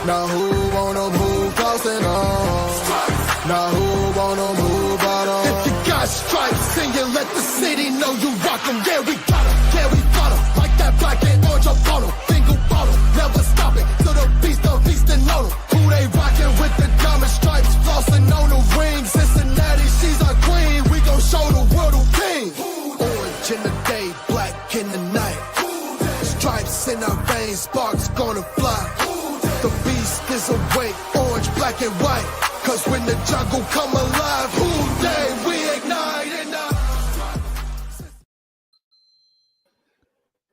Now who wanna move close enough? Now who wanna move out of? If you got stripes and you let the city know you rock 'em, yeah, we got 'em, yeah, we fought 'em. Like that black and orange up on 'em. Single bottle, never stop it. To the beast and know 'em. Who they rockin' with the diamond stripes, flossing on the ring. Cincinnati, she's our queen. We gon' show the world who king. Orange in the day, black in the night. Stripes in our veins, sparks gonna fly. The beast is awake, orange, black and white. Cause when the jungle come alive, who day we ignite in the...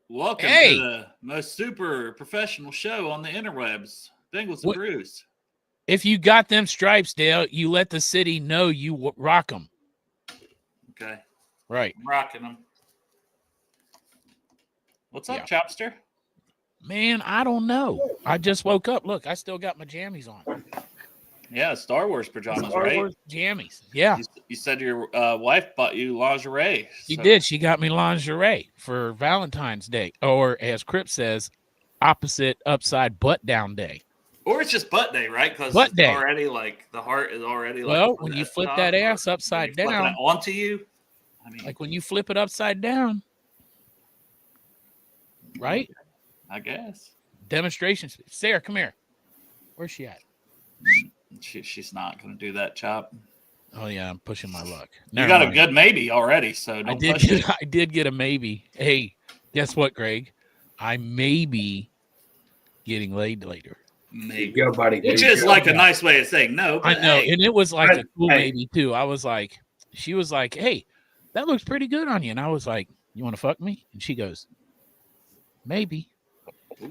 Welcome to the most super professional show on the interwebs, Bengals and Brews. If you got them stripes, Dale, you let the city know you rock them. Okay. Right. I'm rocking them. What's up, Chopster? Man, I don't know. I just woke up. Look, I still got my jammies on. Yeah, Star Wars pajamas, Star right? Wars jammies. Yeah. You said your wife bought you lingerie. She did. She got me lingerie for Valentine's Day. Or as Crip says, opposite upside butt down day. Or it's just butt day, right? Because butt day. Already like the heart is already like. Well, when you flip that ass upside down. Onto you. I mean, like when you flip it upside down. Right? I guess. Demonstration. Sarah, come here. Where's she at? She's not going to do that, Chop. Oh, yeah, I'm pushing my luck. You got a good maybe already, so don't push it. I did get a maybe. Hey, guess what, Greg? I may be getting laid later. Maybe. Go, buddy. Which is like a nice way of saying no. I know, and it was like a cool maybe, too. I was like, she was like, hey, that looks pretty good on you. And I was like, you want to fuck me? And she goes, maybe.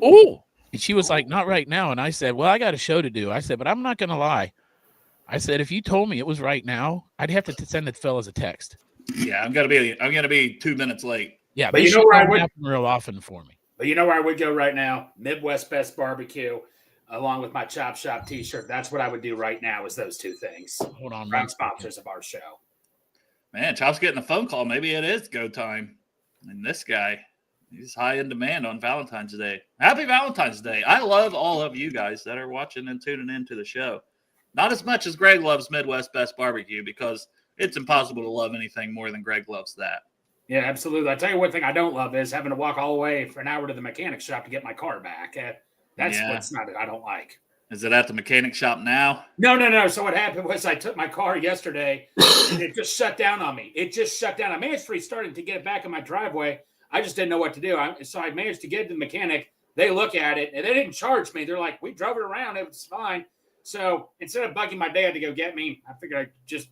Oh, and she was like, not right now. And I said, well, I got a show to do. I said, but I'm not going to lie. I said, if you told me it was right now, I'd have to send the fellas a text. Yeah, I'm gonna be 2 minutes late. Yeah, but you know where I would happen real often for me. But you know where I would go right now? Midwest Best Barbecue, along with my Chop Shop T-shirt. That's what I would do right now. Is those two things. Hold on, prime sponsors of our show. Man, Chop's getting a phone call. Maybe it is go time. And this guy, he's high in demand on Valentine's Day. Happy Valentine's Day! I love all of you guys that are watching and tuning into the show. Not as much as Greg loves Midwest Best Barbecue because it's impossible to love anything more than Greg loves that. Yeah, absolutely. I'll tell you one thing I don't love is having to walk all the way for an hour to the mechanic shop to get my car back. That's what's not I don't like. Is it at the mechanic shop now? No. So what happened was I took my car yesterday and it just shut down on me. It just shut down. I managed to restart to get it back in my driveway. I just didn't know what to do. So I managed to get it to the mechanic. They look at it and they didn't charge me. They're like, we drove it around. It was fine. So instead of bugging my dad to go get me, I figured I'd just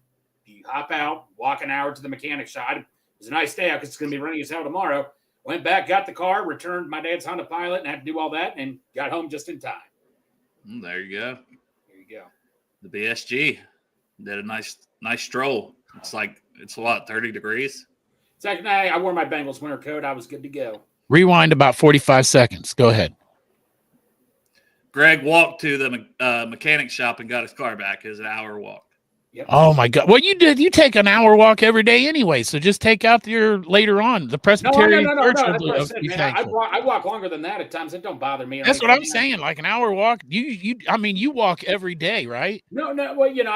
hop out, walk an hour to the mechanic shop. It was a nice day out because it's going to be running as hell tomorrow. Went back, got the car, returned my dad's Honda Pilot, and had to do all that, and got home just in time. There you go. There you go. The BSG did a nice stroll. It's a lot, 30 degrees. Second night, I wore my Bengals winter coat. I was good to go. Rewind about 45 seconds. Go ahead. Greg walked to the mechanic shop and got his car back. It was an hour walk. Yep. Oh my God! Well, you take an hour walk every day anyway, so just take out your later on the Presbyterian Church. I walk longer than that at times. It don't bother me. That's what I'm saying. Like an hour walk. You walk every day, right? No. Well,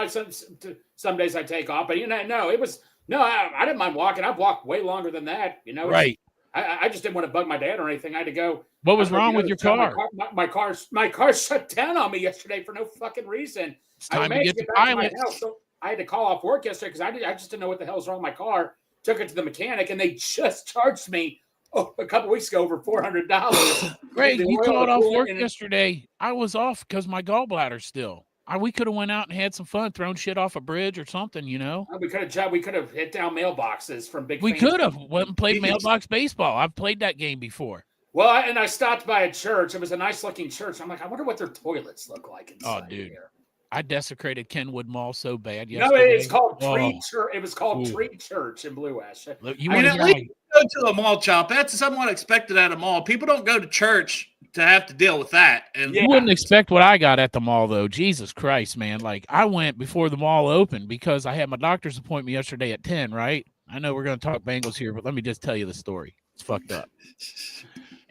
some days I take off, but I didn't mind walking. I've walked way longer than that. Right. I just didn't want to bug my dad or anything. I had to go. What was wrong with your car? My car shut down on me yesterday for no fucking reason. It's time to get the pilot. So I had to call off work yesterday because I just didn't know what the hell's wrong with my car. Took it to the mechanic and they just charged me a couple weeks ago over $400. Greg, you called off work yesterday. I was off because my gallbladder still. We could have went out and had some fun, thrown shit off a bridge or something, We could have hit down mailboxes from big. We could have went and played mailbox baseball. I've played that game before. Well, and I stopped by a church. It was a nice looking church. I'm like, I wonder what their toilets look like inside. Oh, dude. Here. I desecrated Kenwood Mall so bad yesterday. No, it's called Tree Church. It was called Tree Church in Blue Ash. Look, at least go to a mall, Chop. That's somewhat expected at a mall. People don't go to church to have to deal with that. And you wouldn't expect what I got at the mall, though. Jesus Christ, man. Like, I went before the mall opened because I had my doctor's appointment yesterday at 10, right? I know we're going to talk Bengals here, but let me just tell you the story. It's fucked up.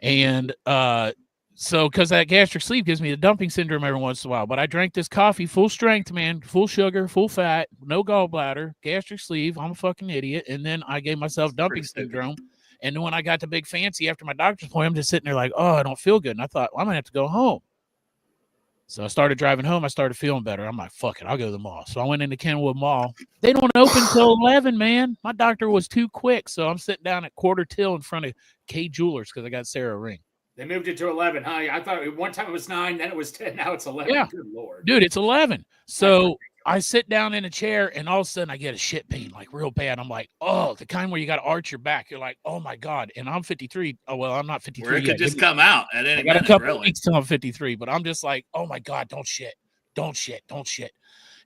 And So, because that gastric sleeve gives me the dumping syndrome every once in a while. But I drank this coffee, full strength, man, full sugar, full fat, no gallbladder, gastric sleeve. I'm a fucking idiot. And then I gave myself dumping syndrome. And then when I got to Big Fancy after my doctor's appointment, I'm just sitting there like, oh, I don't feel good. And I thought, well, I'm going to have to go home. So I started driving home. I started feeling better. I'm like, fuck it, I'll go to the mall. So I went into Kenwood Mall. They don't open till 11, man. My doctor was too quick. So I'm sitting down at quarter till in front of K Jewelers because I got Sarah a ring. They moved it to 11, huh? I thought one time it was 9, then it was 10. Now it's 11. Yeah. Good Lord. Dude, it's 11. So I sit down in a chair and all of a sudden I get a shit pain, like real bad. I'm like, oh, the kind where you got to arch your back. You're like, oh my God. And I'm 53. Oh, well, I'm not 53 Where it yet. could just come out at any I got minute, a couple really. of weeks till I'm 53, but I'm just like, oh my God, don't shit. Don't shit. Don't shit.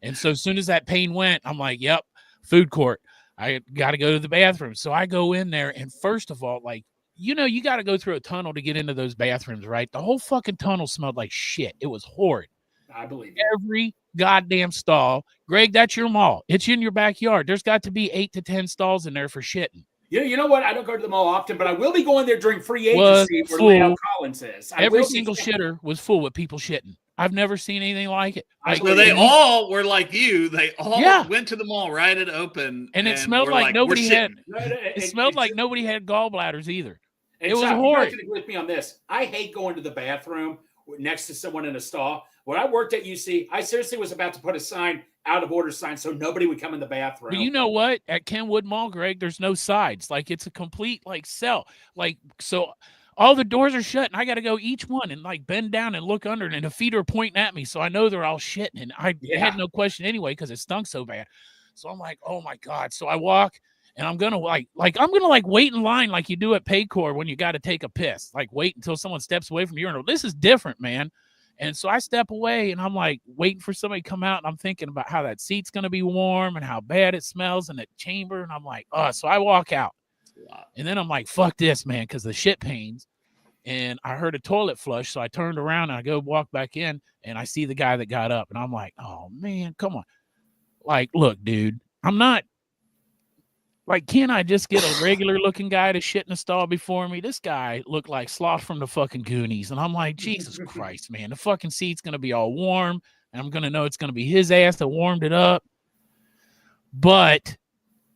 And so as soon as that pain went, I'm like, yep, food court. I got to go to the bathroom. So I go in there. And first of all, like, you know, you got to go through a tunnel to get into those bathrooms, right? The whole fucking tunnel smelled like shit. It was horrid. I believe it. Every goddamn stall. Greg, that's your mall. It's in your backyard. There's got to be 8 to 10 stalls in there for shitting. You know what? I don't go to the mall often, but I will be going there during free agency where Leo Collins is. Every single shitter was full with people shitting. I've never seen anything like it. Like, So they all were like you. They all went to the mall right at open. And it smelled like nobody had. It smelled like just, nobody had gallbladders either. It was horrid. horrid. You guys with me on this. I hate going to the bathroom next to someone in a stall. When I worked at UC, I seriously was about to put a sign, out of order sign, so nobody would come in the bathroom. But you know what? At Kenwood Mall, Greg, there's no sides. Like, it's a complete like cell. Like, so all the doors are shut, and I got to go each one and like bend down and look under, and the feet are pointing at me, so I know they're all shitting. And I had no question anyway because it stunk so bad. So I'm like, oh my God. So I walk. And I'm gonna wait in line like you do at Paycor when you got to take a piss. Like wait until someone steps away from the urinal. This is different, man. And so I step away and I'm like waiting for somebody to come out, and I'm thinking about how that seat's gonna be warm and how bad it smells in the chamber. And I'm like, oh, so I walk out, and then I'm like, fuck this, man, because the shit pains. And I heard a toilet flush, so I turned around and I go walk back in, and I see the guy that got up, and I'm like, oh man, come on. Like, look, dude, I'm not. Like, can I just get a regular looking guy to shit in a stall before me? This guy looked like Sloth from the fucking Goonies. And I'm like, Jesus Christ, man, the fucking seat's going to be all warm. And I'm going to know it's going to be his ass that warmed it up. But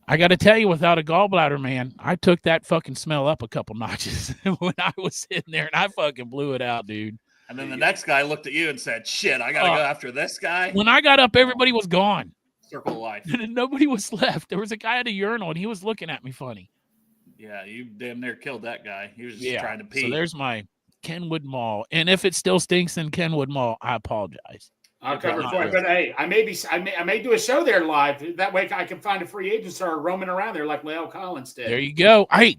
I got to tell you, without a gallbladder, man, I took that fucking smell up a couple notches when I was sitting there, and I fucking blew it out, dude. And then the next guy looked at you and said, shit, I got to go after this guy. When I got up, everybody was gone. Circle of life. Nobody was left. There was a guy at a urinal, and he was looking at me funny. Yeah, you damn near killed that guy. He was just trying to pee. So there's my Kenwood Mall. And if it still stinks in Kenwood Mall, I apologize. I'll cover for it. But hey, I may do a show there live. That way I can find a free agent star roaming around there like Leo Collins did. There you go. Hey,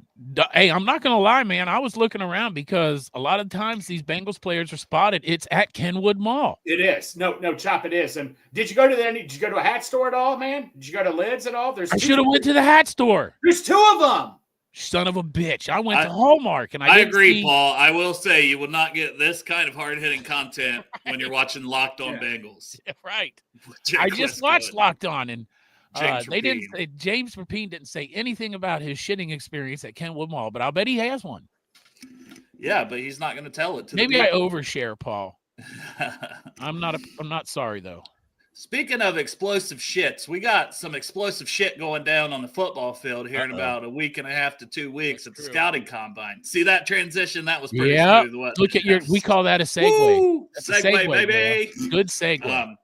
I'm not going to lie, man. I was looking around because a lot of times these Bengals players are spotted. It's at Kenwood Mall. It is. No, Chop, it is. And did you go to a hat store at all, man? Did you go to Lids at all? I should have went to the hat store. There's 2 of them. Son of a bitch. I went to Hallmark, and I agree, Paul. I will say you will not get this kind of hard-hitting content when you're watching Locked On Bengals. Yeah, right. I just watched Locked On, and James Rapien didn't say anything about his shitting experience at Kenwood Mall, but I'll bet he has one. Yeah, but he's not going to tell it to Maybe I overshare, Paul. I'm not sorry, though. Speaking of explosive shits, we got some explosive shit going down on the football field here in about a week and a half to 2 weeks at the scouting combine. See that transition? That was pretty smooth. Look at we call that a segue. Segue, baby. Bro. Good segue.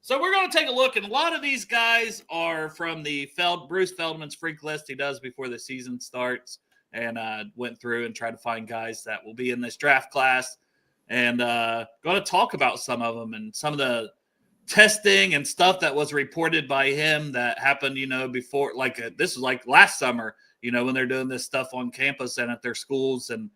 So we're going to take a look, and a lot of these guys are from the Bruce Feldman's freak list he does before the season starts, and went through and tried to find guys that will be in this draft class, and going to talk about some of them and some of the testing and stuff that was reported by him that happened, before, this was like last summer, when they're doing this stuff on campus and at their schools, and,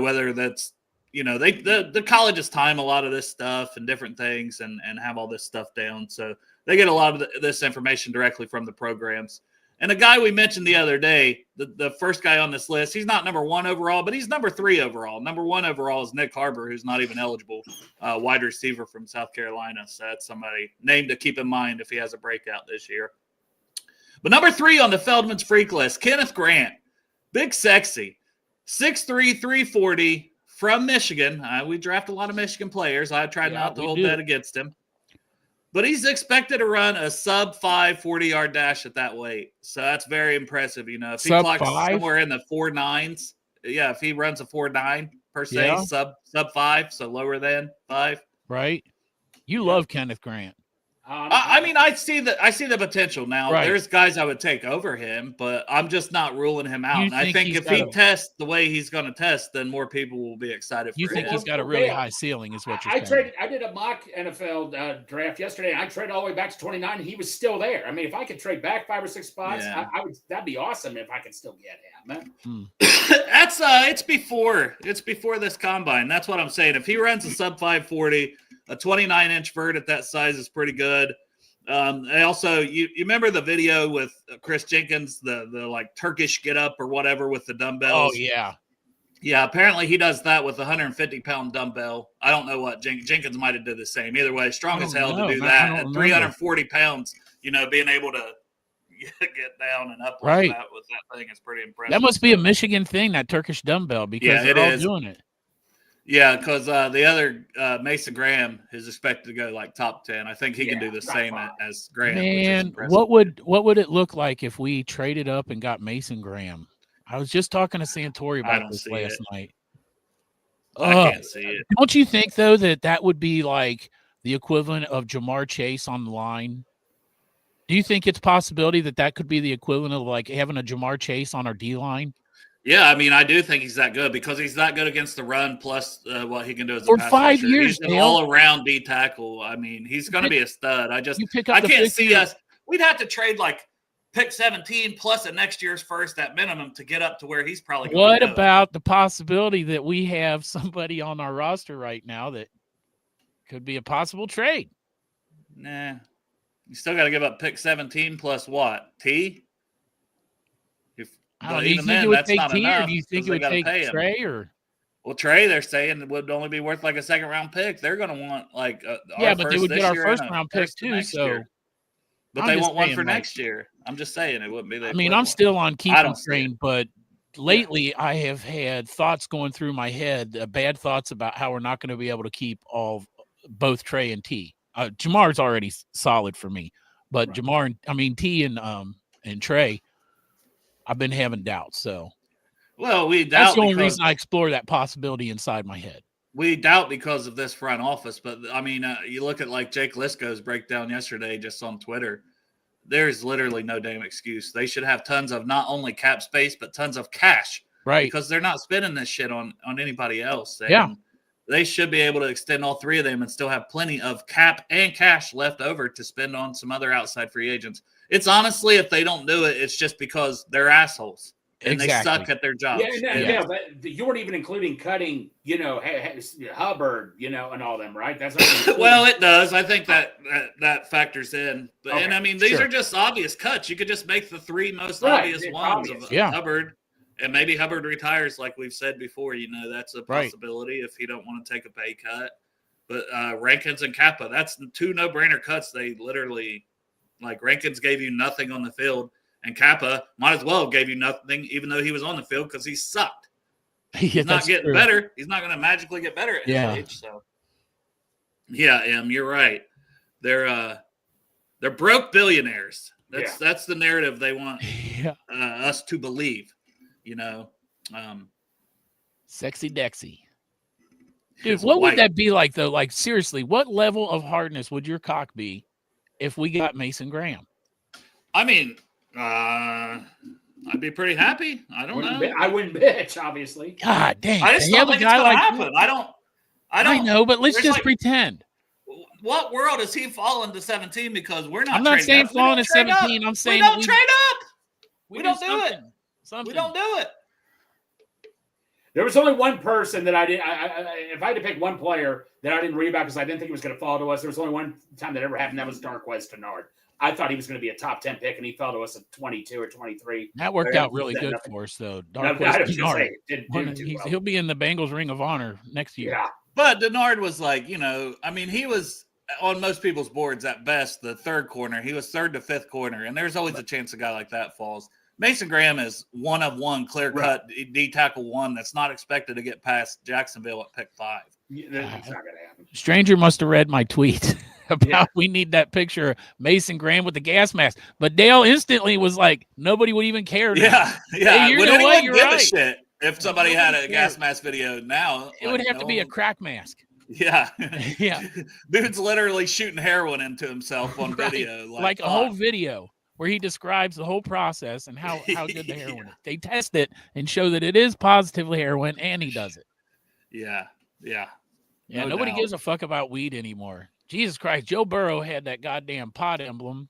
whether that's, the colleges time a lot of this stuff and different things and have all this stuff down. So they get a lot of this information directly from the programs. And the guy we mentioned the other day, the first guy on this list, he's not number 1 overall, but he's number 3 overall. Number 1 overall is Nick Harbor, who's not even eligible, wide receiver from South Carolina. So that's somebody named to keep in mind if he has a breakout this year. But number 3 on the Feldman's freak list, Kenneth Grant, big sexy, 6'3", 340, from Michigan. We draft a lot of Michigan players. I try not to hold that against him. But he's expected to run a sub-5 40-yard dash at that weight. So that's very impressive. You know, if he clocks somewhere in the 4.9s, if he runs a 4.9 per se, sub-5, so lower than 5. Right. You love Kenneth Grant. I mean, I see the potential now. Right. There's guys I would take over him, but I'm just not ruling him out. And I think if he tests the way he's going to test, then more people will be excited for him. You think he's got a really high ceiling is what you're saying. I did a mock NFL draft yesterday, and I traded all the way back to 29, and he was still there. I mean, if I could trade back 5 or 6 spots, I would. That'd be awesome if I could still get him. That's it's before this combine. That's what I'm saying. If he runs a sub-5 40, a 29-inch vert at that size is pretty good. I also, you remember the video with Chris Jenkins, the like Turkish get up or whatever with the dumbbells? Oh, yeah. Yeah, apparently he does that with a 150-pound dumbbell. I don't know what Jenkins might have did the same. Either way, strong as hell to do that at 340 pounds, being able to get down and up like that with that thing is pretty impressive. That must be a Michigan thing, that Turkish dumbbell, because they're all doing it. Yeah, because the other Mason Graham is expected to go like top 10. I think he can do the same as Graham. Man, what would it look like if we traded up and got Mason Graham? I was just talking to Santori about this last night. I can't see it. Don't you think though that would be like the equivalent of Jamar Chase on the line? Do you think it's a possibility that could be the equivalent of like having a Jamar Chase on our D line? Yeah, I mean, I do think he's that good because he's that good against the run, plus what he can do as for 5 years. He's an all-around D tackle. I mean, he's going to be a stud. I can't see us. We'd have to trade like pick 17 plus a next year's first at minimum to get up to where he's probably going to go. What about the possibility that we have somebody on our roster right now that could be a possible trade? Nah, you still got to give up pick 17 plus what? T? Do you think it would take T, or do you think it would take Trey? Well, Trey, they're saying it would only be worth like a second-round pick. They're going to want like but they would get our first-round pick too. So, but they want one for next year. I'm just saying it wouldn't be. I mean, I'm still on keeping train, but lately I have had thoughts going through my head, bad thoughts about how we're not going to be able to keep both Trey and T. Jamar's already solid for me, but T and Trey, I've been having doubts. So, that's the only reason I explore that possibility inside my head. We doubt because of this front office, but I mean, you look at like Jake Lisco's breakdown yesterday just on Twitter. There's literally no damn excuse. They should have tons of not only cap space but tons of cash, right? Because they're not spending this shit on anybody else. And they should be able to extend all three of them and still have plenty of cap and cash left over to spend on some other outside free agents. It's honestly, if they don't do it, it's just because they're assholes and they suck at their jobs. But you weren't even including cutting, Hubbard, and all them, right? That's well, it does. I think that factors in. But and I mean, these are just obvious cuts. You could just make the three most obvious ones of Hubbard, and maybe Hubbard retires, like we've said before. That's a possibility if you don't want to take a pay cut. But Rankins and Kappa, that's two no-brainer cuts. They literally. Like Rankins gave you nothing on the field, and Kappa might as well have gave you nothing, even though he was on the field because he sucked. He's not getting better. He's not going to magically get better at his age. So, you're right. They're broke billionaires. That's the narrative they want us to believe. Sexy Dexy. Dude, what would that be like though? Like seriously, what level of hardness would your cock be if we got Mason Graham? I mean, I'd be pretty happy. I don't know. I wouldn't bitch, obviously. God dang. I just don't think it's going to happen. I don't. I know, but let's just pretend. What world is he falling to 17? Because we're not. I'm not saying falling to 17. I'm saying we don't trade up. We don't do it. Something. We don't do it. There was only one person that I didn't. If I had to pick one player that I didn't read about because I didn't think he was going to fall to us, there was only one time that ever happened. That was Darqueze Dennard. I thought he was going to be a top 10 pick, and he fell to us at 22 or 23. That worked out really good for us, though. Darqueze Dennard. He'll be in the Bengals Ring of Honor next year. Yeah, but Dennard was like, I mean, he was on most people's boards at best the third corner. He was third to fifth corner, and there's always a chance a guy like that falls. Mason Graham is one of one clear cut D tackle one that's not expected to get past Jacksonville at pick 5. It's not going to happen. Stranger must have read my tweet about we need that picture of Mason Graham with the gas mask. But Dale instantly was like, nobody would even care. Yeah. Hey, Would anyone give a right. shit if somebody had a gas mask video now? It would have to be a crack mask. Yeah. Yeah. Dude's literally shooting heroin into himself on video. Like a whole video where he describes the whole process and how good the heroin is. They test it and show that it is positively heroin, and he does it. Yeah. Yeah, No nobody doubt. gives a fuck about weed anymore. Jesus Christ, Joe Burrow had that goddamn pot emblem.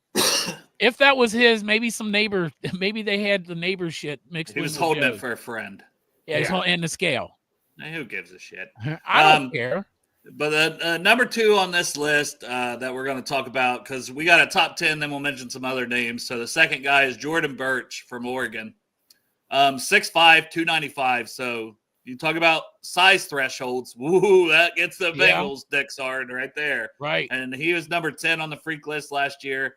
If that was his, maybe they had the neighbor shit mixed He with was the holding Joe. it for a friend. Yeah, he's holding and the scale. Hey, who gives a shit? I don't care. But number 2 on this list that we're going to talk about, because we got a top 10, then we'll mention some other names. So the second guy is Jordan Birch from Oregon. 6'5", 295. So you talk about size thresholds. Woo, that gets the Bengals dicks hard right there. Right. And he was number 10 on the freak list last year.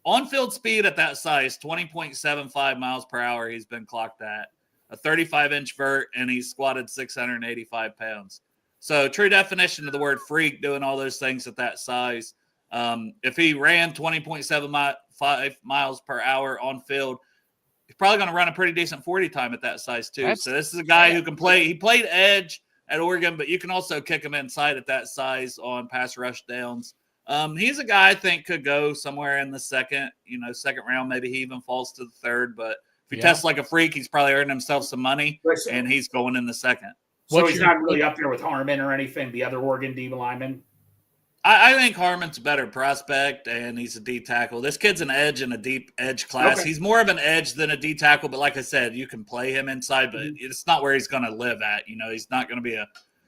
On-field speed at that size, 20.75 miles per hour he's been clocked at. A 35-inch vert, and he's squatted 685 pounds. So true definition of the word freak, doing all those things at that size. If he ran 20.75 miles per hour on field, he's probably going to run a pretty decent 40 time at that size too. So this is a guy who can play. He played edge at Oregon, but you can also kick him inside at that size on pass rush downs. He's a guy I think could go somewhere in the second round. Maybe he even falls to the third. But if he tests like a freak, he's probably earned himself some money, and he's going in the second. So he's not really up there with Harmon or anything, the other Oregon D lineman? I think Harmon's a better prospect, and he's a D tackle. This kid's an edge in a deep edge class. Okay. He's more of an edge than a D tackle, but like I said, you can play him inside, but it's not where he's going to live at. He's not going to be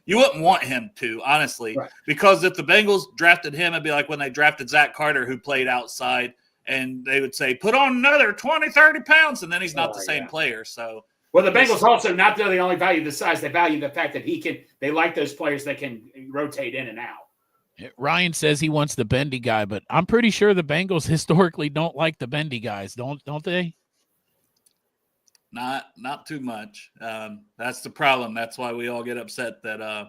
you wouldn't want him to, honestly, because if the Bengals drafted him, it'd be like when they drafted Zach Carter, who played outside, and they would say, put on another 20, 30 pounds, and then he's not the same player. So, well, the Bengals also not that they only value the size; they value the fact that they like those players that can rotate in and out. Ryan says he wants the bendy guy, but I'm pretty sure the Bengals historically don't like the bendy guys, don't they? Not too much. That's the problem. That's why we all get upset that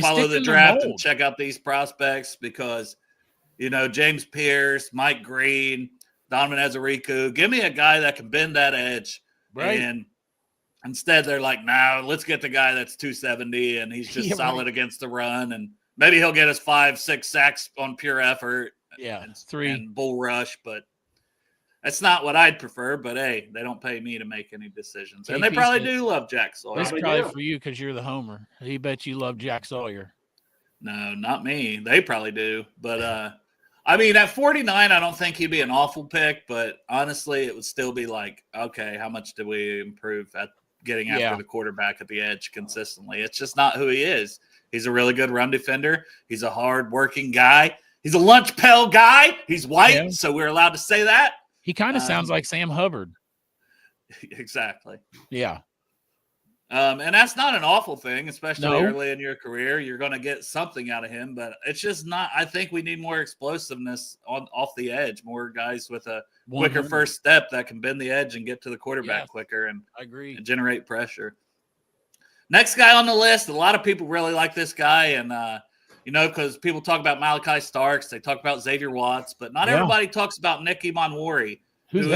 follow the draft and check out these prospects, because James Pierce, Mike Green, Donovan Ezeriku, give me a guy that can bend that edge. Right. And instead they're like, no, let's get the guy that's 270 and he's just solid against the run, and maybe he'll get us 5-6 sacks on pure effort. Yeah, and 3 and bull rush, but that's not what I'd prefer. But hey, they don't pay me to make any decisions, and they probably do love Jack Sawyer. That's probably for you because you're the homer. He bet you love Jack Sawyer. No, not me. They probably do, but I mean, at 49, I don't think he'd be an awful pick, but honestly, it would still be like, okay, how much do we improve at getting after the quarterback at the edge consistently? It's just not who he is. He's a really good run defender. He's a hard-working guy. He's a lunch pail guy. He's white, so we're allowed to say that. He kind of sounds like Sam Hubbard. Exactly. Yeah. And that's not an awful thing, especially early in your career. You're going to get something out of him, but it's just not. I think we need more explosiveness off the edge, more guys with a quicker first step that can bend the edge and get to the quarterback quicker and I agree. And generate pressure. Next guy on the list, a lot of people really like this guy, and because people talk about Malachi Starks, they talk about Xavier Watts, but not everybody talks about Nick Emanwori, who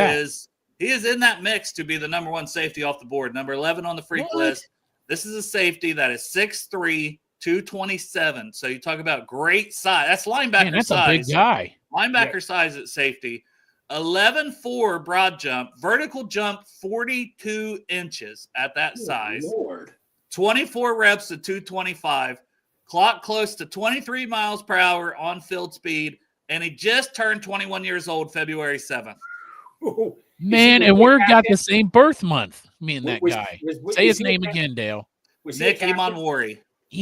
is in that mix to be the number 1 safety off the board, number 11 on the freak list. This is a safety that is 6'3", 227. So you talk about great size. That's linebacker size. That's a big guy. Linebacker size at safety. 11.4 broad jump, vertical jump 42 inches at that size. Lord. 24 reps at 225. Clock close to 23 miles per hour on field speed. And he just turned 21 years old February 7th. Ooh. Man, and we're got the same birth month, me and that guy. Say his name again, Dale. Nick Emanwori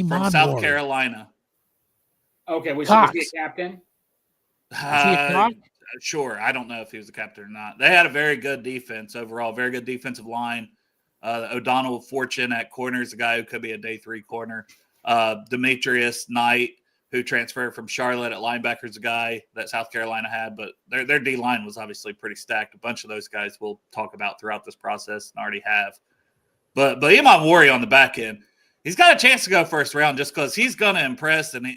from South Carolina. Okay, was he a captain? Is he a cop? Sure. I don't know if he was a captain or not. They had a very good defense overall, very good defensive line. O'Donnell Fortune at corner is a guy who could be a day 3 corner. Demetrius Knight, who transferred from Charlotte at linebackers, a guy that South Carolina had, but their D line was obviously pretty stacked. A bunch of those guys we'll talk about throughout this process and already have. But Iman Wari on the back end, he's got a chance to go first round just because he's going to impress. And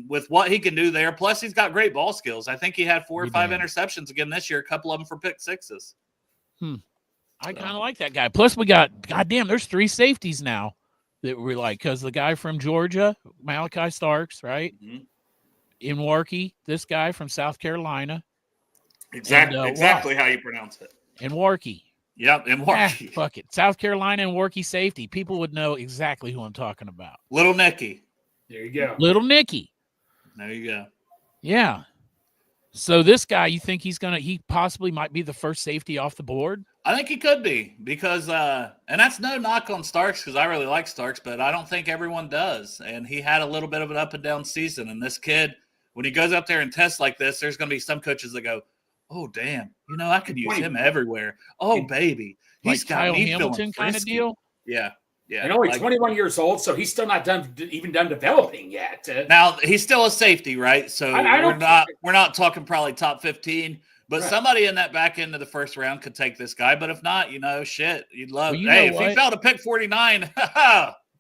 with what he can do there, plus he's got great ball skills. I think he had 4 or 5 interceptions again this year, a couple of them for pick sixes. I kind of like that guy. Plus we got, goddamn, there's 3 safeties now that we like, because the guy from Georgia, Malachi Starks, right? In Warkey, this guy from South Carolina. Exactly how you pronounce it. In Warkey. Yep, in Warkey. Fuck it. South Carolina and Warkey safety. People would know exactly who I'm talking about. Little Nicky. There you go. Little Nicky. There you go. Yeah. So this guy, you think he possibly might be the first safety off the board? I think he could be because, and that's no knock on Starks because I really like Starks, but I don't think everyone does. And he had a little bit of an up and down season. And this kid, when he goes out there and tests like this, there's going to be some coaches that go, "Oh, damn, I could use him everywhere." Oh, baby. He's He's got Kyle me Hamilton kind of deal? Yeah. Yeah. And only 21 years old, so he's still not done developing yet. Now he's still a safety, right? So we're not talking probably top 15, but somebody in that back end of the first round could take this guy. But if not, shit, you'd love. Hey, if he fell to pick 49,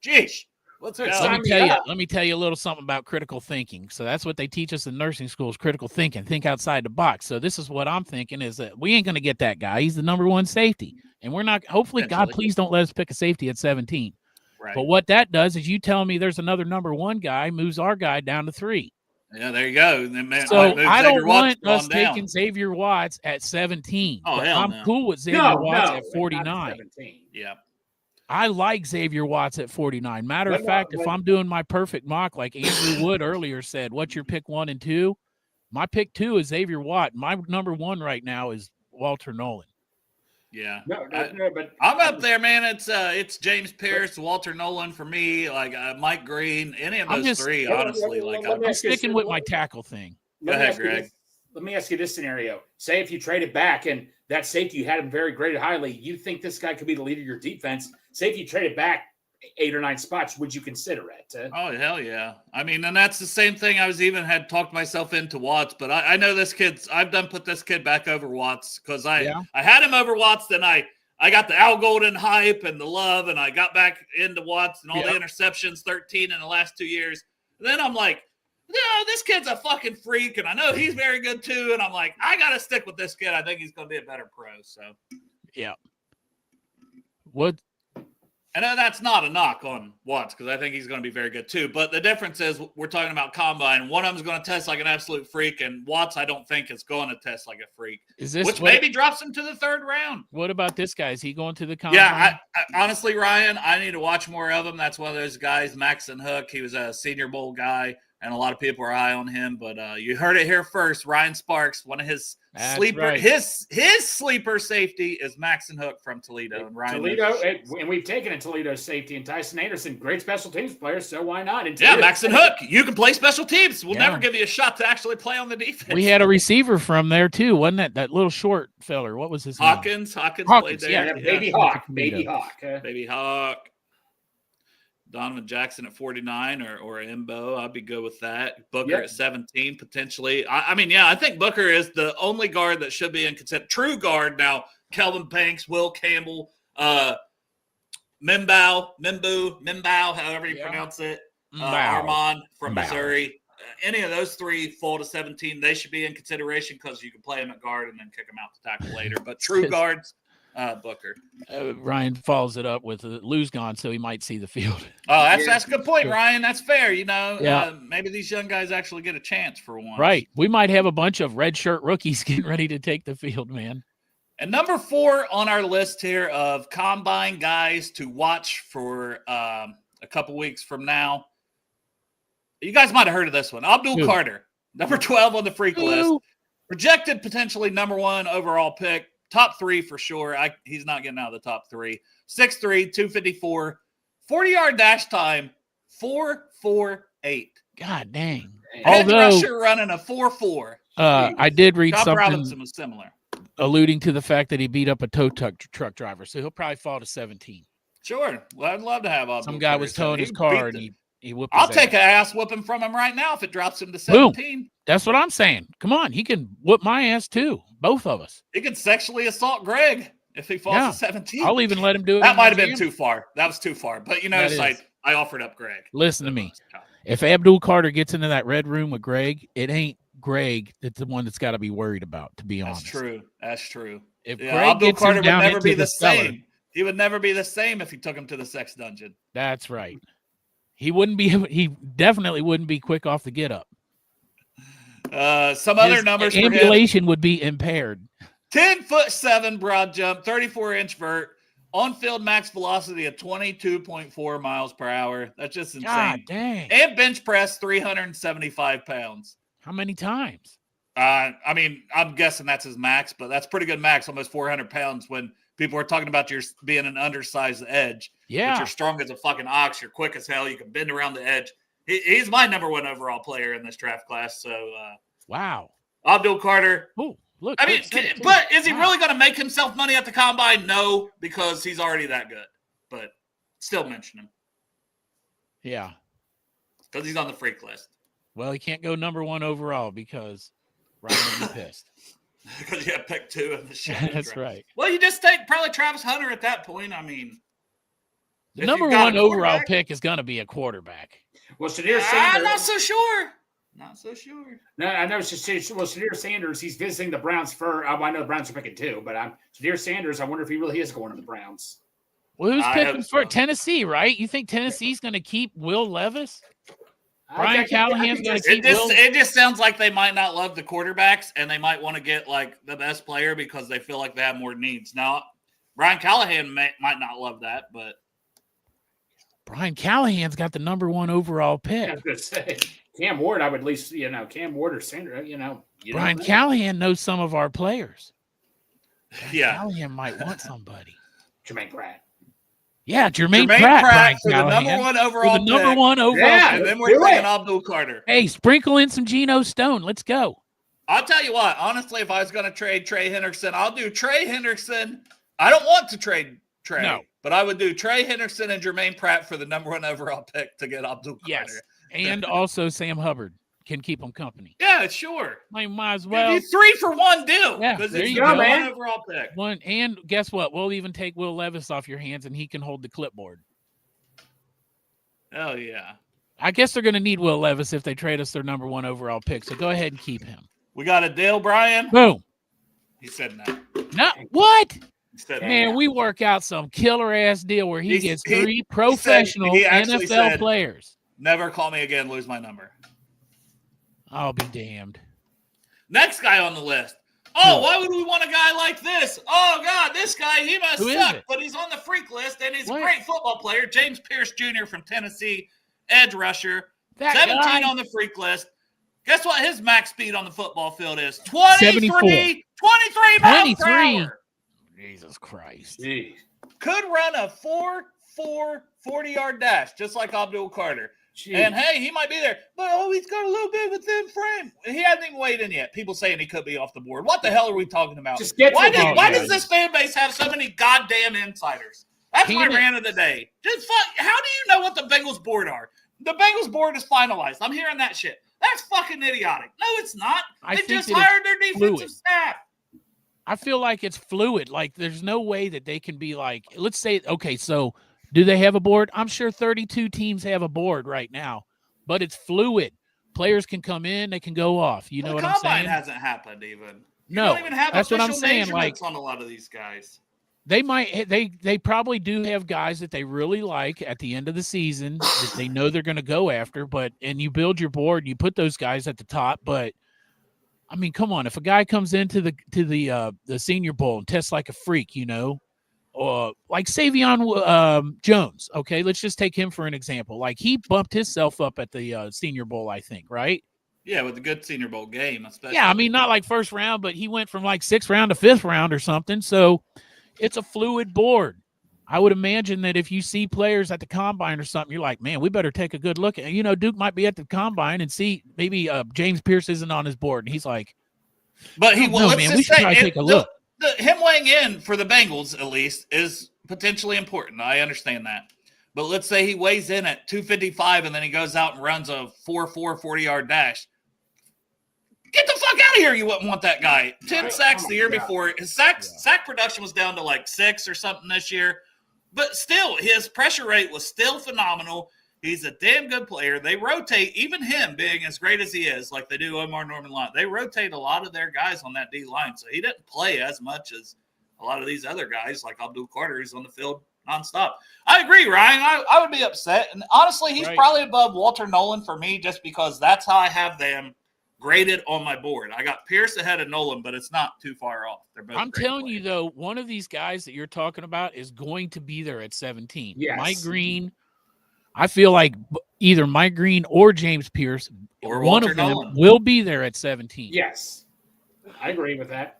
geesh, let's go. Let me tell you a little something about critical thinking. So that's what they teach us in nursing schools: critical thinking, think outside the box. So this is what I'm thinking: is that we ain't going to get that guy. He's the number 1 safety. And we're not, hopefully, God, please don't let us pick a safety at 17. Right. But what that does is you tell me there's another number 1 guy, moves our guy down to 3. Yeah, there you go. So I don't want us taking Xavier Watts at 17. Oh, hell I'm no. cool with Xavier Watts at 49. Yeah. I like Xavier Watts at 49. Matter of fact, if I'm doing my perfect mock, like Andrew Wood earlier said, what's your pick 1 and 2? My pick 2 is Xavier Watt. My number 1 right now is Walter Nolan. Yeah, but I'm up there, man. It's James Pierce, Walter Nolan for me, like Mike Green, any of those 3, honestly. I'm sticking with my tackle thing. Go ahead, Greg. Let me ask you this scenario. Say if you traded back and that safety, you had him very graded highly, you think this guy could be the leader of your defense. Say if you traded back 8 or 9 spots, would you consider it? Oh, hell yeah. And that's the same thing had talked myself into Watts, but I know this kid's, I've done put this kid back over Watts because I had him over Watts, then I got the Al Golden hype and the love, and I got back into Watts and all the interceptions, 13 in the last 2 years. And then I'm like, this kid's a fucking freak, and I know he's very good too, and I'm like, I got to stick with this kid. I think he's going to be a better pro, so. Yeah. What? And that's not a knock on Watts because I think he's going to be very good too. But the difference is we're talking about combine. One of them's going to test like an absolute freak, and Watts I don't think is going to test like a freak. Which maybe drops him to the 3rd round. What about this guy? Is he going to the combine? Yeah, I honestly, Ryan, I need to watch more of him. That's one of those guys, Maxon Hook. He was a Senior Bowl guy, and a lot of people are high on him. But you heard it here first. Ryan Sparks, one of his his sleeper safety is Maxon Hook from Toledo. And Ryan and we've taken a Toledo safety and Tyson Anderson, great special teams player, so why not? Maxon Hook, you can play special teams. We'll never give you a shot to actually play on the defense. We had a receiver from there too, wasn't that little short feller? What was his name? Hawkins played there. Yeah, Baby Hawk. Donovan Jackson at 49 or Embo. I'd be good with that. Booker at 17, potentially. I think Booker is the only guard that should be in consent. True guard now. Kelvin Banks, Will Campbell, Mimbo, however you pronounce it. Armand from Missouri. Any of those 3 fall to 17. They should be in consideration because you can play them at guard and then kick them out to tackle later. But true guards, Booker. Ryan follows it up with Lou's gone, so he might see the field. Oh, that's a good point, Ryan. That's fair. Maybe these young guys actually get a chance for once. Right. We might have a bunch of red shirt rookies getting ready to take the field, man. And number 4 on our list here of combine guys to watch for a couple weeks from now. You guys might have heard of this one. Abdul Carter, number 12 on the freak list. Projected potentially number 1 overall pick. Top 3 for sure. He's not getting out of the top 3. 6'3", 254, 40-yard dash time, 4.48. God dang. Edge rusher running a 4.4. I did read Josh something Robinson was similar, alluding to the fact that he beat up a tow truck driver, so he'll probably fall to 17. Sure. Well, I'd love to have Abdul Some guy was towing his car, and He whooped I'll his take ass. an ass whooping from him right now if it drops him to 17. That's what I'm saying. Come on, he can whoop my ass too. Both of us. He could sexually assault Greg if he falls Yeah. to 17. I'll even let him do it. That in my might have been gym. too far. That was too far. But That it's is. like I offered up Greg. Listen to me. If Abdul Carter gets into that red room with Greg, it ain't Greg that's the one that's got to be worried about, to be That's honest. true. That's true. If Yeah, Greg Abdul gets Carter him would down never into be the cellar, same. He would never be the same if he took him to the sex dungeon. That's right. He wouldn't be. He definitely wouldn't be quick off the get up. Some other His numbers for him. ambulation would be impaired. 10'7" broad jump, 34-inch vert, on-field max velocity of 22.4 miles per hour. That's just insane. God dang! And bench press 375 pounds. How many times? I mean, I'm guessing that's his max, but that's pretty good max, almost 400 pounds when people are talking about your being an undersized edge. But Yeah. you're strong as a fucking ox. You're quick as hell. You can bend around the edge. He's my number one overall player in this draft class. So, Wow. Abdul Carter. Oh, look. I mean, good set, too. but is he Wow. really going to make himself money at the combine? No, because he's already that good. But still mention him Yeah. because he's on the freak list. Well, he can't go number 1 overall because Ryan would be pissed. Because you have pick 2 in the shit. That's right. Well, you just take probably Travis Hunter at that point. I mean, The if number you've got 1 a overall quarterback- pick is going to be a quarterback. Well, Shadir I'm Sanders. not so sure. Not so sure. No, I know. Shadir Sanders. He's visiting the Browns for. I know the Browns are picking 2, but Shadir Sanders. I wonder if he really is going to the Browns. Well, who's I picking hope for so. Tennessee, right? You think Tennessee's going to keep Will Levis? I Brian think- I Callahan's think gonna there's- keep It just sounds like they might not love the quarterbacks and they might want to get like the best player because they feel like they have more needs. Now, Brian Callahan might not love that, but Brian Callahan's got the number 1 overall pick. I was going to say Cam Ward. I would at least Cam Ward or Sanders. Brian Callahan knows some of our players. yeah. Callahan might want somebody. Jermaine Pratt. Yeah, Jermaine Jermaine Pratt, Pratt for Brian the Callahan, number 1 for overall the number pick. 1 overall Yeah. pick. And then we're Do taking it. Abdul Carter. Hey, sprinkle in some Geno Stone. Let's go. I'll tell you what, honestly, if I was going to trade Trey Henderson, I'll do Trey Henderson. I don't want to trade Trey, No. but I would do Trey Henderson and Jermaine Pratt for the number 1 overall pick to get Abdul Carter. Yes. And also Sam Hubbard can keep him company. Yeah, sure. Might as Well, well. 3-for-1 deal. Yeah, Because there it's you the go, number man. 1 overall pick. One, and guess what? We'll even take Will Levis off your hands and he can hold the clipboard. Oh, yeah. I guess they're going to need Will Levis if they trade us their number 1 overall pick. So go ahead and keep him. We got a deal, Brian. Boom. He said no. No, what? He said Man, we work out some killer ass deal where he He- gets he- 3 professional he actually NFL said- players. never call me again, lose my number. I'll be damned. Next guy on the list. Oh, Who? why would we want a guy like this? Oh, God, this guy, he must Who is suck, it? but he's on the freak list, and he's What? a great football player. James Pierce Jr. from Tennessee, edge rusher, That 17 guy, on the freak list. Guess what his max speed on the football field is? 23 miles per 23. hour. Jesus Christ. Jeez. Could run a 4.4 40-yard dash, just like Abdul Carter. Jeez. And hey, he might be there, but he's got a little bit of a thin frame. He hasn't even weighed in yet. People saying he could be off the board. What the hell are we talking about? Just get to Why, the did, point, why guys. does this fan base have so many goddamn insiders? That's my Peanut. rant of the day. Just how do you know what the Bengals board are? The Bengals board is finalized. I'm hearing that shit. That's fucking idiotic. No, it's not. I They think just that it's hired their defensive fluid. staff. I feel like it's fluid. Like there's no way that they can be like, let's say, okay, so do they have a board? I'm sure 32 teams have a board right now, but it's fluid. Players can come in, they can go off. You know The what I'm combine saying? hasn't happened even. You No, don't even have that's what I'm official saying. Like measurements on a lot of these guys. they might, they probably do have guys that they really like at the end of the season that they know they're going to go after. But and you build your board, you put those guys at the top. But I mean, come on, if a guy comes into the Senior Bowl and tests like a freak, you know, or like Savion Jones, okay, let's just take him for an example. Like he bumped himself up at the Senior Bowl, I think, right? Yeah, with a good Senior Bowl game, especially. Yeah, I mean, not like first round, but he went from like 6th round to 5th round or something. So it's a fluid board. I would imagine that if you see players at the combine or something, you're like, man, we better take a good look at. You know, Duke might be at the combine and see maybe James Pierce isn't on his board, and he's like, But he I don't will. know, Let's man, just we should say probably take a look. Him weighing in for the Bengals, at least, is potentially important. I understand that. But let's say he weighs in at 255 and then he goes out and runs a 4.4 40-yard dash. Get the fuck out of here. You wouldn't want that guy. 10 sacks the year before. His sack production was down to like 6 or something this year. But still, his pressure rate was still phenomenal. He's a damn good player. They rotate, even him being as great as he is, like they do Omar Norman-Lott. They rotate a lot of their guys on that D-line. So he didn't play as much as a lot of these other guys, like Abdul Carter, who's on the field nonstop. I agree, Ryan. I would be upset. And honestly, he's probably above Walter Nolan for me just because that's how I have them graded on my board. I got Pierce ahead of Nolan, but it's not too far off. They're both. I'm telling you, though, one of these guys that you're talking about is going to be there at 17. Yes. Mike Green. I feel like either Mike Green or James Pierce, or one Walter of them Nolan will be there at 17. Yes, I agree with that.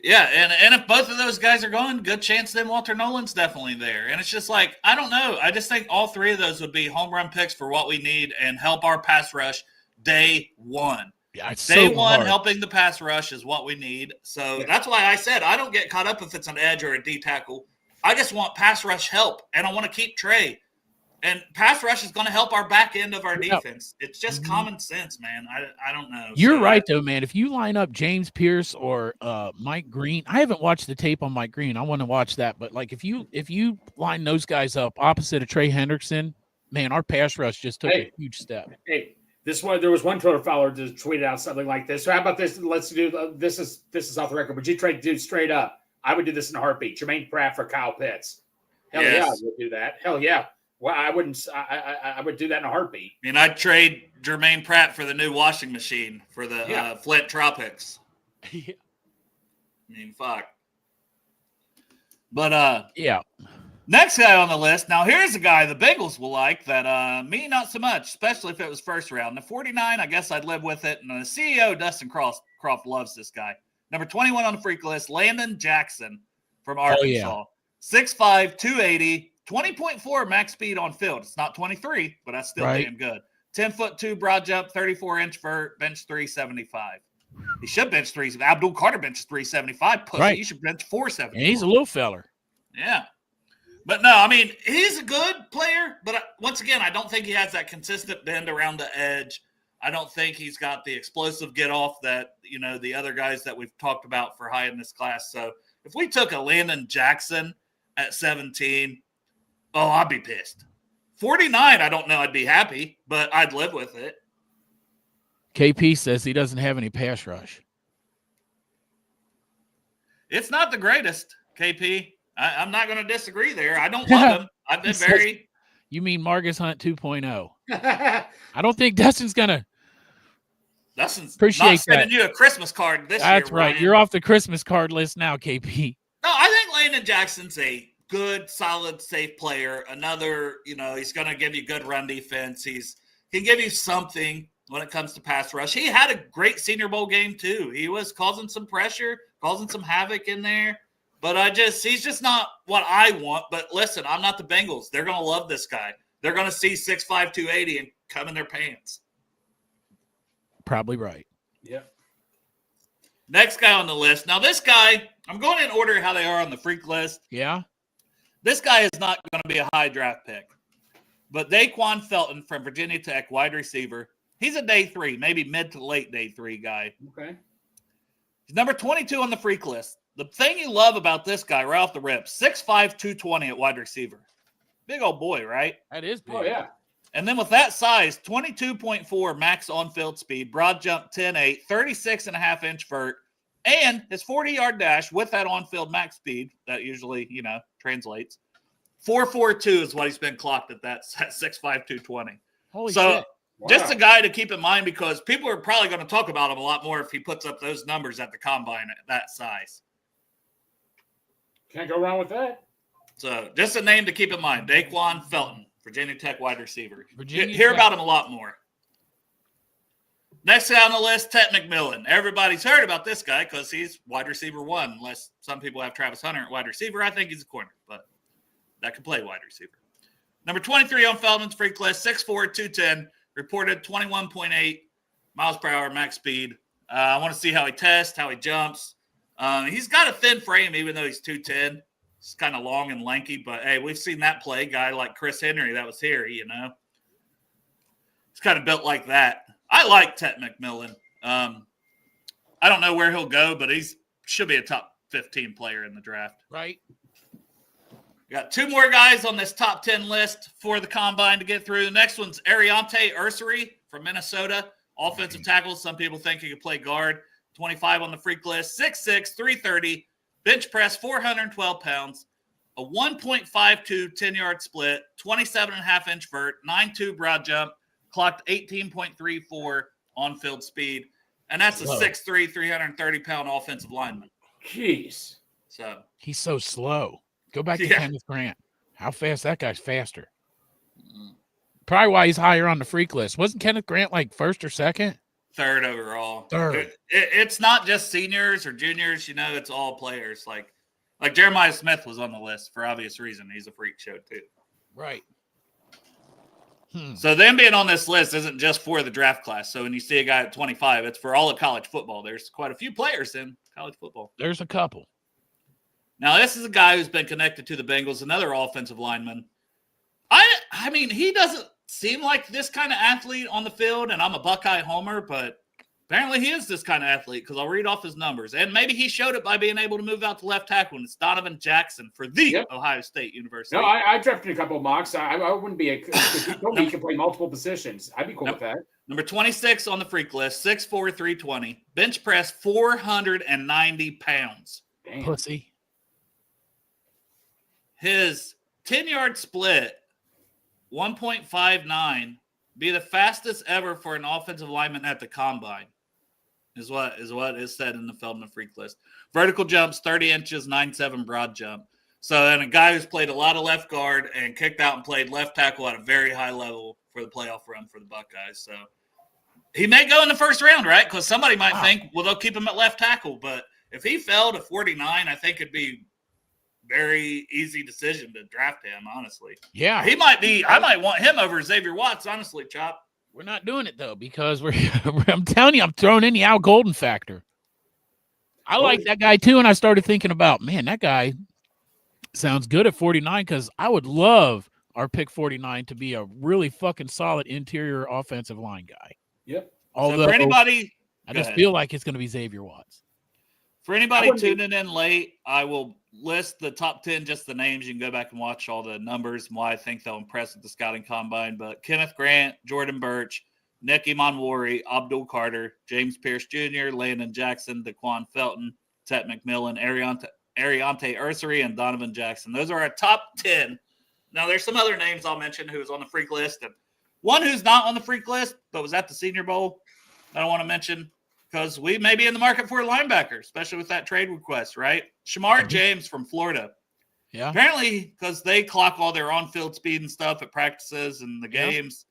Yeah, and if both of those guys are going, good chance then Walter Nolan's definitely there. And it's just like, I don't know. I just think all three of those would be home run picks for what we need and help our pass rush day one. Yeah, it's day so one, hard. helping the pass rush is what we need. So that's why I said I don't get caught up if it's an edge or a D tackle. I just want pass rush help, and I want to keep Trey. And pass rush is going to help our back end of our defense. It's just common sense, man. I don't know. You're right, though, man. If you line up James Pierce or Mike Green, I haven't watched the tape on Mike Green. I want to watch that. But like, if you line those guys up opposite of Trey Hendrickson, man, our pass rush just took a huge step. Hey, there was one Twitter follower that tweeted out something like this. So how about this? Let's do this is off the record. Would you do straight up? I would do this in a heartbeat. Jermaine Pratt for Kyle Pitts. Hell yeah, I would do that. Hell yeah. Well, I wouldn't. I would do that in a heartbeat. I mean, I'd trade Jermaine Pratt for the new washing machine for the Flint Tropics. Yeah. I mean, fuck. But yeah. Next guy on the list. Now, here's a guy the Bengals will like that me not so much, especially if it was first round. The 49, I guess I'd live with it. And the CEO, Dustin Croft, loves this guy. Number 21 on the freak list, Landon Jackson from Arkansas. 6'5", 280. 20.4 max speed on field. It's not 23, but that's still damn good. 10'2" broad jump, 34-inch vert, bench 375. He should bench 3. Abdul Carter benches 375. Pussy, he should bench 475. And he's a little feller. Yeah. But no, I mean, he's a good player, but once again, I don't think he has that consistent bend around the edge. I don't think he's got the explosive get off that, the other guys that we've talked about for high in this class. So if we took a Landon Jackson at 17, I'd be pissed. 49, I don't know. I'd be happy, but I'd live with it. KP says he doesn't have any pass rush. It's not the greatest, KP. I'm not going to disagree there. I don't love him. I've been very. You mean Marcus Hunt 2.0? I don't think Dustin's going to. Dustin's appreciate not sending that. you a Christmas card this year. That's right. Ryan. You're off the Christmas card list now, KP. No, I think Landon Jackson's a good, solid, safe player. Another, he's going to give you good run defense. He can give you something when it comes to pass rush. He had a great Senior Bowl game too. He was causing some pressure, causing some havoc in there. But he's just not what I want. But listen, I'm not the Bengals. They're going to love this guy. They're going to see 6'5", 280 and come in their pants. Probably right. Yeah. Next guy on the list. Now this guy, I'm going in order how they are on the freak list. Yeah. This guy is not going to be a high draft pick. But Daquan Felton from Virginia Tech, wide receiver. He's a day 3, maybe mid to late day 3 guy. Okay. He's number 22 on the freak list. The thing you love about this guy right off the rip, 6'5", 220 at wide receiver. Big old boy, right? That is big. Oh, yeah. And then with that size, 22.4 max on-field speed, broad jump 10.8, 36.5-inch vert, and his 40-yard dash with that on-field max speed that usually, translates. 4.42 is what he's been clocked at that 6'5", 220. Holy so shit. just a guy to keep in mind because people are probably going to talk about him a lot more if he puts up those numbers at the combine at that size. Can't go wrong with that. So just a name to keep in mind. Daquan Felton, Virginia Tech wide receiver. Virginia Hear Tech. about him a lot more. Next guy on the list, Tet McMillan. Everybody's heard about this guy because he's wide receiver 1, unless some people have Travis Hunter at wide receiver. I think he's a corner, but that can play wide receiver. Number 23 on Feldman's freak list, 6'4", 210, reported 21.8 miles per hour max speed. I want to see how he tests, how he jumps. He's got a thin frame, even though he's 210. He's kind of long and lanky, but hey, we've seen that play. Guy like Chris Henry that was here, you know. He's kind of built like that. I like Tet McMillan. I don't know where he'll go, but he's should be a top 15 player in the draft. Right. We got two more guys on this top 10 list for the combine to get through. The next one's Ariante Ursary from Minnesota, offensive tackle. Some people think he could play guard. 25 on the freak list, 6'6", 330, bench press 412 pounds, a 1.52 10-yard split, 27.5-inch vert, 9.2 broad jump, clocked 18.34 on-field speed, and that's a 6'3", 330-pound offensive lineman. Jeez. So he's so slow. Go back to Kenneth Grant. How fast? That guy's faster. Probably why he's higher on the freak list. Wasn't Kenneth Grant like first or second? Third overall. Third. It's not just seniors or juniors, you know, it's all players. Like Jeremiah Smith was on the list for obvious reason. He's a freak show too. Right. So them being on this list isn't just for the draft class. So when you see a guy at 25, it's for all of college football. There's quite a few players in college football. There's a couple. Now, this is a guy who's been connected to the Bengals, another offensive lineman. I mean, he doesn't seem like this kind of athlete on the field, and I'm a Buckeye homer, but apparently he is this kind of athlete because I'll read off his numbers. And maybe he showed it by being able to move out to left tackle, and it's Donovan Jackson for the Ohio State University. No, I drafted a couple of mocks. I wouldn't be he can play multiple positions. I'd be cool with that. Number 26 on the freak list, 6'4", 320, bench press 490 pounds. Damn. Pussy. His 10-yard split, 1.59, be the fastest ever for an offensive lineman at the combine, is what is said in the Feldman freak list. Vertical jumps, 30 inches, 9.7 broad jump. So, and a guy who's played a lot of left guard and kicked out and played left tackle at a very high level for the playoff run for the Buckeyes. So he may go in the first round, right? Because somebody might think, well, they'll keep him at left tackle. But if he fell to 49, I think it'd be very easy decision to draft him, honestly. Yeah. He might be, I might want him over Xavier Watts, honestly, Chop. We're not doing it, though, because I'm telling you, I'm throwing in the Al Golden factor. I like that guy, too, and I started thinking about, man, that guy sounds good at 49 because I would love our pick 49 to be a really fucking solid interior offensive line guy. Yep. Although, so for anybody, I just feel like it's going to be Xavier Watts. For anybody tuning in late, I will list the top 10, just the names. You can go back and watch all the numbers and why I think they'll impress at the scouting combine. But Kenneth Grant, Jordan Birch, Nick Imanwari, Abdul Carter, James Pierce Jr., Landon Jackson, Daquan Felton, Tet McMillan, Ariante Ursary, and Donovan Jackson. Those are our top 10. Now, there's some other names I'll mention who's on the freak list. And one who's not on the freak list, but was at the Senior Bowl, I don't want to mention because we may be in the market for a linebacker, especially with that trade request, right? Shamar James from Florida. Yeah. Apparently, because they clock all their on-field speed and stuff at practices and the games,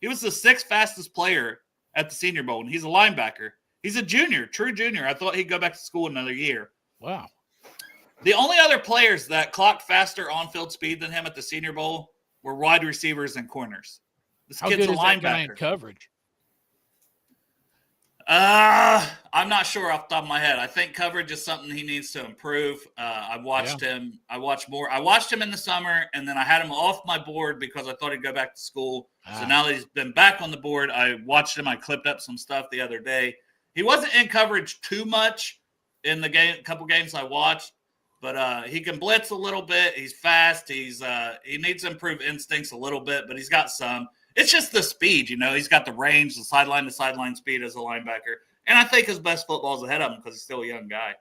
he was the 6th fastest player at the Senior Bowl, and he's a linebacker. He's a junior, true junior. I thought he'd go back to school another year. Wow. The only other players that clocked faster on-field speed than him at the Senior Bowl were wide receivers and corners. This How kid's good a is that guy in linebacker. coverage? I'm not sure off the top of my head. I think coverage is something he needs to improve. I watched him. I watched him in the summer, and then I had him off my board because I thought he'd go back to school. So now that he's been back on the board, I watched him. I clipped up some stuff the other day. He wasn't in coverage too much in the couple games I watched, but he can blitz a little bit. He's fast. He needs to improve instincts a little bit, but he's got some. It's just the speed, you know. He's got the range, the sideline-to-sideline speed as a linebacker. And I think his best football is ahead of him because he's still a young guy.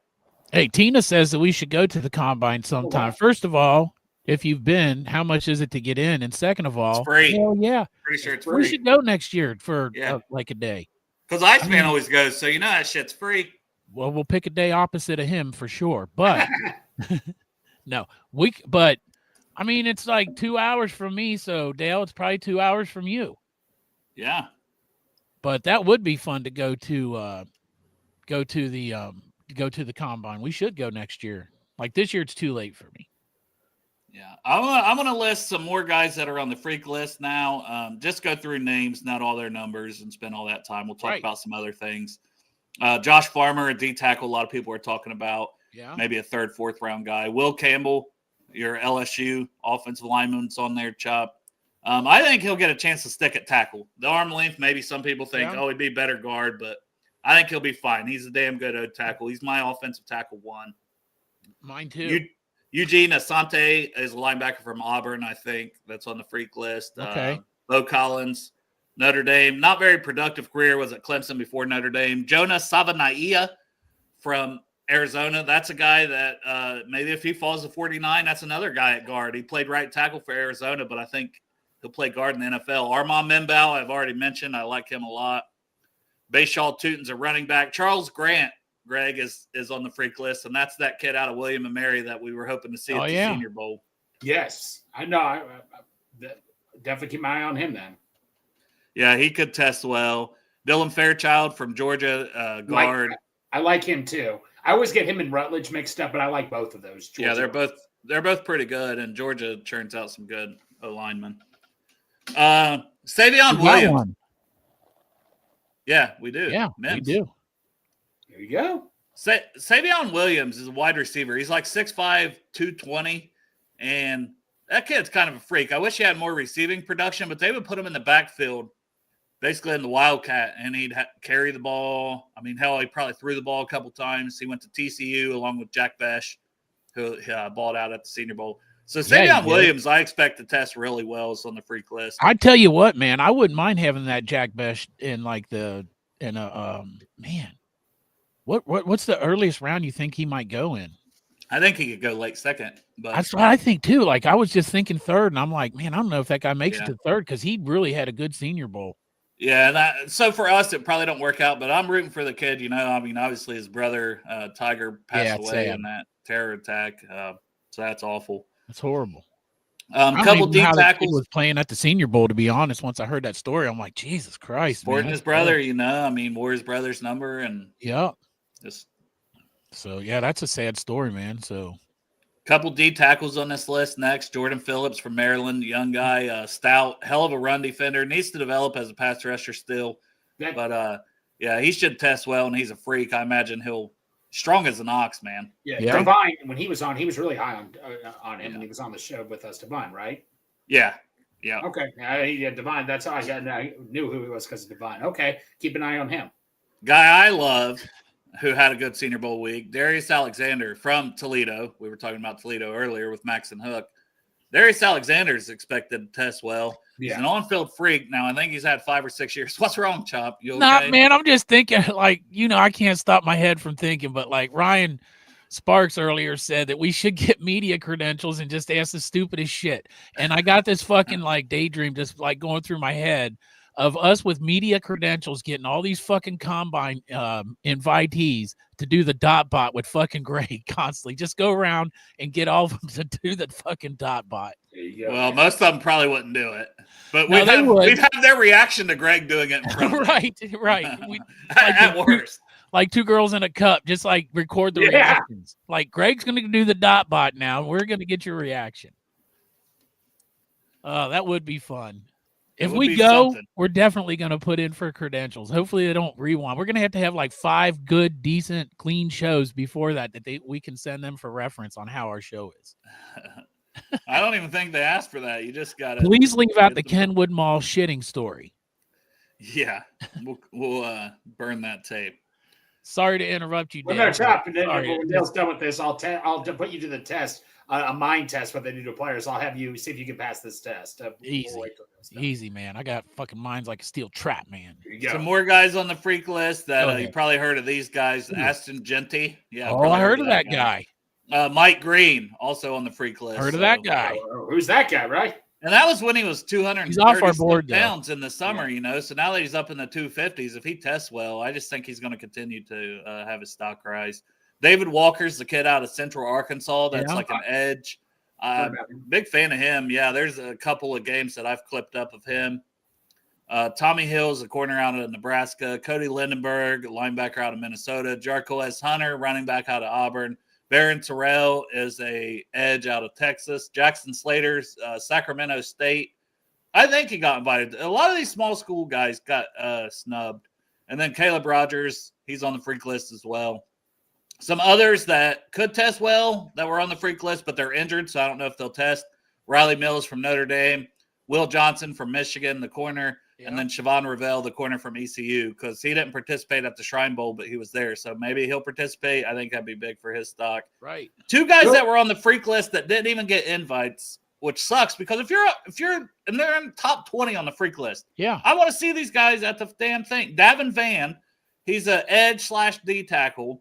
Hey, Tina says that we should go to the combine sometime. wow. First of all, if you've been, how much is it to get in? And second of all, It's free. Hell yeah. Pretty sure it's We free. should go next year for like a day. Because Iceman always goes, so you know that shit's free. Well, we'll pick a day opposite of him for sure. But but I mean, it's like 2 hours from me. So Dale, it's probably 2 hours from you. Yeah. But that would be fun to go to the combine. We should go next year. Like this year, it's too late for me. Yeah. I'm gonna list some more guys that are on the freak list now. Just go through names, not all their numbers, and spend all that time. We'll talk about some other things. Josh Farmer, a D tackle, a lot of people are talking about. Yeah. Maybe a 3rd, 4th round guy. Will Campbell, your LSU offensive lineman's on there, Chop. I think he'll get a chance to stick at tackle. The arm length, maybe some people think, he'd be better guard, but I think he'll be fine. He's a damn good tackle. He's my offensive tackle one. Mine too. Eugene Asante is a linebacker from Auburn, I think. That's on the freak list. Okay. Bo Collins, Notre Dame. Not very productive career. Was at Clemson before Notre Dame. Jonah Savanaia from Arizona. That's a guy that maybe if he falls to 49, that's another guy at guard. He played right tackle for Arizona, but I think he'll play guard in the NFL. Armand Membao, I've already mentioned. I like him a lot. Bayshaw Tootin's a running back. Charles Grant, Greg, is on the freak list, and that's that kid out of William & Mary that we were hoping to see at the Senior Bowl. Yes, I know. I definitely keep my eye on him then. Yeah, he could test well. Dylan Fairchild from Georgia, guard. I like him too. I always get him and Rutledge mixed up, but I like both of those. Yeah, they're both pretty good, and Georgia churns out some good linemen. Savion Williams. Yeah, we do. Yeah, we do. There you go. Savion Williams is a wide receiver. He's like 6'5", 220, and that kid's kind of a freak. I wish he had more receiving production, but they would put him in the backfield, basically in the Wildcat, and he'd carry the ball. I mean, hell, he probably threw the ball a couple times. He went to TCU along with Jack Besh, who balled out at the Senior Bowl. So Savion Williams, I expect to test really well. Is on the freak list. I tell you what, man, I wouldn't mind having that Jack Besh in like man. What's the earliest round you think he might go in? I think he could go late second. But that's what I think too. Like I was just thinking third, and I'm like, man, I don't know if that guy makes it to third because he really had a good Senior Bowl. Yeah, so for us, it probably don't work out, but I'm rooting for the kid. You know, I mean, obviously his brother Tiger passed away in that terror attack, so that's awful. That's horrible. Couple D tackles. Was playing at the Senior Bowl. To be honest, once I heard that story, I'm like, Jesus Christ, supporting his brother. You know, I mean, wore his brother's number, and that's a sad story, man. So, couple D tackles on this list next. Jordan Phillips from Maryland, young guy, stout, hell of a run defender. Needs to develop as a pass rusher still, but he should test well, and he's a freak. I imagine he'll. Strong as an ox, man. Yeah. Divine, when he was on, he was really high on him when he was on the show with us, Divine, right? Yeah. Okay. Divine, that's how I knew who he was because of Divine. Okay. Keep an eye on him. Guy I love who had a good Senior Bowl week, Darius Alexander from Toledo. We were talking about Toledo earlier with Max and Hook. Darius Alexander is expected to test well. He's an on-field freak. Now, I think he's had 5 or 6 years. What's wrong, Chop? You okay? Man, I'm just thinking, like, I can't stop my head from thinking, but like Ryan Sparks earlier said that we should get media credentials and just ask the stupidest shit. And I got this fucking like daydream just like going through my head of us with media credentials getting all these fucking combine invitees to do the dot bot with fucking Greg constantly. Just go around and get all of them to do the fucking dot bot. Well, most of them probably wouldn't do it, but we'd have their reaction to Greg doing it in front of them. Right. At worst. Like 2 girls in a cup, just like record the reactions. Like Greg's going to do the dot bot now. We're going to get your reaction. That would be fun. If we go, we're definitely going to put in for credentials. Hopefully they don't rewind. We're going to have like 5 good, decent, clean shows before that we can send them for reference on how our show is. I don't even think they asked for that. You just got to. Please leave out the Kenwood Mall shitting story. Yeah, we'll burn that tape. Sorry to interrupt you, Dan. Well, no, Chop, and then when Dale's done with this, I'll put you to the test, a mind test, what they do to players. I'll have you see if you can pass this test. Easy, man. I got fucking minds like a steel trap, man. Some more guys on the freak list that you probably heard of these guys. Aston Genty. Yeah. I heard of that guy. Mike Green, also on the freak list. Heard of that guy. Who's that guy, right? And that was when he was 230 he's off our board, pounds in the summer, So now that he's up in the 250s, if he tests well, I just think he's going to continue to have his stock rise. David Walker's the kid out of Central Arkansas. That's like an edge. Big fan of him. Yeah, there's a couple of games that I've clipped up of him. Tommy Hill's a corner out of Nebraska. Cody Lindenberg, linebacker out of Minnesota. Jarquez Hunter, running back out of Auburn. Barron Terrell is a edge out of Texas. Jackson Slater's Sacramento State. I think he got invited. A lot of these small school guys got snubbed. And then Caleb Rogers, he's on the freak list as well. Some others that could test well that were on the freak list, but they're injured, so I don't know if they'll test. Riley Mills from Notre Dame, Will Johnson from Michigan, the corner, and then Siobhan Ravel, the corner from ECU, because he didn't participate at the Shrine Bowl, but he was there. So maybe he'll participate. I think that'd be big for his stock. Right. Two guys that were on the freak list that didn't even get invites, which sucks because if you're and they're in top 20 on the freak list. Yeah. I want to see these guys at the damn thing. Davin Van, he's an edge/D tackle.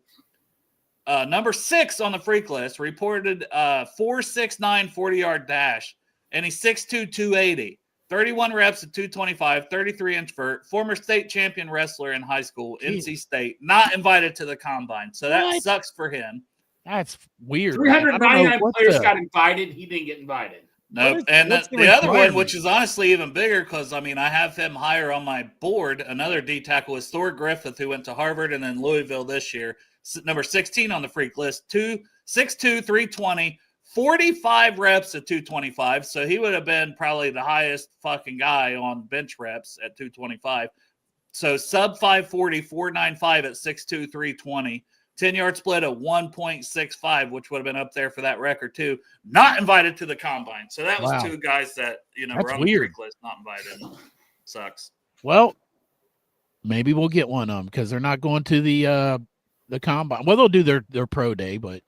Number 6 on the freak list, reported 4.69 40-yard dash, and he's 6'2", 280. 31 reps at 225, 33-inch vert, former state champion wrestler in high school, NC State, not invited to the combine. So that sucks for him. That's weird. 399 players got invited. He didn't get invited. Nope. And the other one, which is honestly even bigger, because, I mean, I have him higher on my board. Another D tackle is Thor Griffith, who went to Harvard and then Louisville this year. Number 16 on the freak list, 6'2", 320, 45 reps at 225. So he would have been probably the highest fucking guy on bench reps at 225. So sub 540, 495 at 6'2", 320. 10-yard split of 1.65, which would have been up there for that record too. Not invited to the combine. So that was two guys that, were on the freak list, not invited. Sucks. Well, maybe we'll get one of them because they're not going to the combine. Well, they'll do their pro day, but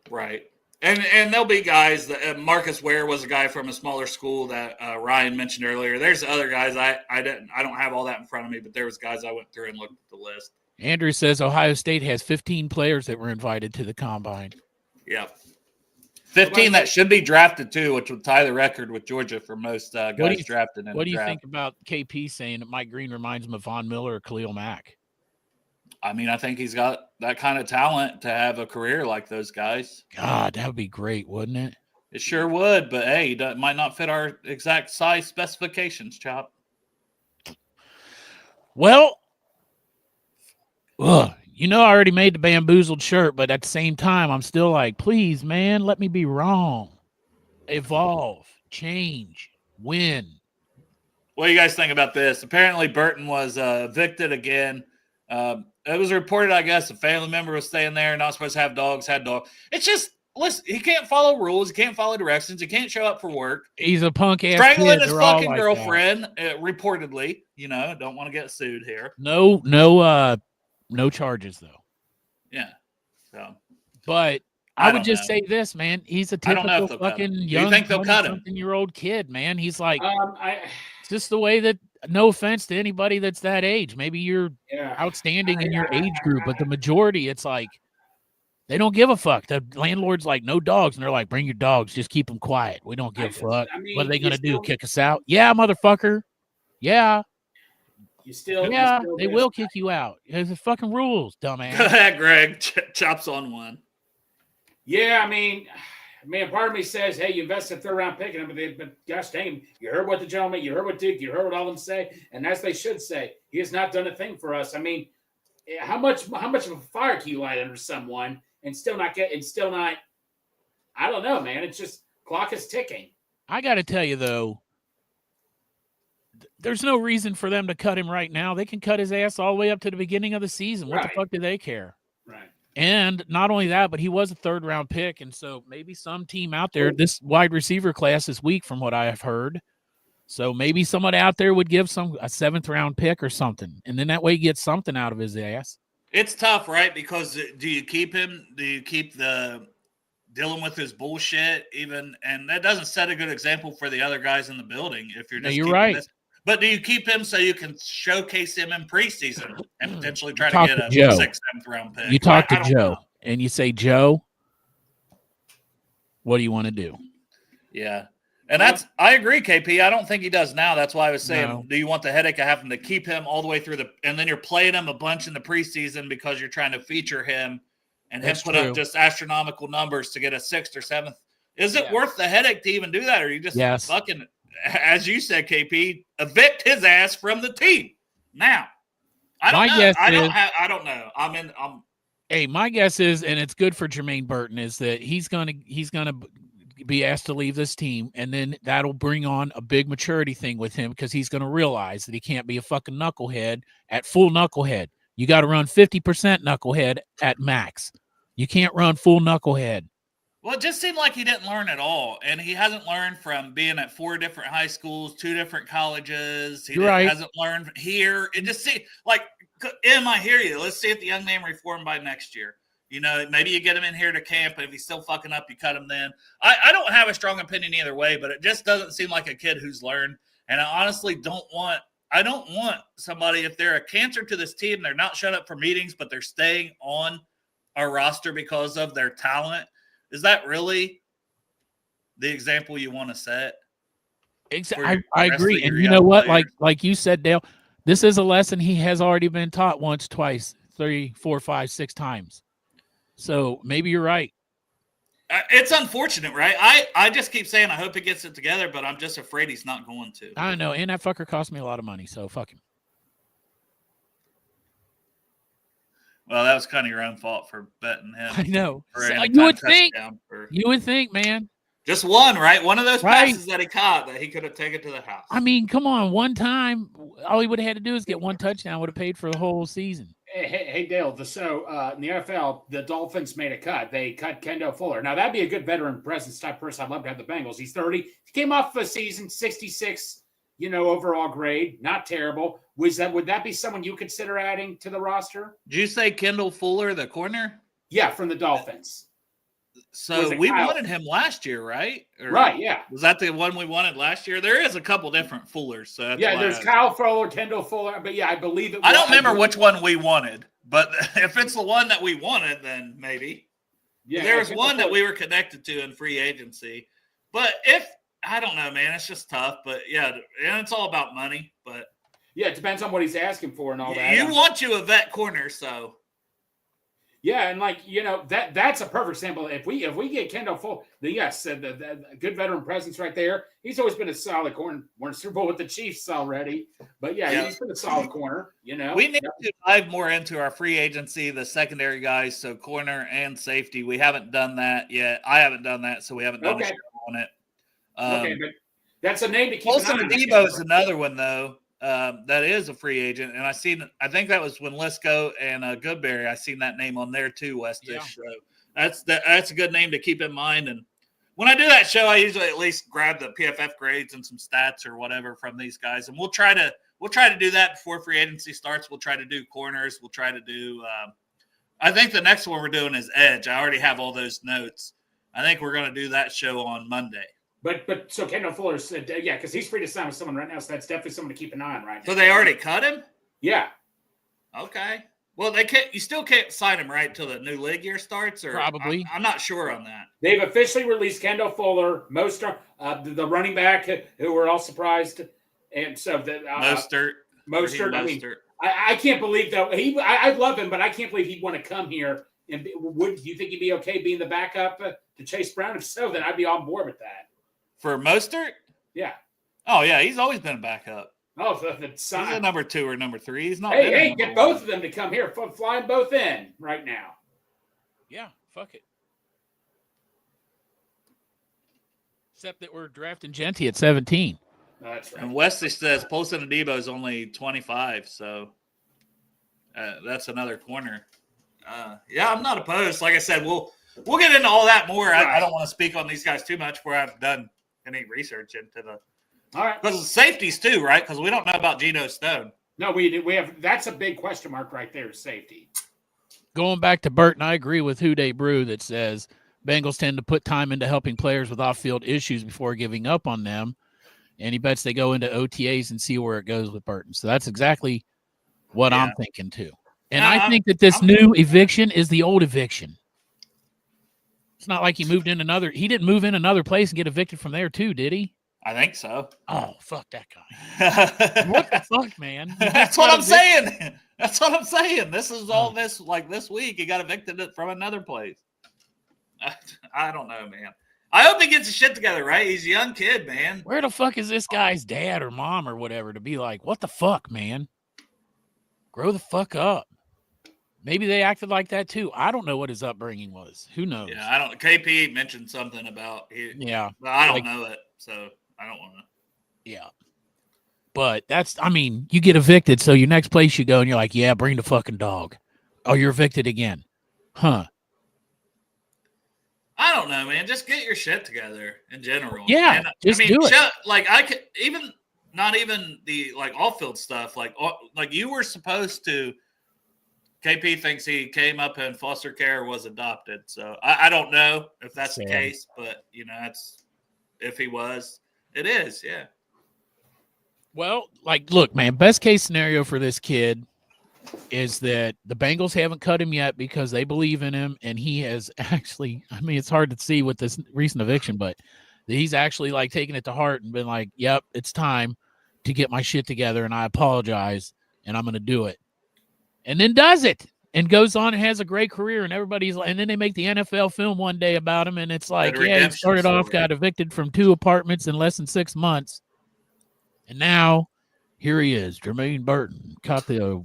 right. And there'll be guys that Marcus Ware was a guy from a smaller school that Ryan mentioned earlier. There's other guys I don't have all that in front of me, but there was guys I went through and looked at the list. Andrew says Ohio State has 15 players that were invited to the combine. Yeah. 15 that should be drafted too, which would tie the record with Georgia for most guys drafted. What do you think about KP saying that Mike Green reminds him of Von Miller or Khalil Mack? I mean, I think he's got that kind of talent to have a career like those guys. God, that would be great, wouldn't it? It sure would, but hey, that might not fit our exact size specifications, Chop. Well, I already made the bamboozled shirt, but at the same time, I'm still like, please, man, let me be wrong. Evolve, change, win. What do you guys think about this? Apparently, Burton was evicted again. It was reported, I guess, a family member was staying there, not supposed to have dogs, had dogs. It's just, listen, he can't follow rules. He can't follow directions. He can't show up for work. He's a punk ass strangling kid. his fucking girlfriend, reportedly. Don't want to get sued here. No charges, though. Yeah. So, but I would just say this, man. He's a typical fucking young 20-something-year-old kid, man. He's like, it's just the way that, no offense to anybody that's that age. Maybe you're outstanding in your age group, but the majority, it's like, they don't give a fuck. The landlord's like, no dogs. And they're like, bring your dogs. Just keep them quiet. We don't give a fuck. What are they going to do? Kick us out? Yeah, motherfucker. Yeah. They will kick you out. There's the fucking rules, dumbass. Go ahead, Greg. Chops on one. Yeah, I mean, part of me says, hey, you invested third-round pick in him, but gosh dang, you heard what the gentleman, you heard what Duke, you heard what all of them say, and as they should say, he has not done a thing for us. I mean, how much of a fire can you light under someone and still not, I don't know, man. It's just, clock is ticking. I got to tell you, though, there's no reason for them to cut him right now. They can cut his ass all the way up to the beginning of the season. What the fuck do they care? Right. And not only that, but he was a third-round pick, and so maybe some team out there, this wide receiver class is weak from what I have heard. So maybe someone out there would give a 7th-round pick or something, and then that way he gets something out of his ass. It's tough, right? Because do you keep him? Do you keep dealing with his bullshit even? And that doesn't set a good example for the other guys in the building if you're just you're right. This. But do you keep him so you can showcase him in preseason and potentially try to get a 6th, 7th round pick? You talk to Joe and you say, Joe, what do you want to do? Yeah. And I agree, KP. I don't think he does now. That's why I was saying, do you want the headache of having to keep him all the way through and then you're playing him a bunch in the preseason because you're trying to feature him and him put up just astronomical numbers to get a 6th or 7th. Is it worth the headache to even do that? Or you just fucking, as you said, KP, evict his ass from the team now? I don't know. Hey, my guess is, and it's good for Jermaine Burton, is that he's gonna be asked to leave this team, and then that'll bring on a big maturity thing with him because he's going to realize that he can't be a fucking knucklehead at full knucklehead. You got to run 50% knucklehead at max. You can't run full knucklehead. Well, it just seemed like he didn't learn at all, and he hasn't learned from being at 4 different high schools, 2 different colleges. He hasn't learned here. It just seems like, Em, I hear you. Let's see if the young man reformed by next year. You know, maybe you get him in here to camp, and if he's still fucking up, you cut him then. I don't have a strong opinion either way, but it just doesn't seem like a kid who's learned. And I honestly don't want somebody, if they're a cancer to this team, they're not shut up for meetings, but they're staying on our roster because of their talent. Is that really the example you want to set? I agree. And you know what? Like you said, Dale, this is a lesson he has already been taught once, twice, 3, 4, 5, 6 times. So maybe you're right. It's unfortunate, right? I just keep saying I hope he gets it together, but I'm just afraid he's not going to. I know. And that fucker cost me a lot of money, so fuck him. Well, that was kind of your own fault for betting him. I know. You would think, man. Just one, right? One of those passes that he caught that he could have taken to the house. I mean, come on. One time, all he would have had to do is get one touchdown, would have paid for the whole season. Hey Dale, in the NFL, the Dolphins made a cut. They cut Kendall Fuller. Now, that'd be a good veteran presence type person. I'd love to have the Bengals. He's 30. He came off a season, 66, overall grade. Not terrible. Would that be someone you consider adding to the roster? Did you say Kendall Fuller, the corner? Yeah, from the Dolphins. So we wanted him last year, right? Right, yeah. Was that the one we wanted last year? There is a couple different Fullers. So there's Kyle Fuller, Kendall Fuller, but yeah, I believe it. I don't remember which one we wanted, but if it's the one that we wanted, then maybe. Yeah, there was one that we were connected to in free agency. But I don't know, man, it's just tough. But yeah, and it's all about money. But yeah, it depends on what he's asking for and all that. You want you a vet corner, so. Yeah, and that's a perfect example. If we get Kendall Fuller, the good veteran presence right there. He's always been a solid corner. We're in Super Bowl with the Chiefs already, but he's been a solid corner. We need to dive more into our free agency, the secondary guys, so corner and safety. We haven't done that yet. I haven't done that, so we haven't done a show on it. But that's a name to keep. Olsen Adebo is another one though. That is a free agent, and I think that was when Lisco and Goodberry. I seen that name on there too, Westish. Yeah. So that's a good name to keep in mind. And when I do that show, I usually at least grab the PFF grades and some stats or whatever from these guys, and we'll try to do that before free agency starts. We'll try to do corners. We'll try to do. I think the next one we're doing is edge. I already have all those notes. I think we're going to do that show on Monday. But so Kendall Fuller said, because he's free to sign with someone right now, so that's definitely someone to keep an eye on right now. So they already cut him? Yeah. Okay. Well, they can't. You still can't sign him right till the new league year starts, or probably. I'm not sure on that. They've officially released Kendall Fuller, Mostert, the running back who were all surprised, and so that Mostert. I mean, I can't believe that I love him, but I can't believe he'd want to come here. And do you think he'd be okay being the backup to Chase Brown? If so, then I'd be on board with that. For Mostert? Yeah. Oh, yeah. He's always been a backup. Oh, he's a number 2 or number 3. He's not. Hey, get both of them to come here. Fly them both in right now. Yeah, fuck it. Except that we're drafting Genty at 17. That's right. And Wesley says Olsen Adebo is only 25, so that's another corner. Yeah, I'm not opposed. Like I said, we'll get into all that more. Right. I don't want to speak on these guys too much where I've done any research into the. All right. Because safeties too, right? Because we don't know about Geno Stone. No, we have. That's a big question mark right there. Safety. Going back to Burton, I agree with Houday Brew that says Bengals tend to put time into helping players with off-field issues before giving up on them, and he bets they go into OTAs and see where it goes with Burton. So that's exactly what I'm thinking too. And I think that this new eviction is the old eviction. It's not like he moved in another. He didn't move in another place and get evicted from there too, did he? I think so. Oh, fuck that guy. What the fuck, man? That's what I'm saying. That's what I'm saying. This is all this, like this week, he got evicted from another place. I don't know, man. I hope he gets his shit together, right? He's a young kid, man. Where the fuck is this guy's dad or mom or whatever to be like, what the fuck, man? Grow the fuck up. Maybe they acted like that too. I don't know what his upbringing was. Who knows? Yeah, I don't. KP mentioned something about but I don't know it, so I don't want to. Yeah, but you get evicted, so your next place you go, and you're like, yeah, bring the fucking dog. Oh, you're evicted again, huh? I don't know, man. Just get your shit together in general. Yeah, just do it. Like I could even not even the like off-field stuff. Like you were supposed to. KP thinks he came up in foster care or was adopted. So I don't know if that's the case, but it's if he was, it is, yeah. Well, like, look, man, best case scenario for this kid is that the Bengals haven't cut him yet because they believe in him, and he has actually, I mean, it's hard to see with this recent eviction, but he's actually like taking it to heart and been like, yep, it's time to get my shit together, and I apologize, and I'm going to do it. And then does it and goes on and has a great career, and everybody's like, and then they make the NFL film one day about him, and it's like, yeah, he started off, got evicted from 2 apartments in less than 6 months, and now here he is, Jermaine Burton, caught the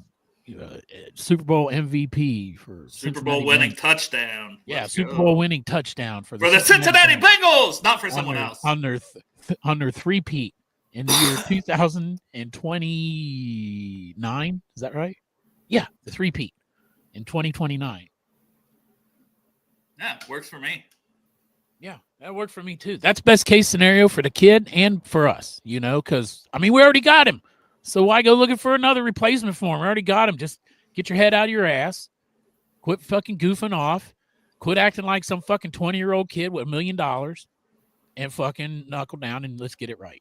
Super Bowl MVP for Super Bowl winning touchdown. Yeah, Super Bowl winning touchdown for the Cincinnati Bengals, not for someone else. On their three-peat in the year 2029. Is that right? Yeah, the three-peat in 2029. Yeah, works for me. Yeah, that worked for me too. That's best case scenario for the kid and for us, because, I mean, we already got him. So why go looking for another replacement for him? We already got him. Just get your head out of your ass. Quit fucking goofing off. Quit acting like some fucking 20-year-old kid with $1 million and fucking knuckle down and let's get it right.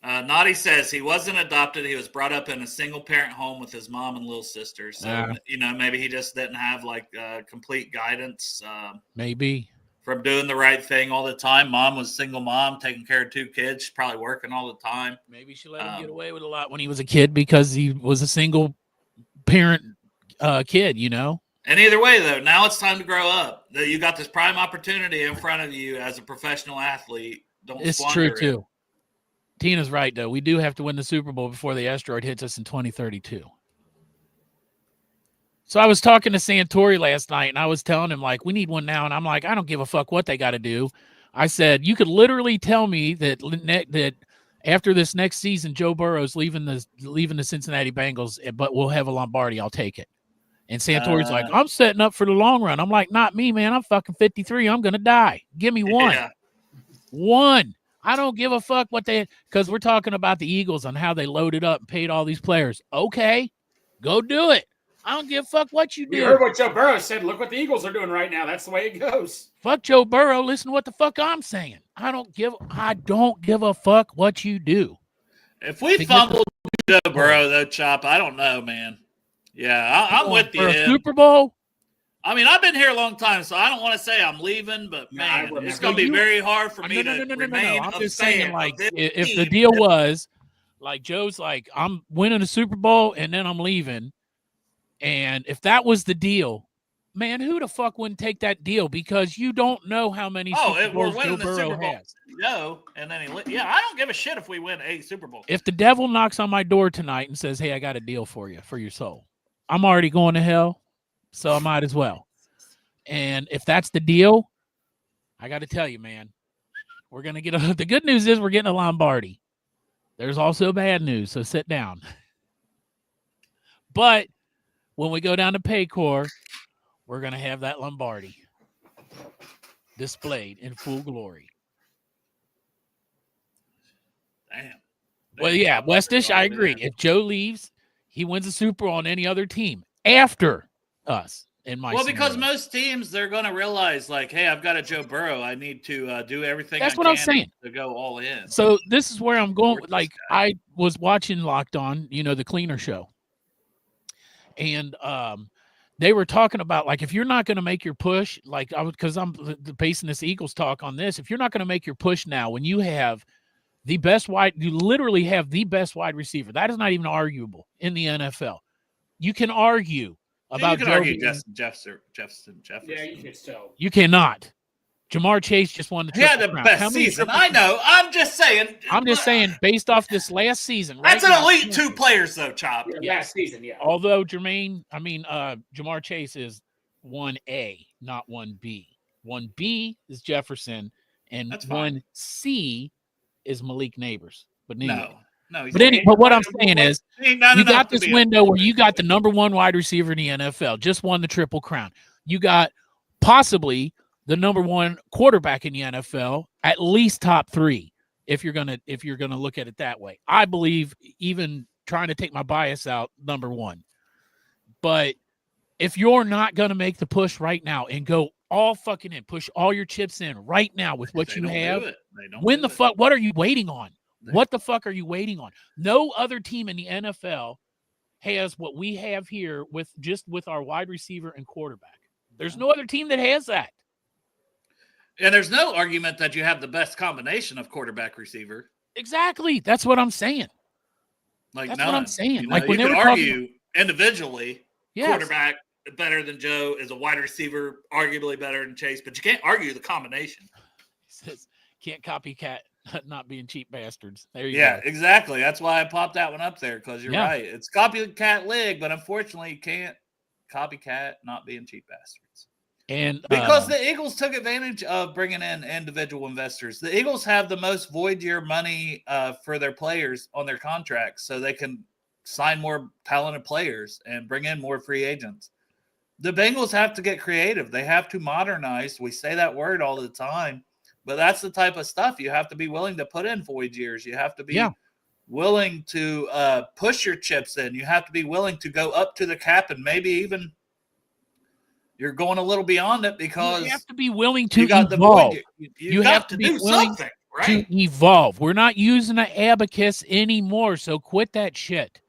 Naughty says he wasn't adopted. He was brought up in a single-parent home with his mom and little sister. So, maybe he just didn't have, complete guidance. Maybe. From doing the right thing all the time. Mom was a single mom, taking care of 2 kids. She's probably working all the time. Maybe she let him get away with a lot when he was a kid because he was a single-parent kid, And either way, though, now it's time to grow up. You got this prime opportunity in front of you as a professional athlete. It's true, too. Tina's right, though. We do have to win the Super Bowl before the asteroid hits us in 2032. So I was talking to Santori last night, and I was telling him, we need one now. And I'm like, I don't give a fuck what they got to do. I said, you could literally tell me that after this next season, Joe Burrow's leaving the Cincinnati Bengals, but we'll have a Lombardi. I'll take it. And Santori's like, I'm setting up for the long run. I'm like, not me, man. I'm fucking 53. I'm going to die. Give me one. Yeah. One. I don't give a fuck because we're talking about the Eagles and how they loaded up and paid all these players. Okay, go do it. I don't give a fuck what you do. You heard what Joe Burrow said. Look what the Eagles are doing right now. That's the way it goes. Fuck Joe Burrow. Listen to what the fuck I'm saying. I don't give a fuck what you do. If we fumbled Joe Burrow, though, Chop, I don't know, man. Yeah, I'm with you. For a Super Bowl? I mean, I've been here a long time, so I don't want to say I'm leaving, but man, it's going to be very hard for me to remain. I'm just saying, if the deal was, Joe's like, I'm winning a Super Bowl and then I'm leaving, and if that was the deal, man, who the fuck wouldn't take that deal? Because you don't know how many Super Bowls Joe Burrow has. No, and then I don't give a shit if we win a Super Bowl. If the devil knocks on my door tonight and says, hey, I got a deal for you, for your soul, I'm already going to hell. So I might as well. And if that's the deal, I got to tell you, man, we're going to get the good news is we're getting a Lombardi. There's also bad news, so sit down. But when we go down to Paycor, we're going to have that Lombardi displayed in full glory. Damn. Well, yeah, Westish, I agree. If Joe leaves, he wins a Super Bowl on any other team after us. Because most teams, they're going to realize, hey, I've got a Joe Burrow. I need to do everything That's what I'm saying. To go all in. So this is where I'm going. I was watching Locked On, the cleaner show. And they were talking about, if you're not going to make your push, because I'm basing this Eagles talk on this, if you're not going to make your push now, when you have you literally have the best wide receiver. That is not even arguable in the NFL. You can argue about Justin Jefferson. Yeah, you can still. You cannot. Jamar Chase just won the Triple Crown. Yeah, the best season. I know. I'm just saying, based off this last season. That's an elite 2 players, though, Chop. Yeah, last season, yeah. Although Jamar Chase is 1A, not 1B. 1B is Jefferson, and 1C is Malik Neighbors. But anyway. No, but what I'm saying is, you got this window where you got the number 1 wide receiver in the NFL, just won the Triple Crown. You got possibly the number one quarterback in the NFL, at least top 3. If you're gonna look at it that way, I believe, even trying to take my bias out, number 1. But if you're not gonna make the push right now and go all fucking in, push all your chips in right now with what you have, when the fuck, what are you waiting on? What the fuck are you waiting on? No other team in the NFL has what we have here with our wide receiver and quarterback. There's no other team that has that. And there's no argument that you have the best combination of quarterback receiver. Exactly. That's what I'm saying. Like, that's none. what I'm saying. You know, like, when you they could were argue individually, yes, quarterback better than Joe, is a wide receiver arguably better than Chase, but you can't argue the combination. He says, can't copycat not being cheap bastards. There you go. Exactly. That's why I popped that one up there, because you're right. It's copycat league, but unfortunately you can't copycat not being cheap bastards. And because the Eagles took advantage of bringing in individual investors. The Eagles have the most void year money for their players on their contracts, so they can sign more talented players and bring in more free agents. The Bengals have to get creative. They have to modernize. We say that word all the time, but that's the type of stuff you have to be willing to put in void years. You have to be willing to push your chips in. You have to be willing to go up to the cap, and maybe even you're going a little beyond it, because you have to be willing to evolve. You have to be willing to evolve. We're not using an abacus anymore, so quit that shit.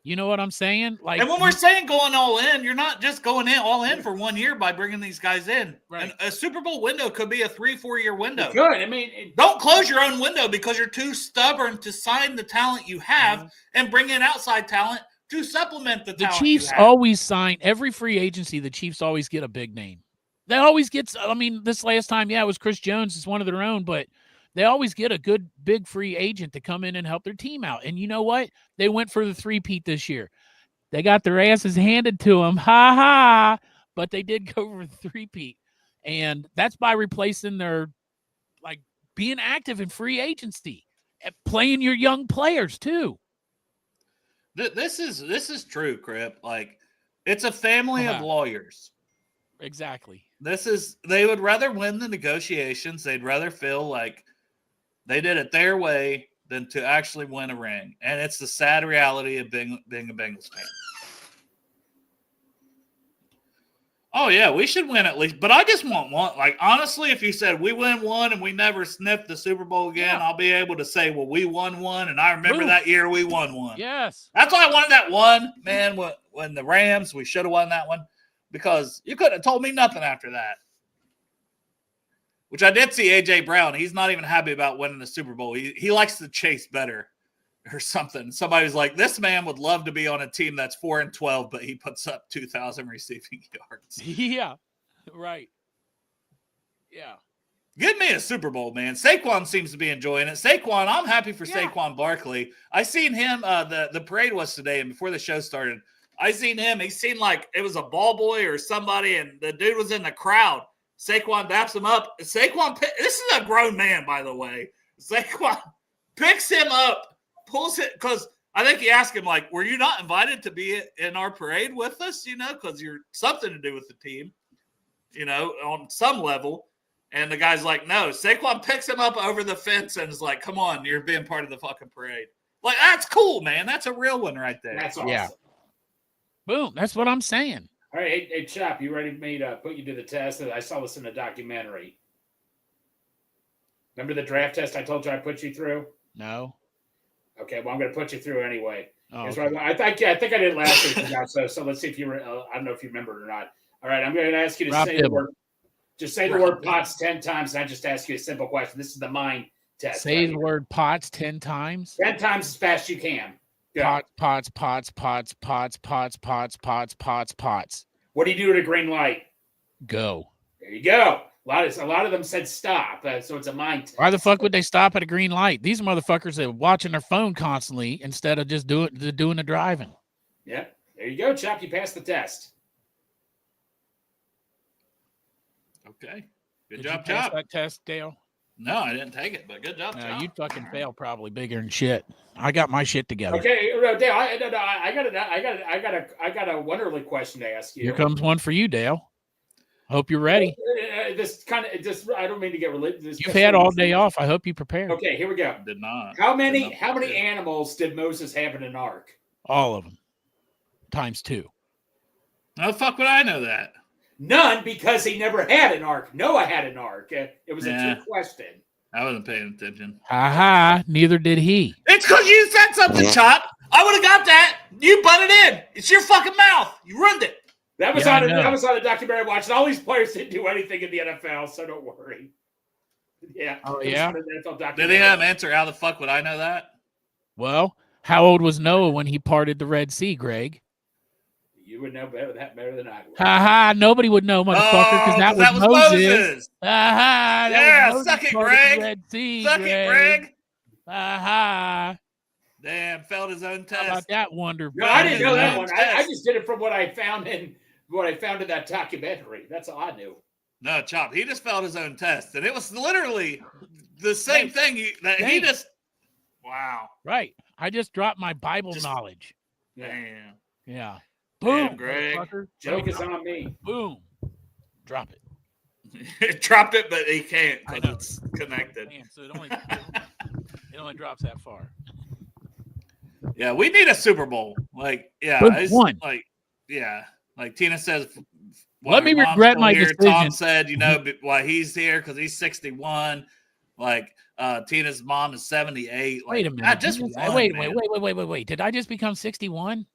You know what I'm saying? Like, and when we're saying going all in, you're not just going in all in for 1 year by bringing these guys in. Right. And a Super Bowl window could be a 3-4 year window. Good. I mean, don't close your own window because you're too stubborn to sign the talent you have and bring in outside talent to supplement the talent. The Chiefs always sign every free agency. The Chiefs always get a big name. They always get. I mean, this last time, it was Chris Jones. It's one of their own, but they always get a good big free agent to come in and help their team out. And you know what? They went for the 3-peat this year. They got their asses handed to them. Ha ha. But they did go for the 3-peat. And that's by replacing their, like, being active in free agency and playing your young players too. This is true, Crip. Like, it's a family of lawyers. Exactly. They would rather win the negotiations. They'd rather feel like they did it their way than to actually win a ring. And it's the sad reality of being a Bengals fan. Oh, yeah, we should win at least. But I just want one. Like, honestly, if you said we win one and we never sniffed the Super Bowl again, I'll be able to say, well, we won one. And I remember that year we won one. Yes. That's why I wanted that one, man, when the Rams, we should have won that one. Because you couldn't have told me nothing after that. Which I did see A.J. Brown. He's not even happy about winning the Super Bowl. He likes the chase better or something. Somebody was like, this man would love to be on a team that's 4-12, but he puts up 2,000 receiving yards. Yeah, right. Yeah. Give me a Super Bowl, man. Saquon seems to be enjoying it. Saquon, I'm happy for Saquon Barkley. I seen him, the parade was today, and before the show started, I seen him. He seemed like it was a ball boy or somebody, and the dude was in the crowd. Saquon daps him up. This is a grown man, by the way. Saquon picks him up, pulls it, because I think he asked him, like, were you not invited to be in our parade with us, because you're something to do with the team, on some level. And the guy's like, no. Saquon picks him up over the fence and is like, come on, you're being part of the fucking parade. Like, that's cool, man. That's a real one right there. That's awesome. Yeah. Boom. That's what I'm saying. All right, hey, Chop, you ready for me to put you to the test? I saw this in a documentary. Remember the draft test I told you I put you through? No. Okay, well, I'm going to put you through anyway. Oh, okay. I think I did it last week. So let's see if you. I don't know if you remember it or not. All right, I'm going to ask you to say the word. Just say the word pots 10 times, and I just ask you a simple question. This is the mind test. Say the word pots 10 times. 10 times as fast as you can. Go. Pots. What do you do at a green light? Go. There you go. A lot of them said stop, so it's a mind test. Why the fuck would they stop at a green light? These motherfuckers are watching their phone constantly instead of just doing the driving. Yeah, there you go, Chop. You passed the test. Okay. Did job, you pass Chop. that test, Dale? No, I didn't take it, but good job, No, Chop. you'd fucking fail probably bigger than shit. I got my shit together. Okay, Dale. I got a one early question to ask you. Here comes one for you, Dale. Hope you're ready. This kind of just I don't mean to get religious. You've had all day off. I hope you prepared. Okay, here we go. Did not. How Did many not. animals did Moses have in an ark? All of them. Times 2. How the fuck would I know that? None, because he never had an ark. Noah had an ark. It was a Yeah. trick question. I wasn't paying attention. Ha ha. Neither did he. It's because you said something, Chop. I would have got that. You butted in. It's your fucking mouth. You ruined it. That was Yeah, on I know. that was on the documentary I watched. All these players didn't do anything in the NFL, so don't worry. Yeah. Oh, it was yeah? on an NFL Did documentary. he have an answer? How the fuck would I know that? Well, how old was Noah when he parted the Red Sea, Greg? You would know better than I would. Ha ha. Nobody would know, motherfucker, because that, was Moses. Ha ha. Yeah, suck it, Greg. Red Sea, Suck it, Greg. Ha ha. Damn, failed his own How about test. that wonder? No, I didn't know that Yeah. one. I just did it from what I found in that documentary. That's all I knew. No, Chop. He just failed his own test, and it was literally the same thing. He Thanks. just. Wow. Right. I just dropped my Bible Just- knowledge. Damn. Yeah. Damn, Boom, Greg. motherfucker. Joke is on me. Boom. Drop it. Dropped it, but he can't I because know. it's connected. Man, so it only drops that far. Yeah, we need a Super Bowl. Like, yeah, Good it's one. like, yeah, like Tina says. Let while me her mom's regret still my here, decision. Tom said, why he's here because he's 61. Like, Tina's mom is 78. Like, Wait a minute. Just wait. man. Wait. Did I just become 61?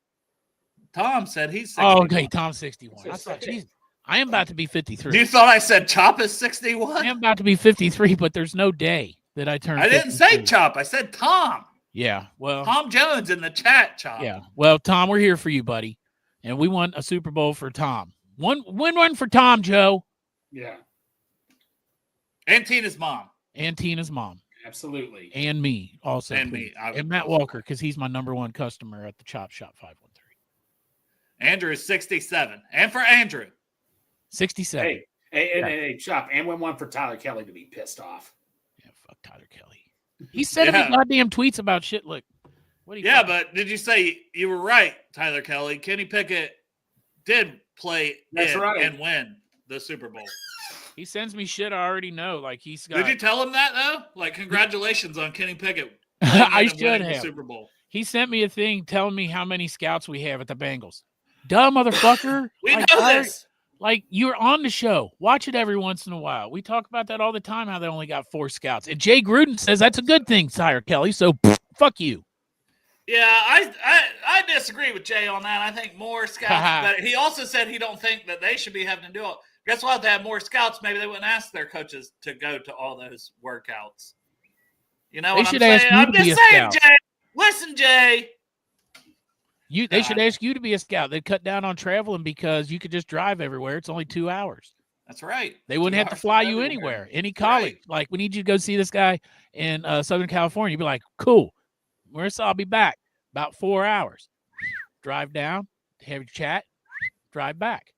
Tom said he's 61. Oh, okay. Tom's 61. I thought, geez, I am about to be 53. You thought I said Chop is I 61? am about to be 53, but there's no day that I turn. I didn't say 53. Chop. I said Tom. Yeah. Well. Tom Jones in the chat, Chop. Yeah. Well, Tom, we're here for you, buddy, and we want a Super Bowl for Tom. One for Tom, Joe, Yeah, And Tina's mom. and Tina's mom, absolutely. and me also, And please. me. I would and Matt also- Walker, because he's my number one customer at the Chop Shop 513. Andrew is 67. And for Andrew. 67. Hey, Chop, and one for Tyler Kelly to be pissed off. Yeah, fuck Tyler Kelly. He said Yeah. me goddamn tweets about shit. Look, what do you? Yeah, but did you say you were right, Tyler Kelly? Kenny Pickett did play That's right. and win the Super Bowl. he sends me shit I already know. Like he's got. Did you tell him that though? Like, congratulations on Kenny Pickett. playing I and should winning the have. Super Bowl. He sent me a thing telling me how many scouts we have at the Bengals. Duh, motherfucker. We Like, know I- this. Like you're on the show. Watch it every once in a while. We talk about that all the time, how they only got 4 scouts. And Jay Gruden says that's a good thing, Tyler Kelly. So fuck you. Yeah, I disagree with Jay on that. I think more scouts. But he also said he don't think that they should be having to do it. Guess what? If they had more scouts, maybe they wouldn't ask their coaches to go to all those workouts. You know They what should I'm ask saying? you I'm to be just a saying, scout. Jay. Listen, Jay. They should God. ask you to be a scout. They'd cut down on traveling because you could just drive everywhere. It's only 2 hours. That's right. They wouldn't 2 have to hours fly from you everywhere. anywhere, any college. Like, we need you to go see this guy in Southern California. You'd be like, cool. Marissa, I'll be back. About 4 hours. Drive down, have your chat, drive back.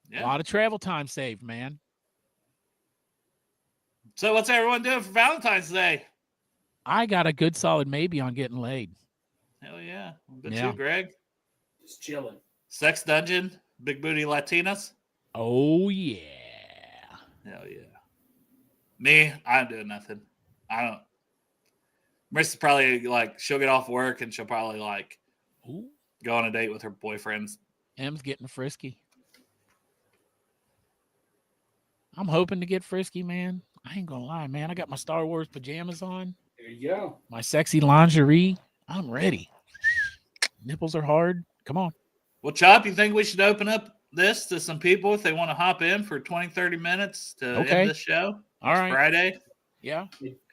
Yeah. A lot of travel time saved, man. So what's everyone doing for Valentine's Day? I got a good solid maybe on getting laid. Hell yeah. Good Yeah. too, Greg. Just chilling. Sex Dungeon, Big Booty Latinas. Oh, yeah. Hell yeah. Me, I'm doing nothing. I don't. Marissa's probably like, she'll get off work and she'll probably like Ooh, go on a date with her boyfriends. M's getting frisky. I'm hoping to get frisky, man. I ain't gonna lie, man. I got my Star Wars pajamas on, There you go. my sexy lingerie. I'm ready. Nipples are hard. Come on. Well, Chop, you think we should open up this to some people if they want to hop in for 20, 30 minutes to Okay. end this show? All It's right. Friday. Yeah.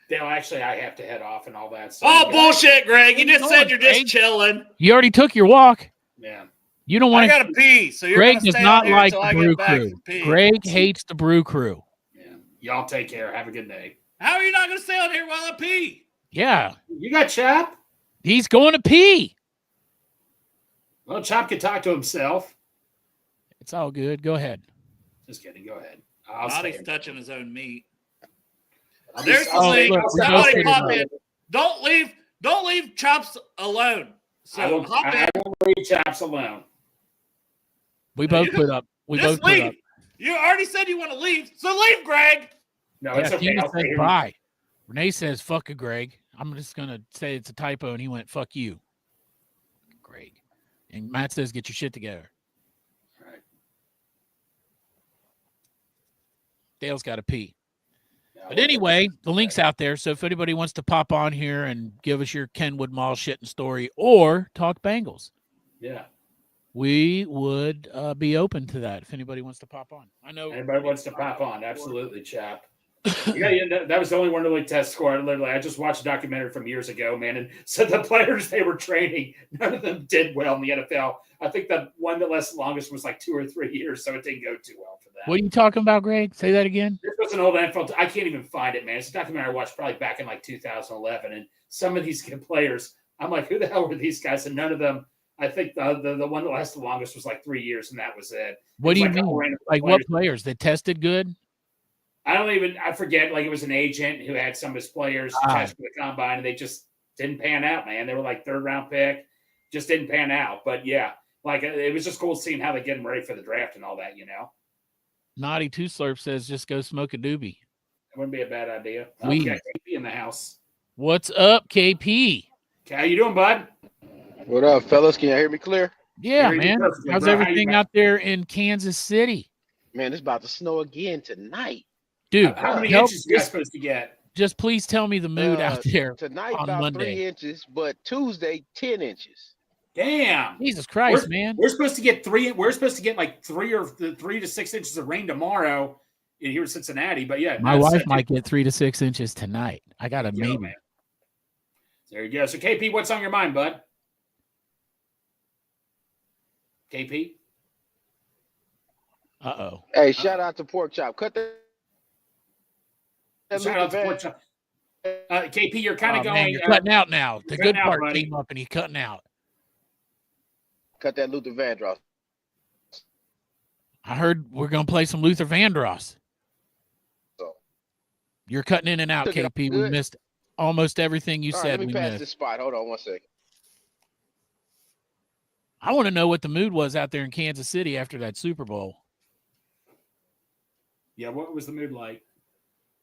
Now, actually, I have to head off and all that. So Oh, bullshit, Greg. You Where you just said going, you're just Greg? chilling. You already took your walk. Yeah. You don't I want to. got to pee. So you're Greg gonna does stay not out here like until the I Brew get back Crew. from pee. Greg hates the Brew Crew. Yeah. Y'all take care. Have a good day. How are you not going to stay on here while I pee? Yeah. You got Chop? He's going to pee. Well, Chop can talk to himself. It's all good. Go ahead. Just kidding. Go ahead. I'll stay. Body's touching his own meat. I'll There's be- the I'll thing. stay- look, I'll we stay- both Somebody did pop it. in. Don't leave Chops alone. So I hop in. won't leave Chops alone. We No, both you put up. We Just both put leave. up. You already said you want to leave, so leave, Greg. No, Yeah, it's okay. Tina I'll stay said here. bye. Renee says, fuck a Greg. I'm just going to say it's a typo, and he went, fuck you, Greg. And Matt says, get your shit together. Right. Dale's got to pee. No, But anyway, the link's out there. So if anybody wants to pop on here and give us your Kenwood Mall shit and story or talk Bengals, yeah. we would be open to that if anybody wants to pop on. I know Anybody wants to pop on? Absolutely, chap. Yeah, that was the only one really test score. Literally, I just watched a documentary from years ago, man, and said the players they were training, none of them did well in the NFL. I think the one that lasted longest was like 2 or 3 years, so it didn't go too well for them. What are you talking about, Greg? Say that again. This was an old NFL. I can't even find it, man. It's a documentary I watched probably back in like 2011, and some of these players, I'm like, who the hell were these guys? And none of them. I think the one that lasted the longest was like 3 years, and that was it. What do you Like mean? Like what players? They tested good? I forget, like it was an agent who had some of his players test for the combine and they just didn't pan out, man. They were like 3rd round pick, just didn't pan out. But yeah, like it was just cool seeing how they get them ready for the draft and all that, you know. Naughty Two Slurp says just go smoke a doobie. It wouldn't be a bad idea. We- We got KP in the house. What's up, KP? Okay, how you doing, bud? What up, fellas? Can you hear me clear? Yeah, Very man. perfectly, How's bro. How you everything been? out there in Kansas City? Man, it's about to snow again tonight. Dude, How many help- inches you guys supposed to get? just please tell me the mood out there. Tonight on about Monday. 3 inches, but Tuesday 10 inches. Damn. Jesus Christ, man. We're supposed to get 3. We're supposed to get like 3 to 6 inches of rain tomorrow here in Cincinnati. But yeah, My that's- wife might get 3 to 6 inches tonight. I got a Yo, maybe. man. There you go. So KP, what's on your mind, bud? KP? Uh-oh. Hey, shout out to Pork Chop. Cut that. Shout out to Pork Chop. KP, you're kind of Oh, going. man, you're cutting out now. The you're good cutting out, part buddy. came up and he's cutting out. Cut that Luther Vandross. I heard we're going to play some Luther Vandross. So, You're cutting in and out, Took it up KP. We good. missed almost everything you all right, said. let me We pass missed. this spot. Hold on one second. I want to know what the mood was out there in Kansas City after that Super Bowl. Yeah, what was the mood like?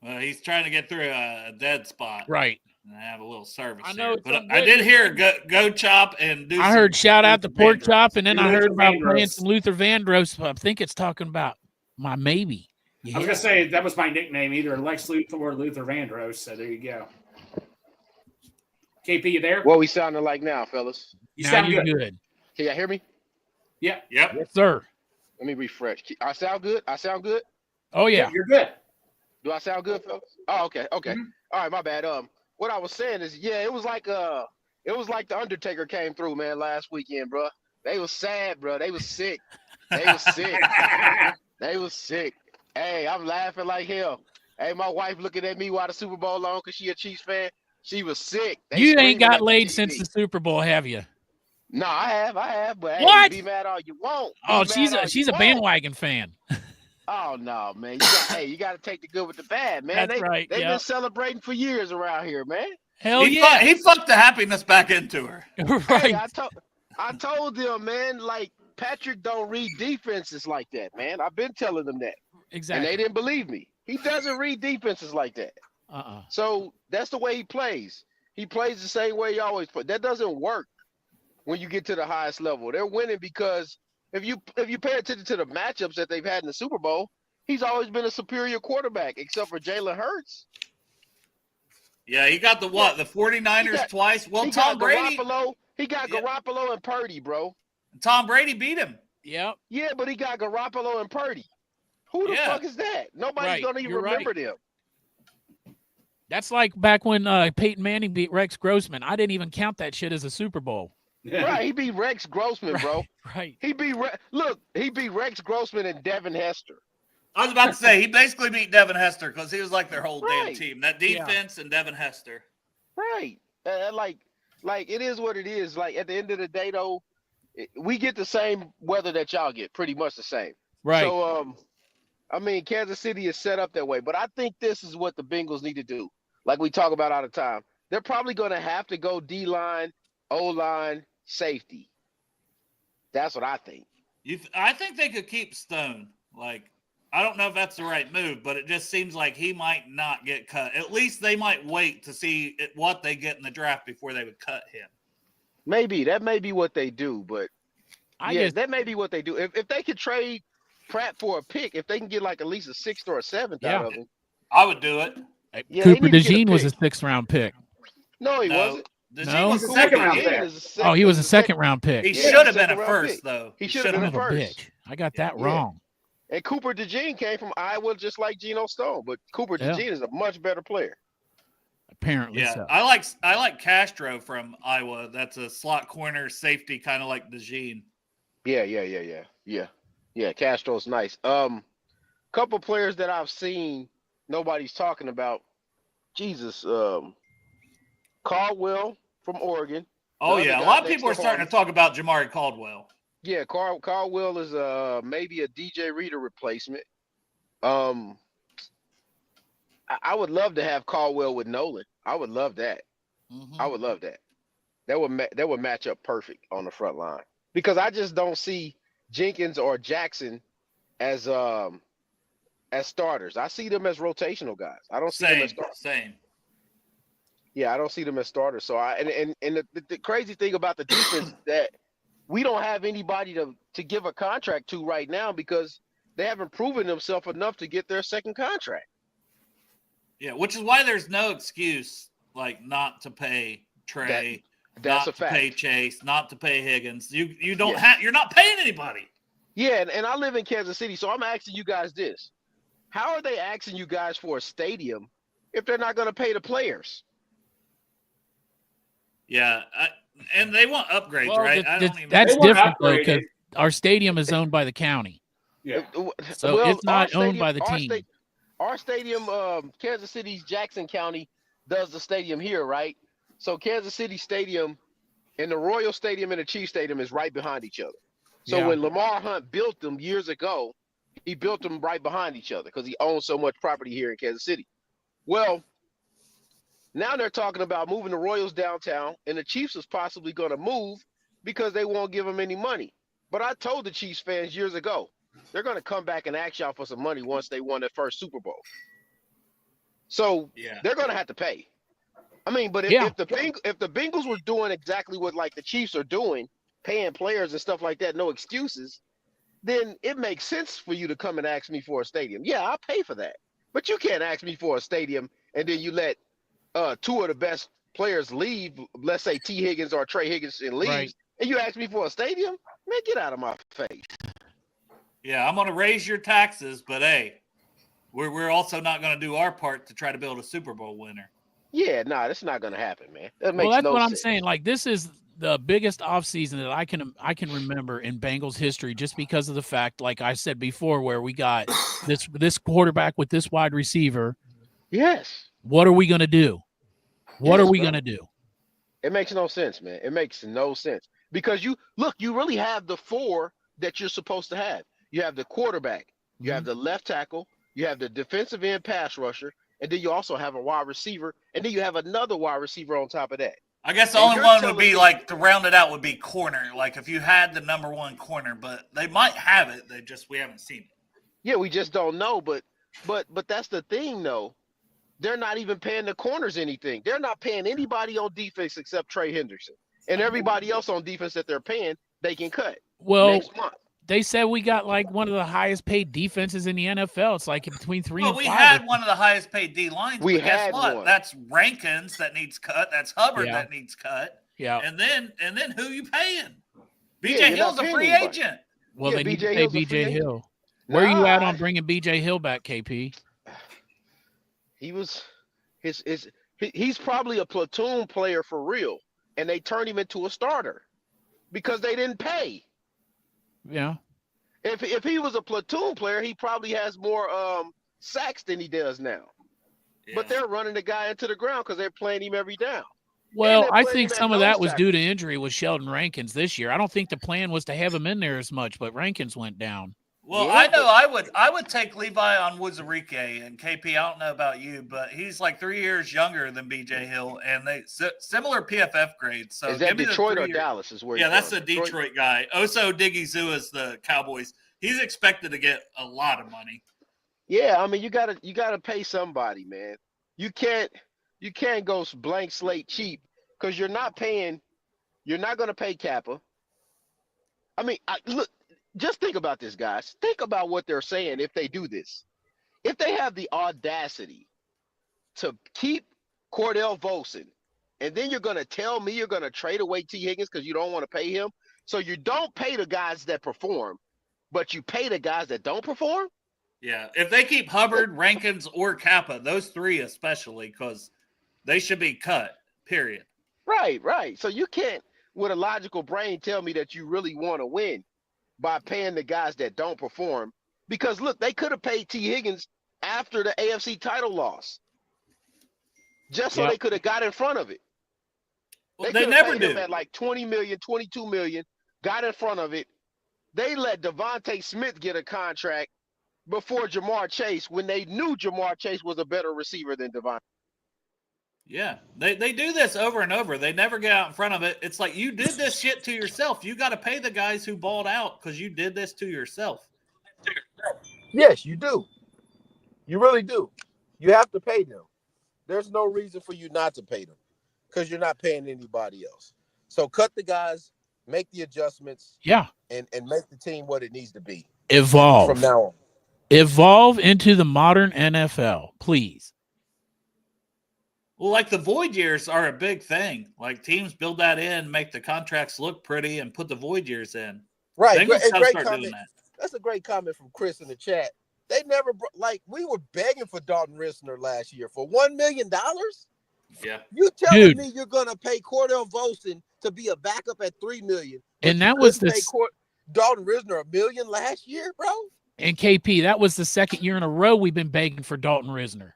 He's trying to get through a dead spot. Right. And have a little service. I know here. it's But some I good- did hear go chop and do. I some heard shout out to Luther Pork Vandross. Chop, and then I Luther heard about playing Vandross. some Luther Vandross. I think it's talking about my maybe. I was gonna say that was my nickname, either Lex Luthor or Luther Vandross. So there you go. KP, you there? What we sounding like now, fellas? You now sound you're good. good. Can y'all hear me? Yeah, Yep. Yes, sir. Let me refresh. I sound good? I sound good? Oh, yeah. you're good. Do I sound good, fellas? Oh, okay. Okay. Mhm. All right, my bad. What I was saying is, yeah, it was like the Undertaker came through, man, last weekend, bro. They was sad, bro. They was sick. They was sick. They was sick. Hey, I'm laughing like hell. Hey, my wife looking at me while the Super Bowl on because she a Chiefs fan. She was sick. They You ain't screaming got at the laid TV. since the Super Bowl, have you? No, I have, but hey, What? be mad all you want. Be Oh, mad she's all a you she's a want. bandwagon fan. Oh no, man. You got to take the good with the bad, man. That's right, They've yep. been celebrating for years around here, man. Hell He, yeah. he fucked the happiness back into her. Right. Hey, I told them, man, like Patrick don't read defenses like that, man. I've been telling them that. Exactly. And they didn't believe me. He doesn't read defenses like that. So that's the way he plays. He plays the same way he always plays. That doesn't work when you get to the highest level. They're winning because if you pay attention to the matchups that they've had in the Super Bowl, he's always been a superior quarterback, except for Jalen Hurts. Yeah, he got the what? The 49ers He got- twice. Well, He Tom got Brady. Garoppolo. He got Yeah. Garoppolo and Purdy, bro. Tom Brady beat him. Yep. Yeah, but he got Garoppolo and Purdy. Who the Yeah. fuck is that? Nobody's Right, gonna even you're right. remember them. That's like back when Peyton Manning beat Rex Grossman. I didn't even count that shit as a Super Bowl. Right, he beat Rex Grossman, bro. Right. He beat Rex Grossman and Devin Hester. I was about to say he basically beat Devin Hester because he was like their whole damn Right. team. That Yeah. defense and Devin Hester. Right. Like it is what it is. Like at the end of the day, though, we get the same weather that y'all get, pretty much the same. Right. So, I mean, Kansas City is set up that way, but I think this is what the Bengals need to do. Like we talk about all the time, they're probably going to have to go D-line, O-line, safety. That's what I think. I think they could keep Stone. Like, I don't know if that's the right move, but it just seems like he might not get cut. At least they might wait to see what they get in the draft before they would cut him. Maybe that may be what they do, but that may be what they do. If they could trade Pratt for a pick, if they can get like at least a 6th or a 7th out of him, I would do it. Yeah, Cooper DeJean was a 6th-round pick. No, he wasn't. DeJean was a second round pick. pick. Oh, he was a 2nd-round pick. He should have been a second-round first, pick. though. He should have been a Son of a first. bitch. I got that Yeah. wrong. And Cooper DeJean came from Iowa just like Geno Stone, but Cooper DeJean is a much better player. Apparently Yeah, so. I like Castro from Iowa. That's a slot corner safety, kind of like DeJean. Yeah, Castro's nice. Couple players that I've seen nobody's talking about. Jesus, Caldwell from Oregon. Oh, The yeah. other A guy lot of next people are to starting to talk about Jamari Caldwell. Yeah, Caldwell is maybe a DJ Reader replacement. I would love to have Caldwell with Nolan. I would love that. Mm-hmm. I would love that. That would match up perfect on the front line because I just don't see Jenkins or Jackson as starters. I see them as rotational guys. I don't see them as starters. Same. Yeah, I don't see them as starters. So the crazy thing about the defense is that we don't have anybody to give a contract to right now because they haven't proven themselves enough to get their second contract. Yeah, which is why there's no excuse like not to pay Trey, That's not a to fact. pay Chase, not to pay Higgins. You don't have you're not paying anybody. Yeah, and I live in Kansas City, so I'm asking you guys this. How are they asking you guys for a stadium if they're not going to pay the players? Yeah, and they want upgrades, Well, right? that's They want different though, upgraded. because our stadium is owned by the county, Yeah. so Well, it's not our owned by the stadium- team. Our stadium, Kansas City's Jackson County does the stadium here, right? So Kansas City Stadium and the Royal Stadium and the Chiefs Stadium is right behind each other. So Yeah. when Lamar Hunt built them years ago, he built them right behind each other because he owns so much property here in Kansas City. Well, now they're talking about moving the Royals downtown, and the Chiefs is possibly going to move because they won't give them any money. But I told the Chiefs fans years ago, they're going to come back and ask y'all for some money once they won their first Super Bowl. So they're going to have to pay. I mean, but if the Bengals were doing exactly what like the Chiefs are doing, paying players and stuff like that, no excuses, then it makes sense for you to come and ask me for a stadium. Yeah, I'll pay for that. But you can't ask me for a stadium and then you let two of the best players leave, let's say T. Higgins or Trey Higgins leaves, Right. and you ask me for a stadium? Man, get out of my face. Yeah, I'm going to raise your taxes, but hey, we're also not going to do our part to try to build a Super Bowl winner. Yeah, that's not going to happen, man. That makes Well, that's no what I'm sense. saying. Like, this is the biggest offseason that I can remember in Bengals history, just because of the fact, like I said before, where we got this quarterback with this wide receiver. Yes. What are we going to do? What Yes, are we bro. going to do? It makes no sense, man. It makes no sense because you really have the four that you're supposed to have. You have the quarterback, you have the left tackle, you have the defensive end pass rusher, and then you also have a wide receiver, and then you have another wide receiver on top of that. I guess the And only you're one would telling be me- like to round it out would be corner. Like if you had the number one corner, but they might have it. We haven't seen it. Yeah, we just don't know, but that's the thing though. They're not even paying the corners anything. They're not paying anybody on defense except Trey Hendrickson. And everybody else on defense that they're paying, they can cut Well, next month. they said we got like one of the highest paid defenses in the NFL. It's like between 3 Well, and we 5. had one of the highest paid D lines. We but guess had what? one. That's Rankins that needs cut. That's Hubbard Yeah. that needs cut. Yeah. And then who you paying? BJ Yeah, you're Hill's not a paying free anybody. agent. Well, Yeah, they need to BJ pay Hill's a free BJ agent. Hill. Where are you at Nah, on bringing BJ Hill back, KP? He's probably a platoon player for real, and they turned him into a starter because they didn't pay. Yeah. If he was a platoon player, he probably has more sacks than he does now. But Yeah. they're running the guy into the ground because they're playing him every down. Well, they're I playing think him at some of nose that was tackle. due to injury with Sheldon Rankins this year. I don't think the plan was to have him in there as much, but Rankins went down. Well, Yeah, I know I would take Levi on Wuzarike, and KP, I don't know about you, but he's like 3 years younger than BJ Hill, and they similar PFF grades. So Is that give me the Detroit or 3 year- Dallas? Is where Yeah, he's that's from? the Detroit guy. Oso Digizua is the Cowboys. He's expected to get a lot of money. Yeah, I mean you gotta pay somebody, man. You can't go blank slate cheap because you're not gonna pay Kappa. I mean, look, just think about this, guys. Think about what they're saying if they do this. If they have the audacity to keep Cordell Volson, and then you're gonna tell me you're gonna trade away T. Higgins because you don't want to pay him. So you don't pay the guys that perform, but you pay the guys that don't perform. Yeah, if they keep Hubbard, Rankins, or Kappa, those three especially, because they should be cut, period. Right. So you can't, with a logical brain, tell me that you really want to win by paying the guys that don't perform. Because, look, they could have paid T. Higgins after the AFC title loss just so they could have got in front of it. Well, they never do. At like 20 million, 22 million, got in front of it. They let Devontae Smith get a contract before Jamar Chase when they knew Jamar Chase was a better receiver than Devontae. Yeah, they do this over and over. They never get out in front of it. It's like you did this shit to yourself. You got to pay the guys who balled out because you did this to yourself. Yes, you do. You really do. You have to pay them. There's no reason for you not to pay them because you're not paying anybody else. So cut the guys, make the adjustments, and make the team what it needs to be. Evolve from now on. Evolve into the modern NFL, please. Well, like the void years are a big thing. Like teams build that in, make the contracts look pretty, and put the void years in. Right. Great comment. That's a great comment from Chris in the chat. They never we were begging for Dalton Risner last year for $1 million. Yeah. You telling me you're gonna pay Cordell Volson to be a backup at $3 million, and that was Dalton Risner $1 million last year, bro? And KP, that was the second year in a row we've been begging for Dalton Risner.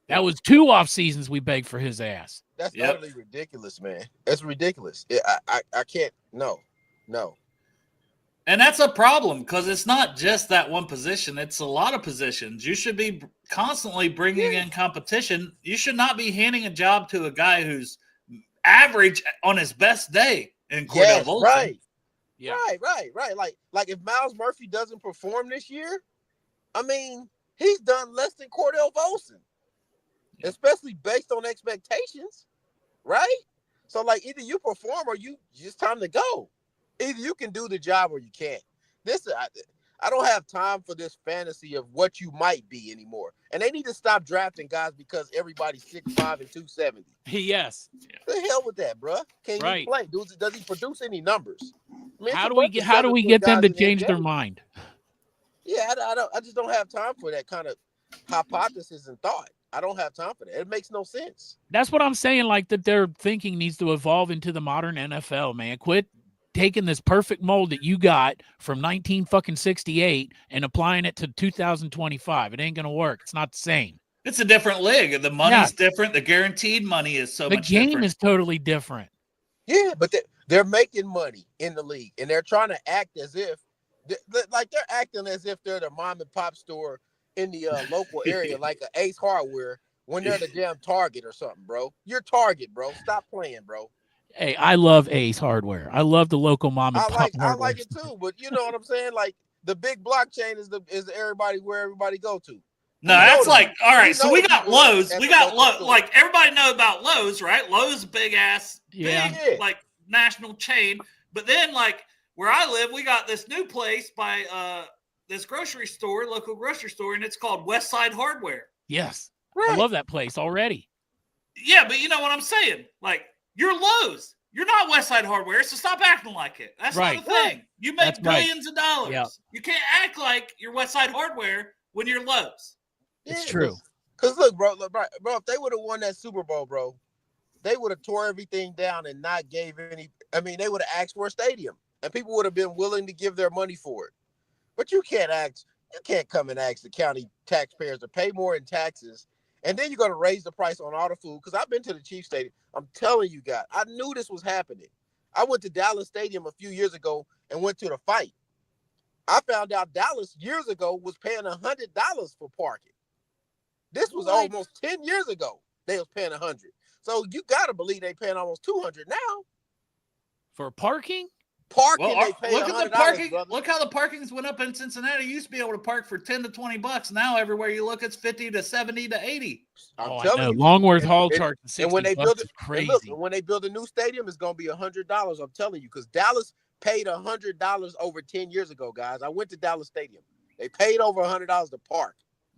That was 2 off seasons we begged for his ass. That's utterly ridiculous, man. That's ridiculous. I can't. No. And that's a problem because it's not just that one position. It's a lot of positions. You should be constantly bringing in competition. You should not be handing a job to a guy who's average on his best day in Cordell Volson. Right. Yeah. Right. Like if Miles Murphy doesn't perform this year, I mean, he's done less than Cordell Volson, especially based on expectations, right? So like either you perform or it's time to go. Either you can do the job or you can't. I don't have time for this fantasy of what you might be anymore. And they need to stop drafting guys because everybody's 6'5" and 270. Yes. The hell with that, bro. Can you play? Does he produce any numbers? I mean, how do we get them to change their mind? Yeah, I just don't have time for that kind of hypothesis and thought. I don't have time for that. It makes no sense. That's what I'm saying. Like that their thinking needs to evolve into the modern NFL, man. Quit taking this perfect mold that you got from 1968 and applying it to 2025. It ain't going to work. It's not the same. It's a different league. The money's different. The guaranteed money is so much different. The game is totally different. Yeah, but they're making money in the league, and they're trying to act as if they're acting as if they're the mom and pop store in the local area, like an Ace Hardware, when they're the damn Target or something, bro. You're Target, bro. Stop playing, bro. Hey, I love Ace Hardware. I love the local mom and pop. I like it too, but you know what I'm saying? Like the big blockchain is everybody where everybody go to. No, that's like all right. So we got Lowe's. We got Lowe's. Like everybody know about Lowe's, right? Lowe's, big ass, big, like national chain. But then, like where I live, we got this new place by this grocery store, local grocery store, and it's called Westside Hardware. Yes, right. I love that place already. Yeah, but you know what I'm saying? Like you're Lowe's. You're not Westside Hardware, so stop acting like it. That's not the thing. You make billions of dollars. Yep. You can't act like you're Westside Hardware when you're Lowe's. It's true. Because look, bro, if they would have won that Super Bowl, bro, they would have tore everything down and not gave any. I mean, they would have asked for a stadium, and people would have been willing to give their money for it. But you can't come and ask the county taxpayers to pay more in taxes, and then you're going to raise the price on all the food. Because I've been to the Chiefs Stadium. I'm telling you guys, I knew this was happening. I went to Dallas Stadium a few years ago and went to the fight. I found out Dallas years ago was paying $100 for parking. This was almost 10 years ago. They was paying $100. So you got to believe they paying almost $200 now. For parking? Parking, Well, they pay look at the $100, parking. brother. Look how the parkings went up in Cincinnati. You used to be able to park for $10 to $20. Now everywhere you look, it's 50 to 70 to 80. I'm I telling know. you. Longworth Hall And- charging And 60 when they bucks build is it, crazy. and look, when they build a new stadium, it's gonna be $100. I'm telling you, because Dallas paid $100 over 10 years ago, guys. I went to Dallas Stadium. They paid over $100 to park.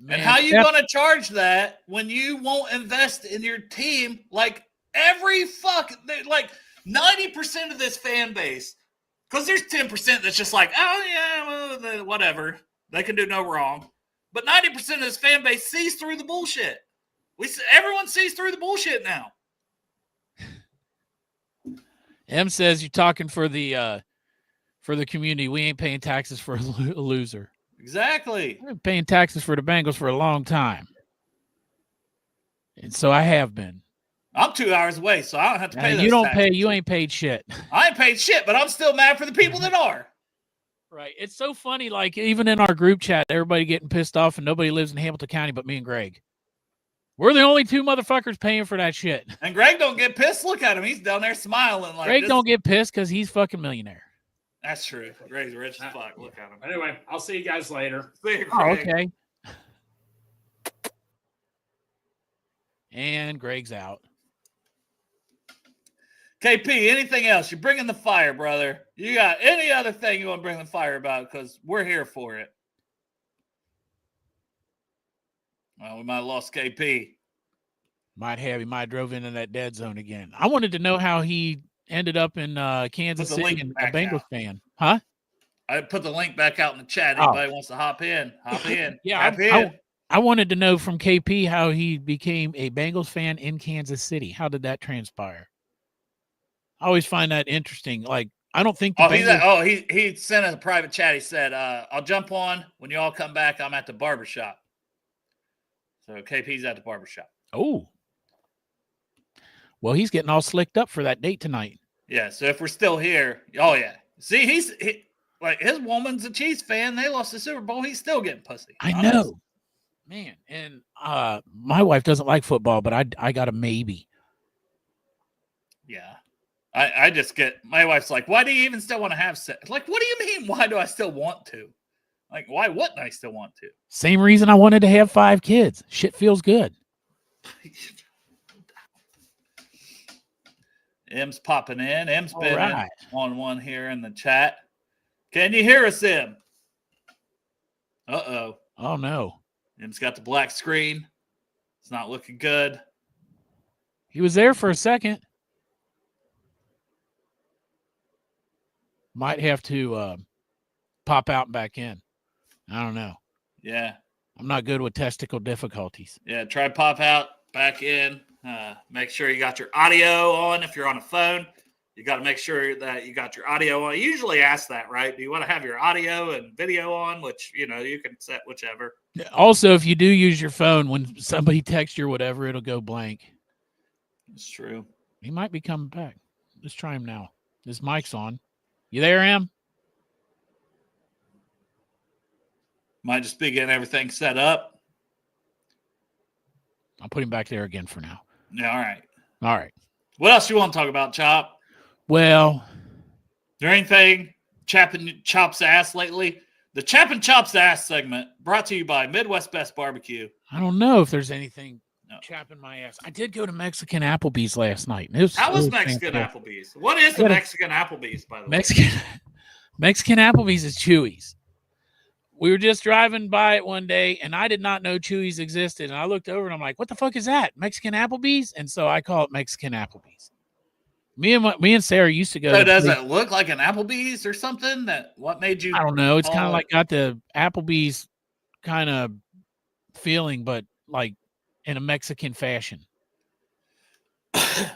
And how you going to charge that when you won't invest in your team? Like every like 90% of this fan base, because there's 10% that's just like, oh yeah, well, whatever, they can do no wrong. But 90% of this fan base sees through the bullshit. Everyone sees through the bullshit now. M says you're talking for the community. We ain't paying taxes for a loser. Exactly. I've been paying taxes for the Bengals for a long time. And so I have been. I'm 2 hours away, so I don't have to pay those you don't taxes. pay. You ain't paid shit. I ain't paid shit, but I'm still mad for the people that are. Right. It's so funny. Like even in our group chat, everybody getting pissed off and nobody lives in Hamilton County but me and Greg. We're the only two motherfuckers paying for that shit. And Greg don't get pissed. Look at him. He's down there smiling. Like Greg don't get pissed because he's fucking millionaire. That's true. Greg's rich as fuck. Look at him. Anyway, I'll see you guys later. See you, Oh, Greg. okay. And Greg's out. KP, anything else? You're bringing the fire, brother. You got any other thing you want to bring the fire about? Because we're here for it. Well, we might have lost KP. Might have. He might have drove into that dead zone again. I wanted to know how he ended up in Kansas Put the City link and a back Bengals out. fan. Huh? I put the link back out in the chat. Oh. Anybody wants to hop in? Hop in. Yeah, Hop in. I wanted to know from KP how he became a Bengals fan in Kansas City. How did that transpire? I always find that interesting. Like, I don't think the Bengals... he sent a private chat. He said, I'll jump on when you all come back. I'm at the barbershop. So KP's at the barbershop. Oh. Well, he's getting all slicked up for that date tonight. Yeah, so if we're still here, oh yeah. See, he's like his woman's a Chiefs fan. They lost the Super Bowl. He's still getting pussy. I know. Man, and my wife doesn't like football, but I got a maybe. Yeah. I just get, my wife's like, why do you even still want to have sex? Like, what do you mean? Why do I still want to? Like, why wouldn't I still want to? Same reason I wanted to have 5 kids. Shit feels good. M's popping in. M's been right. on one here in the chat. Can you hear us, M? Uh-oh. Oh, no. M's got the black screen. It's not looking good. He was there for a second. Might have to pop out and back in. I don't know. Yeah. I'm not good with testicle difficulties. Yeah, try pop out, back in. Make sure you got your audio on. If you're on a phone, you got to make sure that you got your audio on. I usually ask that, right? Do you want to have your audio and video on? Which, you can set whichever. Also, if you do use your phone, when somebody texts you or whatever, it'll go blank. It's true. He might be coming back. Let's try him now. His mic's on. You there, Em? Might just be getting everything set up. I'll put him back there again for now. Yeah, all right. All right. What else you want to talk about, Chop? Well, Is there anything chapping Chop's ass lately? The Chapping Chop's ass segment brought to you by Midwest Best Barbecue. I don't know if there's anything chapping my ass. I did go to Mexican Applebee's last night. How was Mexican Applebee's? What is the Mexican Applebee's, by the way? Mexican Applebee's is Chewy's. We were just driving by it one day, and I did not know Chewy's existed. And I looked over, and I'm like, what the fuck is that? Mexican Applebee's? And so I call it Mexican Applebee's. Me and Sarah used to go. So does it look like an Applebee's or something? What made you? I don't know. It's kind of like got the Applebee's kind of feeling, but like in a Mexican fashion.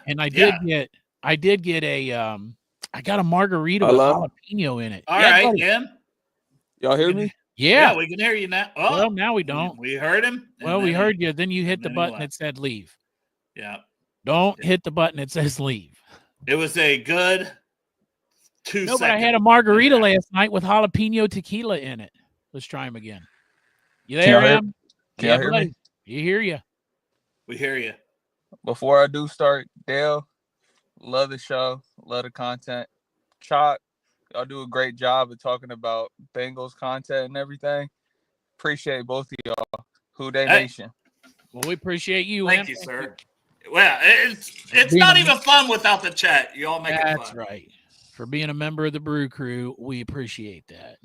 And I did get a I got a margarita with jalapeno in it. All right, Jim. Y'all hear me? Yeah, we can hear you now. Oh, well, now we don't. We heard him. Well, we heard you. Then you hit the button that said leave. Yeah. Don't hit the button that says leave. It was a good 2 seconds. But I had a margarita last night with jalapeno tequila in it. Let's try him again. You there, Em? Can y'all hear me? You hear you. We hear you. Before I do start, Dale, love the show, love the content. Chop, Y'all do a great job of talking about Bengals content and everything. Appreciate both of y'all. Who Dey Nation. Well, we appreciate you. Thank you, sir. Well, it's not even fun without the chat. You all make it fun. That's right. For being a member of the Brew Crew, we appreciate that.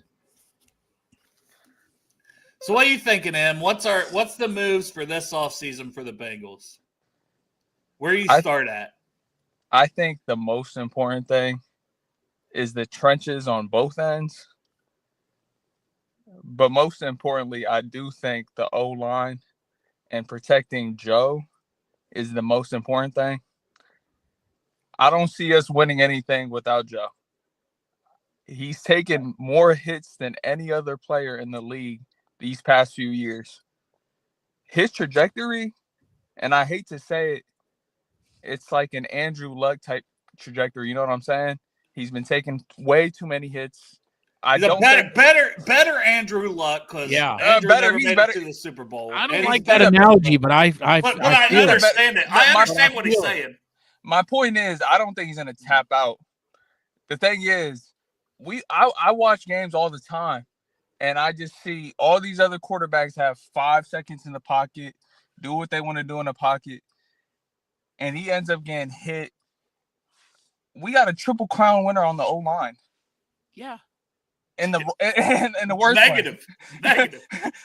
So what are you thinking, Em? What's the moves for this offseason for the Bengals? Where do you start at? I think the most important thing is the trenches on both ends. But most importantly, I do think the O-line and protecting Joe is the most important thing. I don't see us winning anything without Joe. He's taken more hits than any other player in the league these past few years. His trajectory, and I hate to say it, it's like an Andrew Luck type trajectory. You know what I'm saying? He's been taking way too many hits. He's better Andrew Luck because Andrew never made it to the Super Bowl. I don't like that analogy, but I understand it. I understand what he's saying. My point is, I don't think he's going to tap out. The thing is, I watch games all the time, and I just see all these other quarterbacks have 5 seconds in the pocket, do what they want to do in the pocket, and he ends up getting hit. We got a Triple Crown winner on the O-line. Yeah. In the worst negative.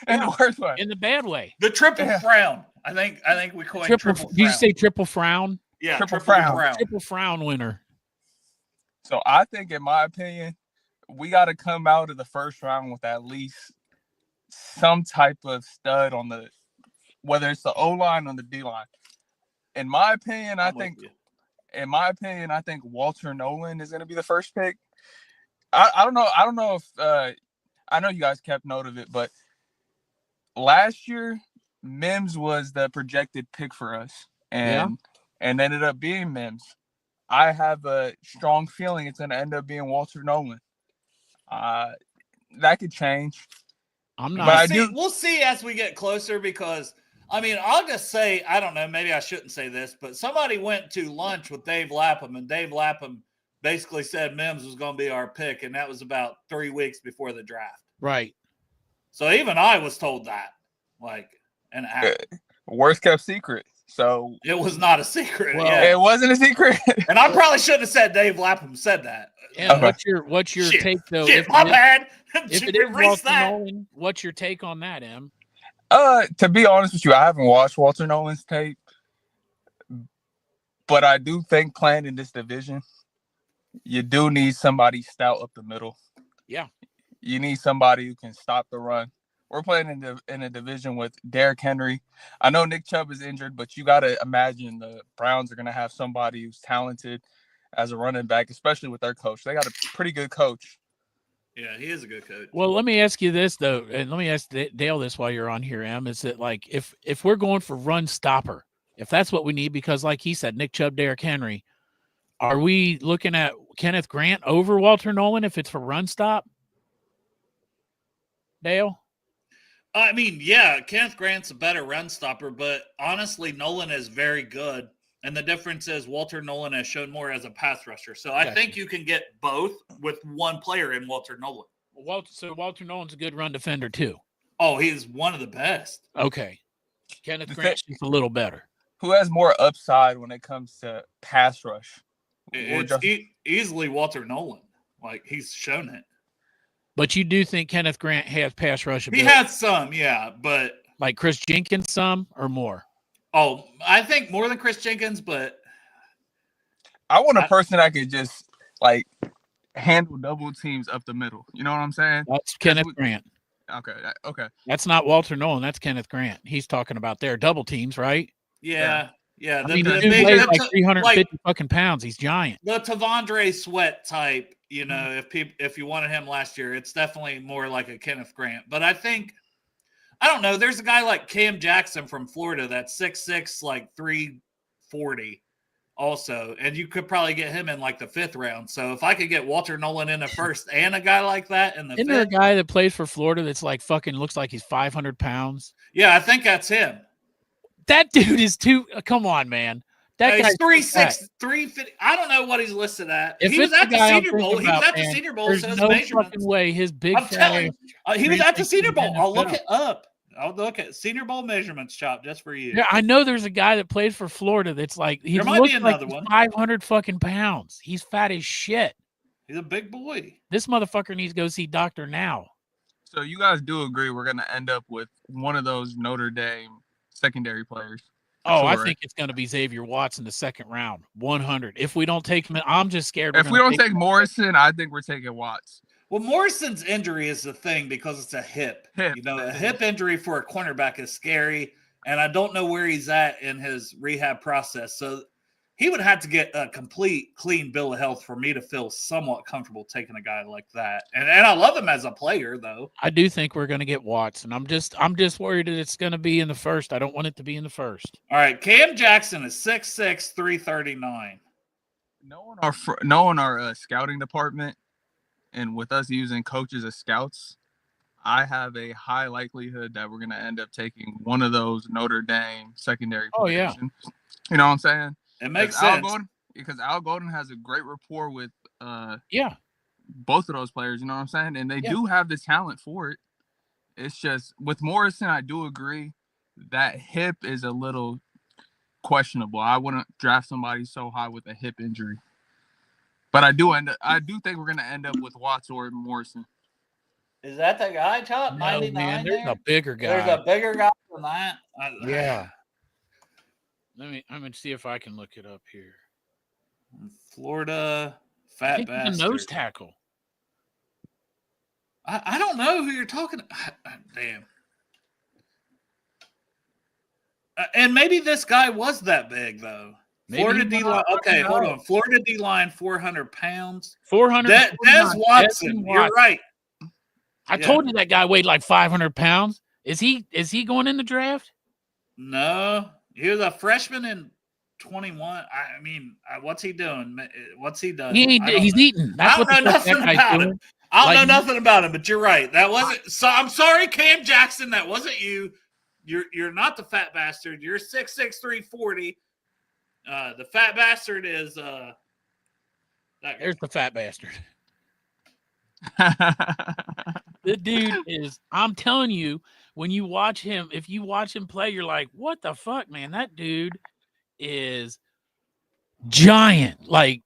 In the worst way. In the bad way. The triple frown. I think we coined triple frown. Did you say triple frown? Yeah, triple frown. Triple frown winner. So I think, in my opinion, we got to come out of the first round with at least some type of stud on the, whether it's the O-line or the D-line. In my opinion, I think Walter Nolan is going to be the first pick. I don't know if I know you guys kept note of it, but last year Mims was the projected pick for us, and ended up being Mims. I have a strong feeling it's going to end up being Walter Nolan. That could change. We'll see as we get closer, because I mean, I'll just say, I don't know, maybe I shouldn't say this, but somebody went to lunch with Dave Lapham, and Dave Lapham basically said Mims was going to be our pick, and that was about 3 weeks before the draft. Right. So even I was told that, worst kept secret. So it was not a secret. It wasn't a secret. And I probably shouldn't have said Dave Lapham said that. And what's your take though? My bad. If it is Walter Nolan, what's your take on that, Em? To be honest with you, I haven't watched Walter Nolan's tape, but I do think playing in this division, you do need somebody stout up the middle. Yeah. You need somebody who can stop the run. We're playing in a division with Derrick Henry. I know Nick Chubb is injured, but you got to imagine the Browns are going to have somebody who's talented as a running back, especially with their coach. They got a pretty good coach. Yeah, he is a good coach. Well, let me ask you this, though, and let me ask Dale this while you're on here, Em, is that, like, if we're going for run stopper, if that's what we need, because like he said, Nick Chubb, Derrick Henry, are we looking at Kenneth Grant over Walter Nolan if it's for run stop? Dale? I mean, yeah, Kenneth Grant's a better run stopper, but honestly, Nolan is very good. And the difference is Walter Nolan has shown more as a pass rusher. So I think you can get both with one player in Walter Nolan. So Walter Nolan's a good run defender too. Oh, he's one of the best. Okay. Kenneth Grant's just a little better. Who has more upside when it comes to pass rush? It's easily Walter Nolan. Like, he's shown it. But you do think Kenneth Grant has pass rush ability? He has some, yeah, but like Chris Jenkins, some or more? Oh, I think more than Chris Jenkins, but I want a person that could just like handle double teams up the middle. You know what I'm saying? That's Kenneth Grant. Okay. That's not Walter Nolan. That's Kenneth Grant. He's talking about their double teams, right? Yeah. I mean, the dude weighs like 350 fucking pounds. He's giant. The Tavondre Sweat type, you know, if you wanted him last year, it's definitely more like a Kenneth Grant. But I think, I don't know, there's a guy like Cam Jackson from Florida that's 6'6", like 340 also. And you could probably get him in like the 5th round. So if I could get Walter Nolan in the first and a guy like that in the 5th. Isn't there a guy that plays for Florida that's like fucking looks like he's 500 pounds? Yeah, I think that's him. That dude is come on, man. That guy's 3'6", 350. I don't know what he's listed at. If He was it's at the guy I'm Senior Bowl. thinking He was about, at the man, Senior Bowl. There's So his no measurements. fucking way his big I'm fat telling ass. you, he was at the Senior Bowl. I'll look NFL. it up. I'll look at Senior Bowl measurements, Chop, just for you. Yeah, I know there's a guy that plays for Florida that's like he There might looks be like another he's one. 500 fucking pounds. He's fat as shit. He's a big boy. This motherfucker needs to go see doctor now. So you guys do agree we're going to end up with one of those Notre Dame secondary players? Oh, I Sure. think it's going to be Xavier Watts in the second round, 100. If we don't take him, I'm just scared. If we don't take Morrison, I think we're taking Watts. Well, Morrison's injury is the thing because it's a hip. Hip. You know, a hip injury for a cornerback is scary, and I don't know where he's at in his rehab process. So he would have to get a complete clean bill of health for me to feel somewhat comfortable taking a guy like that. And I love him as a player, though. I do think we're going to get Watts, and I'm just worried that it's going to be in the first. I don't want it to be in the first. All right, Cam Jackson is 6'6", 339. Knowing our scouting department, and with us using coaches as scouts, I have a high likelihood that we're going to end up taking one of those Notre Dame secondary positions. You know what I'm saying? It makes sense. Because Al Golden has a great rapport with both of those players, you know what I'm saying? And they do have the talent for it. It's just with Morrison, I do agree that hip is a little questionable. I wouldn't draft somebody so high with a hip injury. But I do think we're gonna end up with Watts or Morrison. Is that the guy, Chop? No, 99 man, there's there? a bigger guy. There's a bigger guy than that. Yeah. I'm gonna see if I can look it up here. Florida I fat think he's bastard. a nose tackle. I don't know who you're talking. Damn. And maybe this guy was that big though. Maybe Florida he D was. line. Okay, I don't hold know. on. Florida D line, 400 pounds. 400. Des Watson. You're right. I told you that guy weighed like 500 pounds. Is he going in the draft? No, he was a freshman in 21. I mean, what's he doing? What's he done? He's eating. That's what I don't know nothing about him. I don't know nothing about him, but you're right. That wasn't. So I'm sorry, Cam Jackson. That wasn't you. You're not the fat bastard. You're 6'6", 340. The fat bastard is there's the fat bastard. The dude is, I'm telling you, when you watch him, if you watch him play, you're like, what the fuck, man? That dude is giant. Like,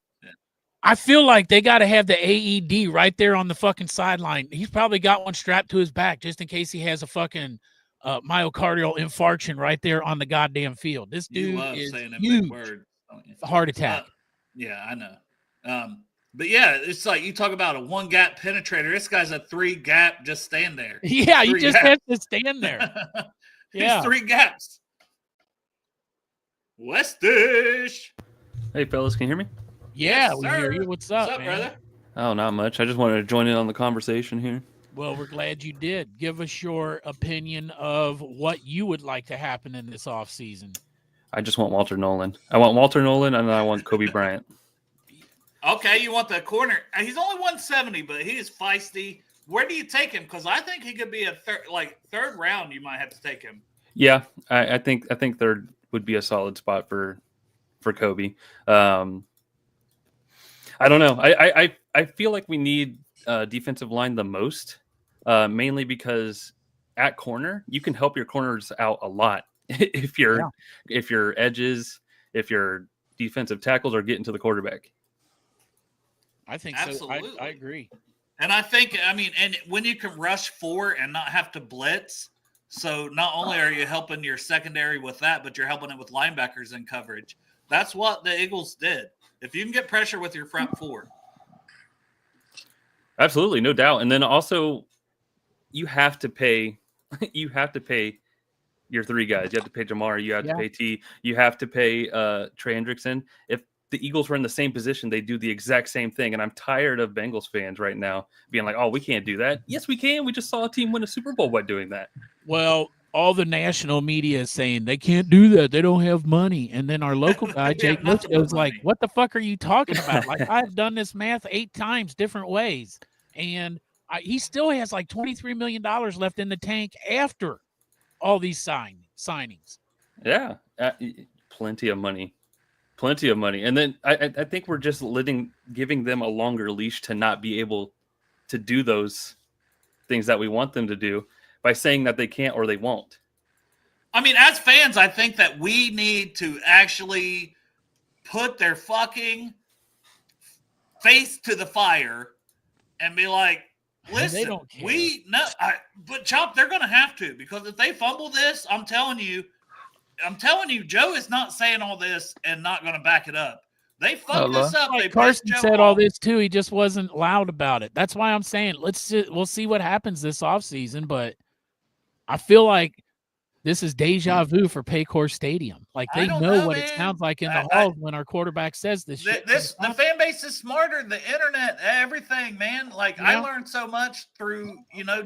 I feel like they got to have the AED right there on the fucking sideline. He's probably got one strapped to his back just in case he has a fucking myocardial infarction right there on the goddamn field. This dude is huge. Word, heart attack. Yeah, I know. But yeah, it's like you talk about a one gap penetrator. This guy's a 3 gap. Just stand there. Yeah, you just have to stand there. Yeah, he's 3 gaps. Westish. Hey, fellas, can you hear me? Yeah, Yes, we sir. hear you. What's up, man? Brother? Oh, not much. I just wanted to join in on the conversation here. Well, we're glad you did. Give us your opinion of what you would like to happen in this offseason. I just want Walter Nolan. I want Walter Nolan, and then I want Kobe Bryant. Okay, you want the corner. He's only 170, but he is feisty. Where do you take him? Because I think he could be a third round. You might have to take him. Yeah, I think third would be a solid spot for Kobe. I don't know. I feel like we need defensive line the most, mainly because at corner you can help your corners out a lot if your edges, if your defensive tackles are getting to the quarterback. I think Absolutely. so. I agree. And I think, and when you can rush 4 and not have to blitz, so not only are you helping your secondary with that, but you're helping it with linebackers in coverage. That's what the Eagles did. If you can get pressure with your front 4. Absolutely, no doubt. And then also you have to pay your 3 guys. You have to pay Jamar, you have to pay T, you have to pay Trey Hendrickson. If the Eagles were in the same position, they do the exact same thing. And I'm tired of Bengals fans right now being like, oh, we can't do that. Yes, we can. We just saw a team win a Super Bowl by doing that. Well, all the national media is saying they can't do that. They don't have money. And then our local guy, Jake Lisco, is like, what the fuck are you talking about? Like, I've done this math 8 times different ways. And he still has like $23 million left in the tank after all these signings. Yeah, plenty of money. Plenty of money. And then I think we're just giving them a longer leash to not be able to do those things that we want them to do by saying that they can't or they won't. I mean, as fans, I think that we need to actually put their fucking face to the fire and be like, listen, but Chop, they're going to have to, because if they fumble this, I'm telling you, Joe is not saying all this and not going to back it up. They fucked this up. They Carson said all this too. He just wasn't loud about it. That's why I'm saying we'll see what happens this offseason, but I feel like this is deja vu for Paycor Stadium. Like they know what it sounds like in the halls when our quarterback says this shit. The fan base is smarter. The internet, everything, man. Like I learned so much through,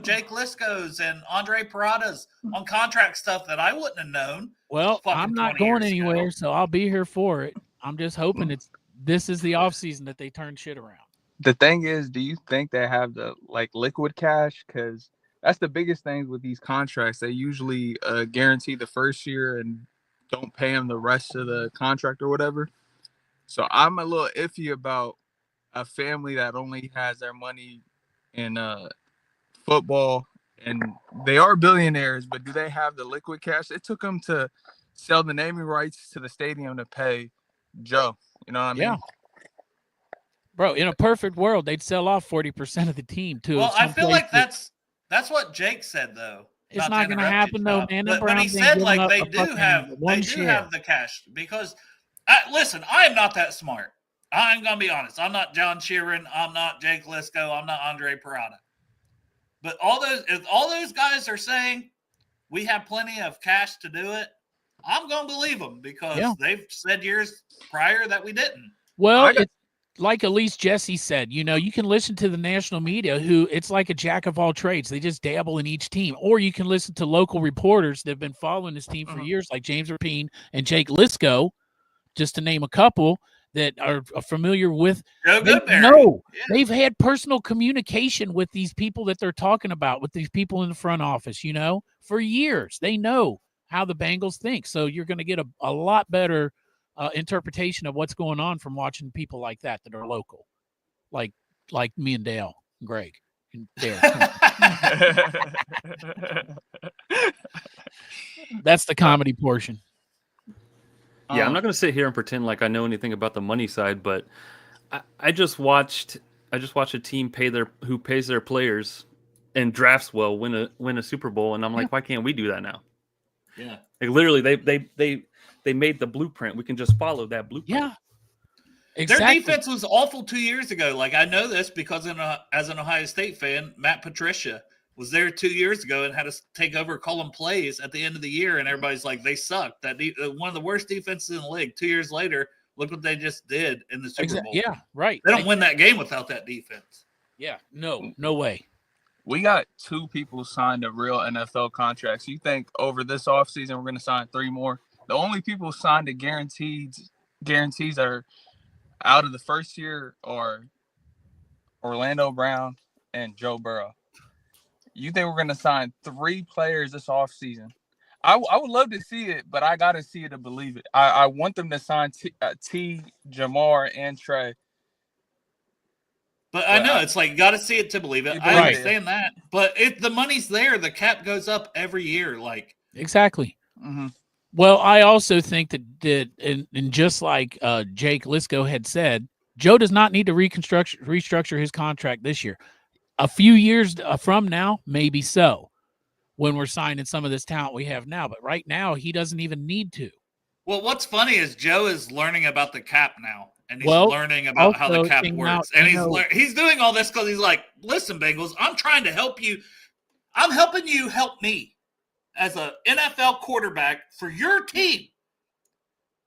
Jake Lisco's and Andre Parada's on contract stuff that I wouldn't have known. Well, I'm not going anywhere, so I'll be here for it. I'm just hoping this is the offseason that they turn shit around. The thing is, do you think they have the liquid cash? Because that's the biggest thing with these contracts. They usually guarantee the first year and don't pay them the rest of the contract or whatever. So I'm a little iffy about a family that only has their money in football, and they are billionaires, but do they have the liquid cash? It took them to sell the naming rights to the stadium to pay Joe. You know what I mean? Yeah. Bro, in a perfect world, they'd sell off 40% of the team too. Well, I feel like that's what Jake said, though. It's not going to happen, though, man. But he said, they do have the cash. Because, listen, I am not that smart. I'm going to be honest. I'm not John Sheeran. I'm not Jake Lisco. I'm not Andre Parada. But if all those guys are saying we have plenty of cash to do it, I'm going to believe them, because they've said years prior that we didn't. Well, it's like Elise Jesse said, you can listen to the national media who it's like a jack of all trades. They just dabble in each team. Or you can listen to local reporters that have been following this team for years, like James Rapine and Jake Lisco, just to name a couple that are familiar with. They've had personal communication with these people that they're talking about, with these people in the front office, for years. They know how the Bengals think. So you're going to get a lot better interpretation of what's going on from watching people like that are local, like me and Dale, and Greg, and Dale. That's the comedy portion. Yeah, I'm not going to sit here and pretend like I know anything about the money side, but I just watched a team who pays their players and drafts well win a Super Bowl, and I'm like, why can't we do that now? Yeah, like literally, they made the blueprint. We can just follow that blueprint. Yeah, exactly. Their defense was awful 2 years ago. Like I know this because as an Ohio State fan, Matt Patricia was there 2 years ago and had to take over calling plays at the end of the year, and everybody's like, they sucked. That one of the worst defenses in the league. 2 years later, look what they just did in the Super Bowl. Yeah, right. They don't win that game without that defense. Yeah, no way. We got 2 people signed to real NFL contracts. You think over this offseason we're going to sign 3 more? The only people signed to guarantees are out of the first year are Orlando Brown and Joe Burrow. You think we're going to sign 3 players this offseason? I would love to see it, but I got to see it to believe it. I want them to sign T, Jamar, and Trey. But I know it's like you got to see it to believe it. I understand that, but if the money's there, the cap goes up every year. Like exactly. Mm-hmm. Well, I also think that and just like Jake Lisco had said, Joe does not need to restructure his contract this year. A few years from now, maybe so, when we're signing some of this talent we have now. But right now, he doesn't even need to. Well, what's funny is Joe is learning about the cap now. And he's learning about how the cap works. And he's doing all this because he's like, listen, Bengals, I'm trying to help you. I'm helping you help me as an NFL quarterback for your team.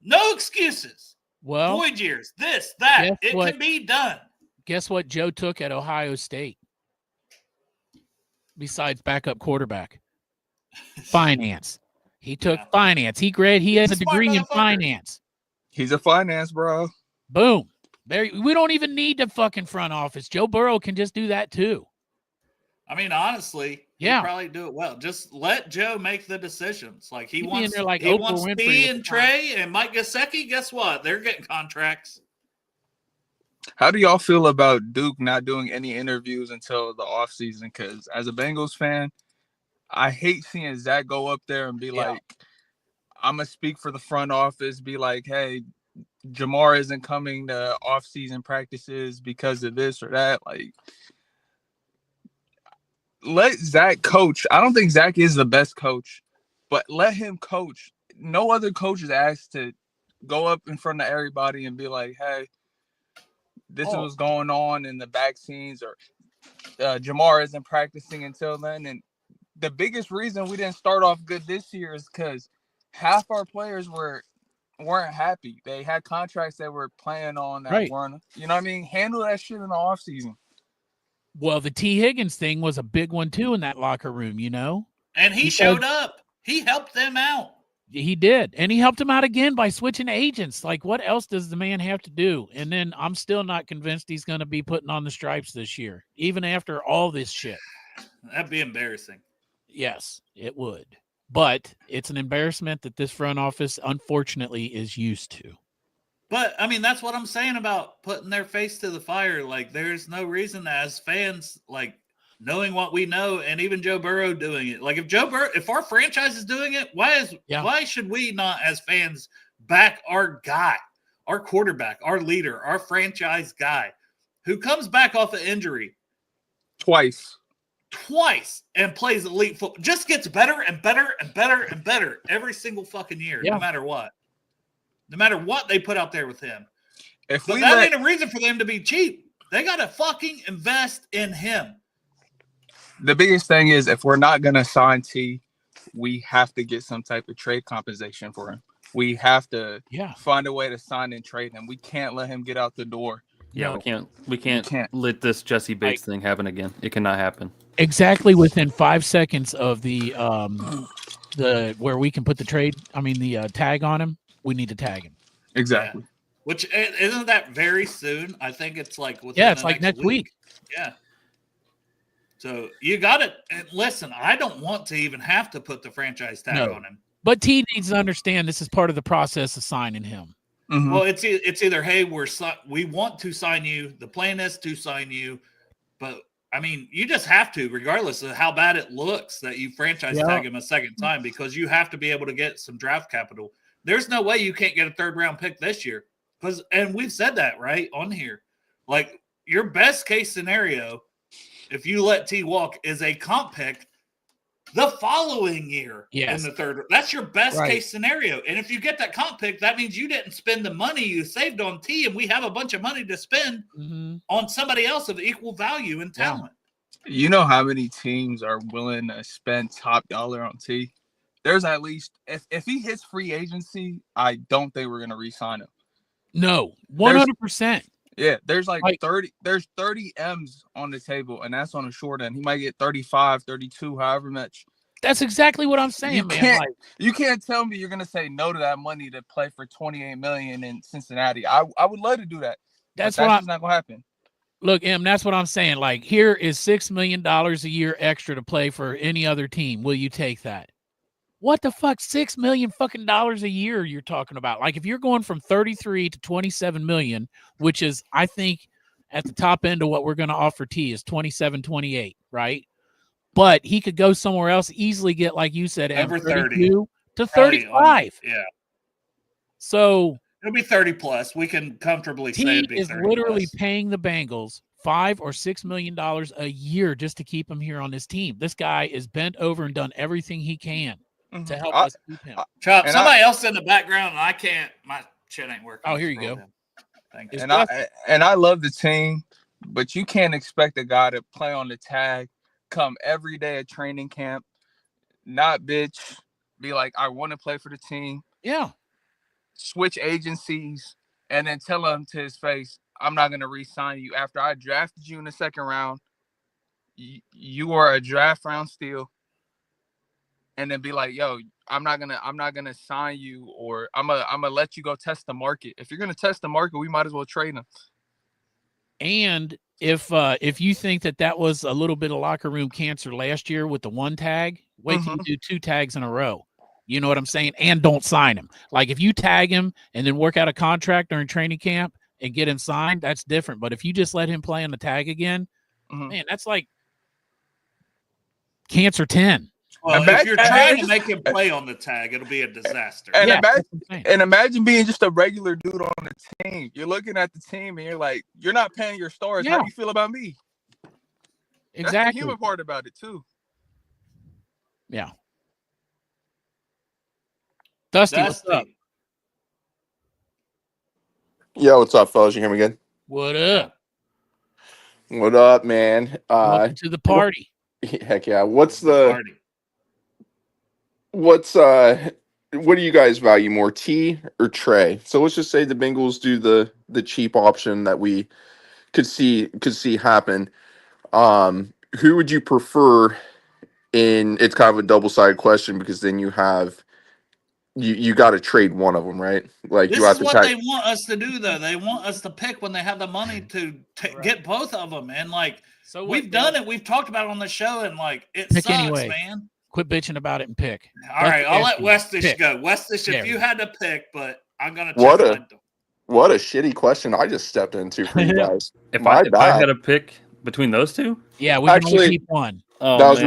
No excuses. Well, void years, this, that. It can be done. Guess what Joe took at Ohio State? Besides backup quarterback. Finance. He took finance. He has a degree in finance. He's a finance bro. Boom. We don't even need the fucking front office. Joe Burrow can just do that too. I mean, honestly, Yeah. He'd probably do it well. Just let Joe make the decisions. Like he He'd be in wants, there like he Oprah wants Winfrey T with and the Trey and Mike Gesicki. Guess what? They're getting contracts. How do y'all feel about Duke not doing any interviews until the offseason? Because as a Bengals fan, I hate seeing Zach go up there and be like, I'm going to speak for the front office, be like, hey, Jamar isn't coming to off-season practices because of this or that. Like, let Zach coach. I don't think Zach is the best coach, but let him coach. No other coach is asked to go up in front of everybody and be like, hey, this is what's going on in the back scenes, or Jamar isn't practicing until then. And the biggest reason we didn't start off good this year is because half our players weren't happy. They had contracts that were playing on that weren't, you know what I mean? Handle that shit in the offseason. Well, the T. Higgins thing was a big one too in that locker room, you know? And he showed up. He helped them out. He did. And he helped him out again by switching agents. Like, what else does the man have to do? And then I'm still not convinced he's going to be putting on the stripes this year, even after all this shit. That'd be embarrassing. Yes, it would. But it's an embarrassment that this front office, unfortunately, is used to. But, I mean, that's what I'm saying about putting their face to the fire. Like, there's no reason as fans, like, knowing what we know, and even Joe Burrow doing it. Like, if our franchise is doing it, why should we not, as fans, back our guy, our quarterback, our leader, our franchise guy, who comes back off an injury twice and plays elite football, just gets better and better and better and better every single fucking year, no matter what. No matter what they put out there with him. But that ain't a reason for them to be cheap. They got to fucking invest in him. The biggest thing is, if we're not going to sign T, we have to get some type of trade compensation for him. We have to find a way to sign and trade him. We can't let him get out the door. Yeah, we can't let this Jesse Bates thing happen again. It cannot happen. Exactly within 5 seconds of the where we can put the tag on him, we need to tag him. Exactly. Yeah. Which isn't that very soon? I think it's like within it's like next week. Yeah. So you got it. And listen, I don't want to even have to put the franchise tag on him. But T needs to understand this is part of the process of signing him. Mm-hmm. Well, it's either, hey, we want to sign you. The plan is to sign you, but I mean, you just have to, regardless of how bad it looks, that you franchise tag him a second time, because you have to be able to get some draft capital. There's no way you can't get a 3rd round pick this year, and we've said that right on here. Like, your best case scenario, if you let T walk, is a comp pick the following year in the 3rd. That's your best case scenario. And if you get that comp pick, that means you didn't spend the money you saved on T, and we have a bunch of money to spend on somebody else of equal value and talent. You know how many teams are willing to spend top dollar on T? There's at least, if he hits free agency, I don't think we're going to re-sign him. No, 100%. Yeah, there's like 30 M's on the table, and that's on the short end. He might get 35, 32, however much. That's exactly what I'm saying, man. You can't tell me you're going to say no to that money to play for $28 million in Cincinnati. I would love to do that. That's not going to happen. Look, Em, that's what I'm saying. Like, here is $6 million a year extra to play for any other team. Will you take that? What the fuck? $6 million fucking dollars a year you're talking about? Like, if you're going from 33 to 27 million, which is, I think, at the top end of what we're going to offer T is 27, 28, right? But he could go somewhere else, easily get, like you said, over 32 to 35. Yeah. So it'll be 30 plus. We can comfortably say it'd be T is 30 literally plus. paying the Bengals $5 or $6 million a year just to keep him here on this team. This guy is bent over and done everything he can to help us keep him. Chop, somebody else in the background, and I can't. My shit ain't working. Oh, here you go. Thank you. And I love the team, but you can't expect a guy to play on the tag, come every day at training camp, not bitch, be like, I want to play for the team. Yeah. Switch agencies, and then tell him to his face, I'm not going to re-sign you. After I drafted you in the 2nd round, you are a draft round steal. And then be like, yo, I'm not gonna sign you, or I'm gonna let you go test the market. If you're gonna test the market, we might as well trade him. And if you think that was a little bit of locker room cancer last year with the one tag, wait till you do 2 tags in a row. You know what I'm saying? And don't sign him. Like if you tag him and then work out a contract during training camp and get him signed, that's different. But if you just let him play on the tag again, man, that's like cancer 10. Well, if you're trying to make him play on the tag, it'll be a disaster. And, imagine being just a regular dude on the team. You're looking at the team and you're like, you're not paying your stars. How do you feel about me? Exactly. That's the human part about it too. Yeah. Dusty, what's up? Yo, what's up, fellas? You hear me good? What up? What up, man? Welcome to the party. Heck yeah. What do you guys value more, T or Trey? So let's just say the Bengals do the cheap option that we could see happen. Who would you prefer? It's kind of a double-sided question because then you have you got to trade one of them, right? Like this you have is to what they want us to do, though. They want us to pick when they have the money to get both of them, and like we've done it. We've talked about it on the show, and like it sucks, man. Quit bitching about it and pick. All right, I'll let Westish go. Westish, if you had to pick, but I'm gonna what a shitty question I just stepped into for you guys. If I had to pick between those two, yeah, we can only keep one. That was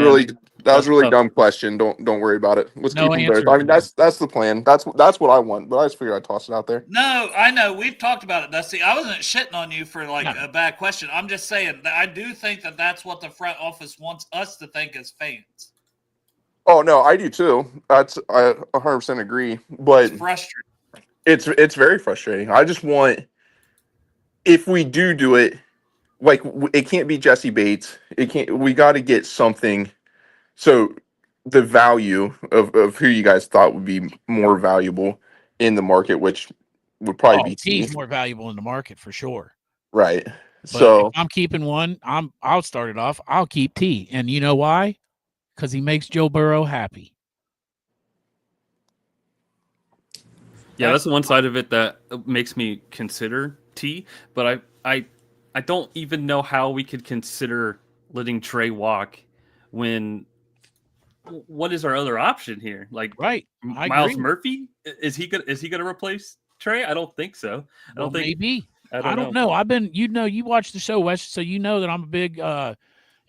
a really dumb question. Don't worry about it. Let's keep them there. I mean, that's the plan. That's what I want. But I just figured I'd toss it out there. No, I know we've talked about it, Dusty. I wasn't shitting on you for like a bad question. I'm just saying that I do think that that's what the front office wants us to think as fans. Oh no, I do too. I 100% agree. But it's frustrating. It's very frustrating. I just want, if we do it, like it can't be Jesse Bates. It can't. We got to get something. So the value of who you guys thought would be more valuable in the market, which would probably be T's more valuable in the market for sure. Right. But so if I'm keeping one, I'll start it off. I'll keep T. And you know why? Because he makes Joe Burrow happy. Yeah, that's the one side of it that makes me consider T, but I don't even know how we could consider letting Trey walk when what is our other option here? Like Miles Murphy? Is he gonna replace Trey? I don't think so. I don't think maybe. I don't know. I've been you watch the show, Wes, so you know that I'm a big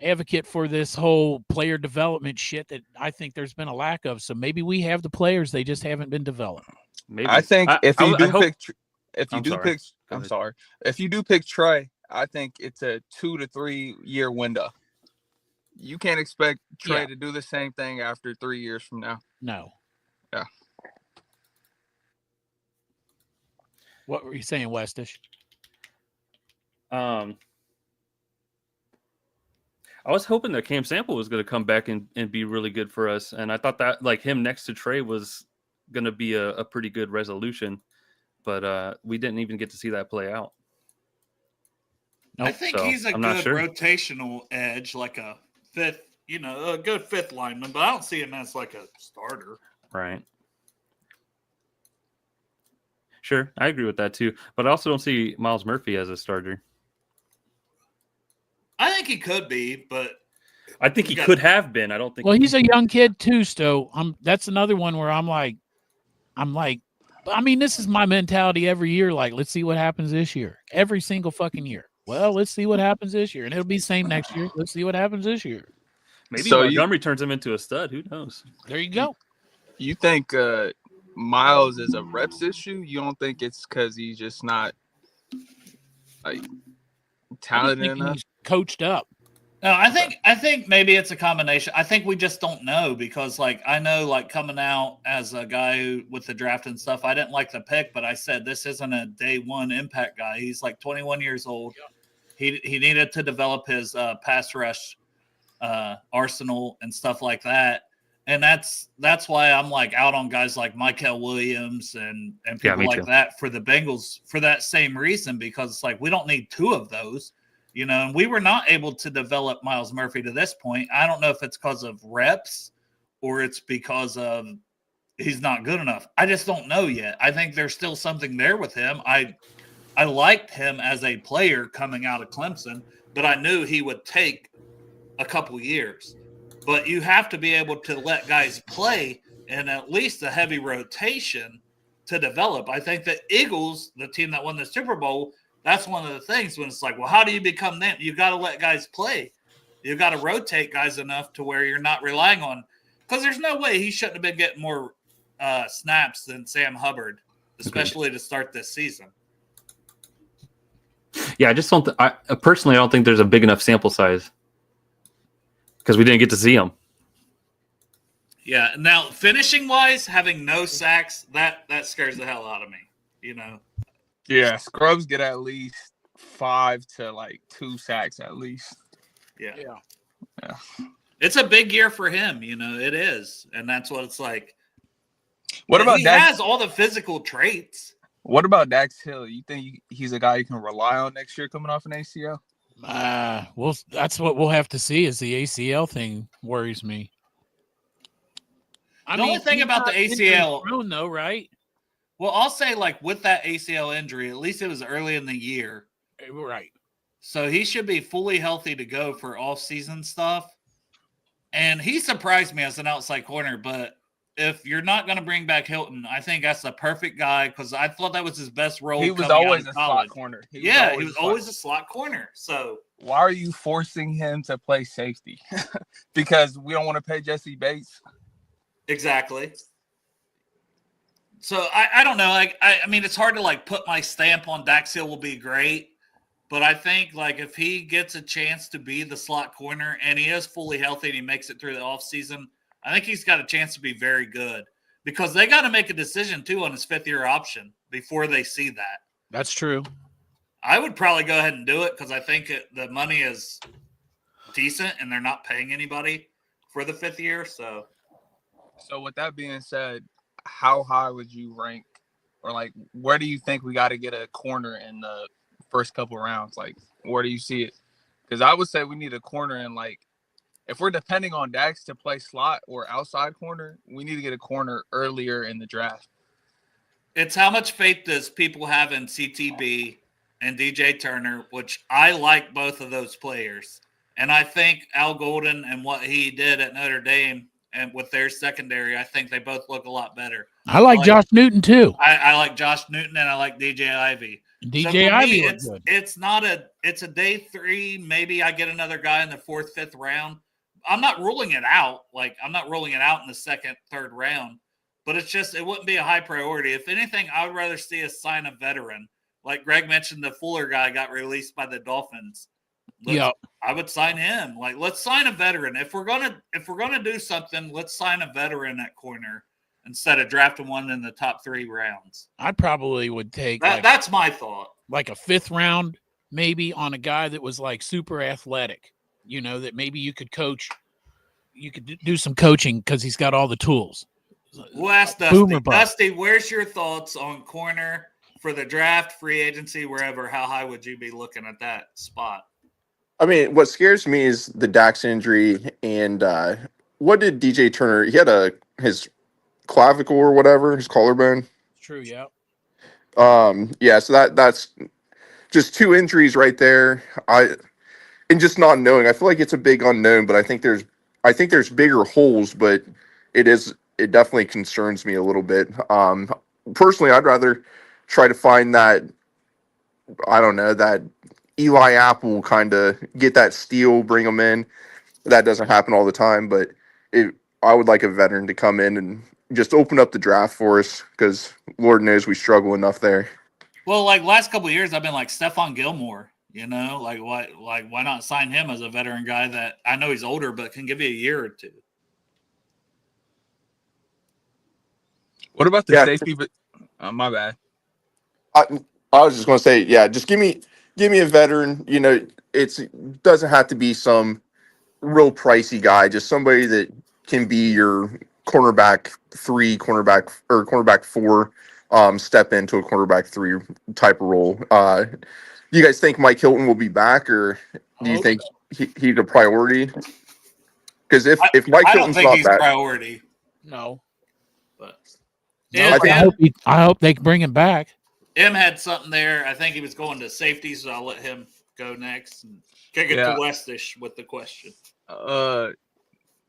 advocate for this whole player development shit that I think there's been a lack of. So maybe we have the players, they just haven't been developed. Maybe. I think if you do pick Trey, I think it's a 2 to 3 year window. You can't expect Trey to do the same thing after 3 years from now. No. Yeah. What were you saying, Westish? I was hoping that Cam Sample was going to come back and be really good for us. And I thought that like him next to Trey was going to be a pretty good resolution, but we didn't even get to see that play out. Nope. I think he's a good rotational edge, like a fifth, a good fifth lineman, but I don't see him as like a starter. Right. Sure. I agree with that too, but I also don't see Miles Murphy as a starter. I think he could be, but I think he could have been. I don't think. Well, he's a young kid too, so that's another one where I'm like, I mean, this is my mentality every year. Like, let's see what happens this year. Every single fucking year. Well, let's see what happens this year, and it'll be the same next year. Let's see what happens this year. Maybe Montgomery turns him into a stud. Who knows? There you go. You think Miles is a reps issue? You don't think it's because he's just not like talented enough? He's coached up. No, I think maybe it's a combination. I think we just don't know because, like, I know, like, coming out as a guy who, with the draft and stuff, I didn't like the pick, but I said this isn't a day one impact guy. He's like 21 years old. He needed to develop his pass rush arsenal and stuff like that, and that's why I'm like out on guys like Mykel Williams and people like that for the Bengals for that same reason, because it's like we don't need two of those. And we were not able to develop Miles Murphy to this point. I don't know if it's because of reps or it's because of he's not good enough. I just don't know yet. I think there's still something there with him. I liked him as a player coming out of Clemson, but I knew he would take a couple years. But you have to be able to let guys play in at least a heavy rotation to develop. I think the Eagles, the team that won the Super Bowl, that's one of the things when it's like, well, how do you become that? You got to let guys play. You got to rotate guys enough to where you're not relying on, because there's no way he shouldn't have been getting more snaps than Sam Hubbard, especially to start this season. Yeah, I just don't. Personally, I don't think there's a big enough sample size because we didn't get to see him. Yeah. Now, finishing wise, having no sacks, that scares the hell out of me. You know. Yeah, scrubs get at least 5 to 2 sacks at least. Yeah. Yeah. It's a big year for him. You know, it is, and that's what it's like. What about he Dax? has all the physical traits. What about Dax Hill? You think he's a guy you can rely on next year coming off an ACL? Well, that's what we'll have to see. Is the ACL thing worries me. The only thing about the ACL, prone, though, right? Well, I'll say with that ACL injury, at least it was early in the year, right? So he should be fully healthy to go for off-season stuff. And he surprised me as an outside corner, but if you're not going to bring back Hilton, I think that's the perfect guy because I thought that was his best role. He was always a slot corner. He was always a slot corner. So why are you forcing him to play safety? Because we don't want to pay Jesse Bates. Exactly. So I don't know. I mean, it's hard to put my stamp on Dax Hill will be great, but I think if he gets a chance to be the slot corner and he is fully healthy and he makes it through the offseason, I think he's got a chance to be very good because they got to make a decision too on his 5th-year option before they see that. That's true. I would probably go ahead and do it because I think the money is decent and they're not paying anybody for the 5th year. So with that being said, how high would you rank or where do you think we got to get a corner in the first couple rounds? Where do you see it? Because I would say we need a corner in if we're depending on Dax to play slot or outside corner, we need to get a corner earlier in the draft. It's how much faith does people have in CTB and DJ Turner, which I like both of those players. And I think Al Golden and what he did at Notre Dame and with their secondary, I think they both look a lot better. I like Josh Newton too. I like Josh Newton and I like DJ Ivy. DJ Ivy looks good. It's a day 3. Maybe I get another guy in the 4th, 5th round. I'm not ruling it out. I'm not ruling it out in the 2nd, 3rd round, but it wouldn't be a high priority. If anything, I would rather see us sign a veteran. Like Greg mentioned, the Fuller guy got released by the Dolphins. I would sign him. Let's sign a veteran. If we're gonna do something, let's sign a veteran at corner instead of drafting one in the top 3 rounds. I probably would take that's my thought. A 5th round, maybe on a guy that was super athletic. That maybe you could coach. You could do some coaching because he's got all the tools. We'll ask Dusty. Dusty, where's your thoughts on corner for the draft, free agency, wherever? How high would you be looking at that spot? I mean, what scares me is the Dax injury and what did DJ Turner? He had his clavicle or whatever, his collarbone. True. Yeah. Yeah. So that's just 2 injuries right there. And just not knowing, I feel like it's a big unknown, but I think there's bigger holes, but it definitely concerns me a little bit. Personally, I'd rather try to find that, I don't know, that Eli Apple kind of get that steal, bring him in. That doesn't happen all the time, but I would like a veteran to come in and just open up the draft for us because Lord knows we struggle enough there. Well, last couple of years, I've been Stephon Gilmore. Why not sign him as a veteran guy that I know he's older, but can give you a year or 2? What about the safety? But my bad. I was just going to say, just give me a veteran. It doesn't have to be some real pricey guy, just somebody that can be your cornerback 3, cornerback 4, step into a cornerback 3 type of role. You guys think Mike Hilton will be back, or do you think he's a priority? Because if Mike Hilton's not he's back, priority. No, but I hope they bring him back. M had something there. I think he was going to safety, so I'll let him go next and kick it to Westish with the question.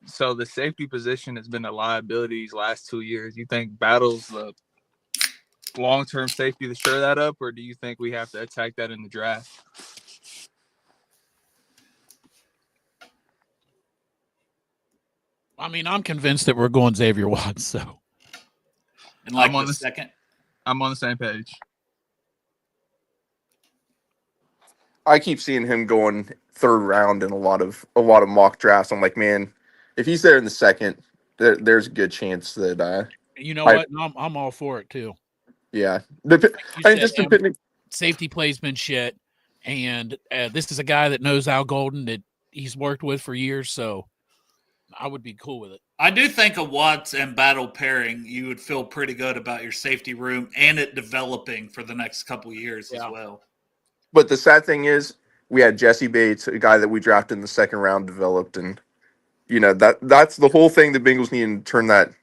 So the safety position has been a liability these last 2 years. You think Battle's the long-term safety to shore that up, or do you think we have to attack that in the draft? I mean, I'm convinced that we're going Xavier Watts. So, and like I'm on the second. I'm on the same page. I keep seeing him going third round in a lot of mock drafts. I'm like, man, if he's there in the second, there's a good chance that. You know what? I'm all for it too. Yeah, safety play's been shit, and this is a guy that knows Al Golden that he's worked with for years, so I would be cool with it. I do think a Watts and Battle pairing, you would feel pretty good about your safety room and it developing for the next couple of years as well. But the sad thing is, we had Jesse Bates, a guy that we drafted in the second round, developed, and that's the whole thing. The Bengals need to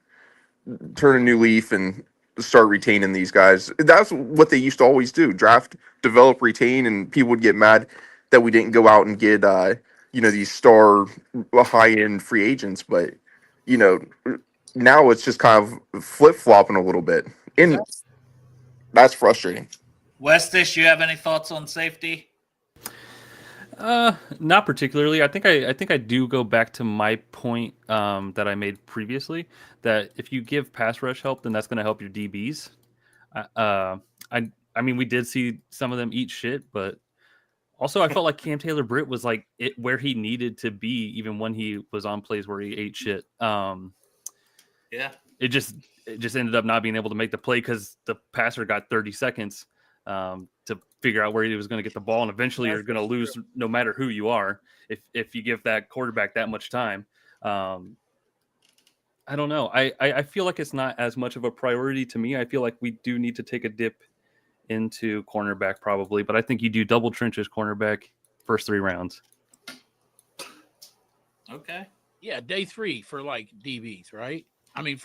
turn a new leaf and start retaining these guys. That's what they used to always do: draft, develop, retain, and people would get mad that we didn't go out and get these star high end free agents. But now it's just kind of flip flopping a little bit, and that's frustrating. Westish, you have any thoughts on safety? Not particularly. I think I do go back to my point that I made previously, that if you give pass rush help, then that's going to help your DBs. I mean, we did see some of them eat shit, but also I felt like Cam Taylor-Britt was like where he needed to be, even when he was on plays where he ate shit. Yeah, it just ended up not being able to make the play because the passer got 30 seconds to figure out where he was going to get the ball, and eventually you're going to lose no matter who you are if you give that quarterback that much time. I don't know. I feel like it's not as much of a priority to me. I feel like we do need to take a dip into cornerback probably, but I think you do double trenches cornerback first 3 rounds. Okay. Yeah, day 3 for like DBs, right? I mean,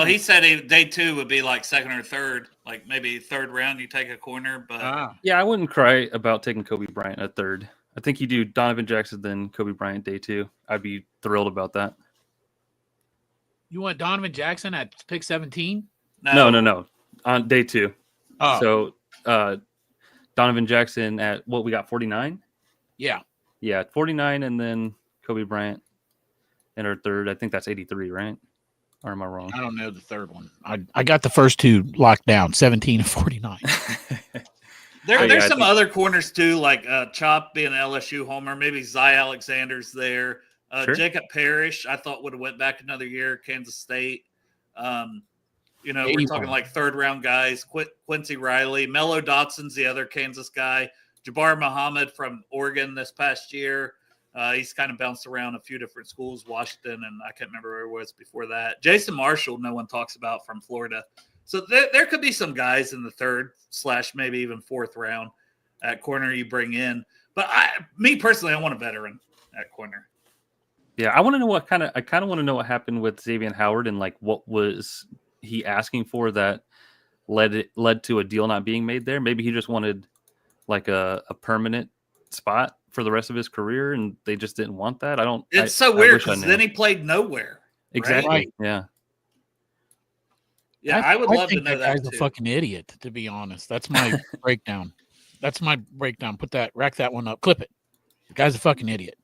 he said day 2 would be like second or third, like maybe third round you take a corner. But yeah, I wouldn't cry about taking Kobe Bryant at third. I think you do Donovan Jackson then Kobe Bryant day 2. I'd be thrilled about that. You want Donovan Jackson at pick 17? No. On day 2. Oh. So Donovan Jackson at what we got 49? Yeah, 49, and then Kobe Bryant in our third. I think that's 83, right? Or am I wrong? I don't know the third one. I got the first 2 locked down, 17 and 49. There's some other corners too, like Chop being an LSU homer. Maybe Zy Alexander's there. Sure. Jacob Parrish, I thought would have went back another year. Kansas State. We're talking like third round guys. Quincy Riley, Mello Dotson's the other Kansas guy. Jabbar Muhammad from Oregon this past year. He's kind of bounced around a few different schools, Washington, and I can't remember where it was before that. Jason Marshall, no one talks about, from Florida. So there could be some guys in the third / maybe even fourth round at corner you bring in. But me personally, I want a veteran at corner. Yeah, I want to know I kind of want to know what happened with Xavier Howard and like what was he asking for that led to a deal not being made there. Maybe he just wanted like a permanent spot for the rest of his career, and they just didn't want that. It's so weird because then he played nowhere. Exactly. Right? Yeah. Yeah, I would love to know that. Guy's a fucking idiot, to be honest. That's my breakdown. Put rack that one up. Clip it. The guy's a fucking idiot.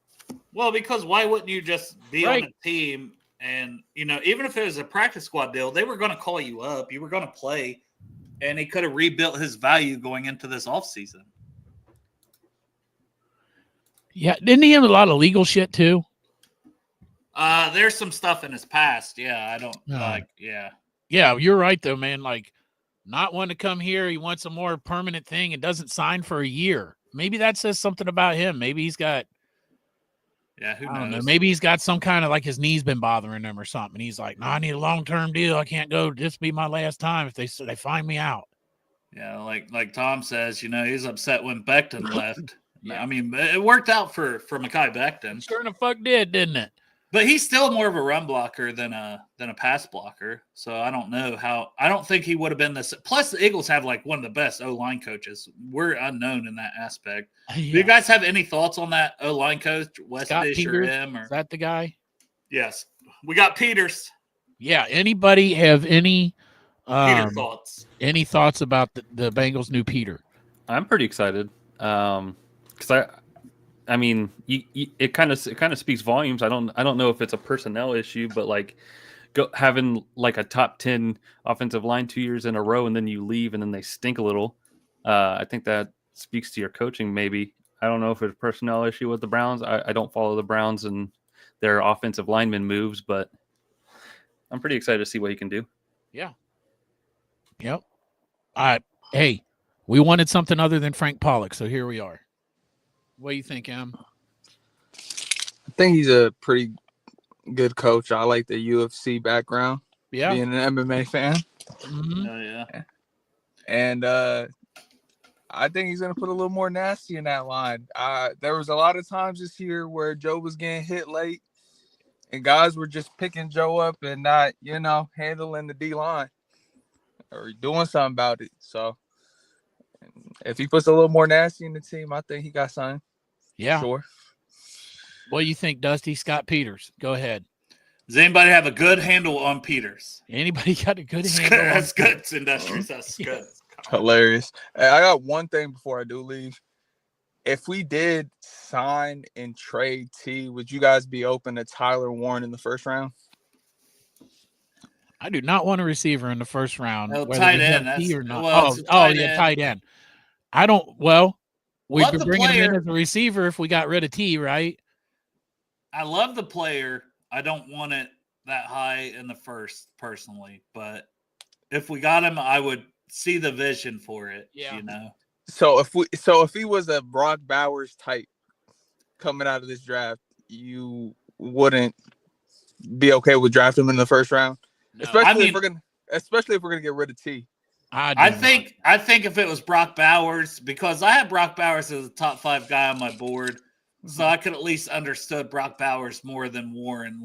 Well, because why wouldn't you just be on a team and, even if it was a practice squad deal, they were going to call you up. You were going to play, and he could have rebuilt his value going into this offseason. Yeah. Didn't he have a lot of legal shit too? There's some stuff in his past. Yeah. Yeah, you're right though, man. Like, not wanting to come here. He wants a more permanent thing and doesn't sign for a year. Maybe that says something about him. Maybe he's got, who knows? I don't know. Maybe he's got some kind of like his knees been bothering him or something. He's like, no, I need a long-term deal. I can't go. This be my last time if they find me out. Yeah. Like Tom says, he's upset when Becton left. Yeah. I mean, it worked out for Mekhi Becton. Sure the fuck did, didn't it? But he's still more of a run blocker than a pass blocker. So I don't know how. I don't think he would have been this. Plus, the Eagles have like one of the best O-line coaches. We're unknown in that aspect. Yeah. Do you guys have any thoughts on that O-line coach, Westfish or Peters, him? Or is that the guy? yes, we got Peters. Yeah. Anybody have any Peter thoughts? Any thoughts about the Bengals' new Peter? I'm pretty excited because I mean, it kind of speaks volumes. I don't know if it's a personnel issue, but like having like a top 10 offensive line 2 years in a row, and then you leave, and then they stink a little. I think that speaks to your coaching. Maybe I don't know if it's a personnel issue with the Browns. I don't follow the Browns and their offensive lineman moves, but I'm pretty excited to see what he can do. Yeah. Yep. Hey, we wanted something other than Frank Pollock, so here we are. What do you think, Em? I think he's a pretty good coach. I like the UFC background. Yeah. Being an MMA fan. Mm-hmm. Oh yeah. And I think he's gonna put a little more nasty in that line. There was a lot of times this year where Joe was getting hit late, and guys were just picking Joe up and not, handling the D line or doing something about it. So if he puts a little more nasty in the team, I think he got something. Yeah. Sure. What do you think, Dusty? Scott Peters? Go ahead. Does anybody have a good handle on Peters? Anybody got a good handle? That's good. It's Industries. That's good. Hilarious. Hey, I got one thing before I do leave. If we did sign and trade T, would you guys be open to Tyler Warren in the first round? I do not want a receiver in the first round. No, whether tight we have end. T That's, or not. well, tight yeah, end. tight end. I don't. Well, we'd Love be the bringing him in player. as a receiver if we got rid of T, right? I love the player. I don't want it that high in the first, personally. But if we got him, I would see the vision for it. Yeah. So if he was a Brock Bowers type coming out of this draft, you wouldn't be okay with drafting him in the first round, No. especially if we're gonna get rid of T. I think if it was Brock Bowers, because I had Brock Bowers as a top 5 guy on my board, so I could at least understood Brock Bowers more than Warren.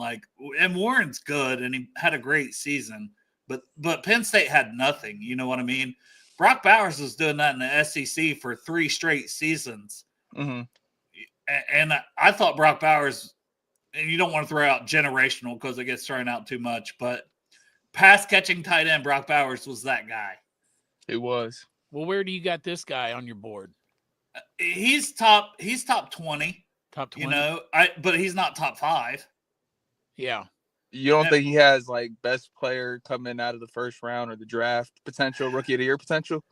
And Warren's good, and he had a great season, but Penn State had nothing. You know what I mean? Brock Bowers was doing that in the SEC for 3 straight seasons, Mm-hmm. and I thought Brock Bowers. And you don't want to throw out generational because it gets thrown out too much, but pass catching tight end Brock Bowers was that guy. It was. Well, where do you got this guy on your board? He's top 20. Top 20. But he's not top 5. Yeah. You don't think he has like best player coming out of the first round or the draft potential, rookie of the year potential?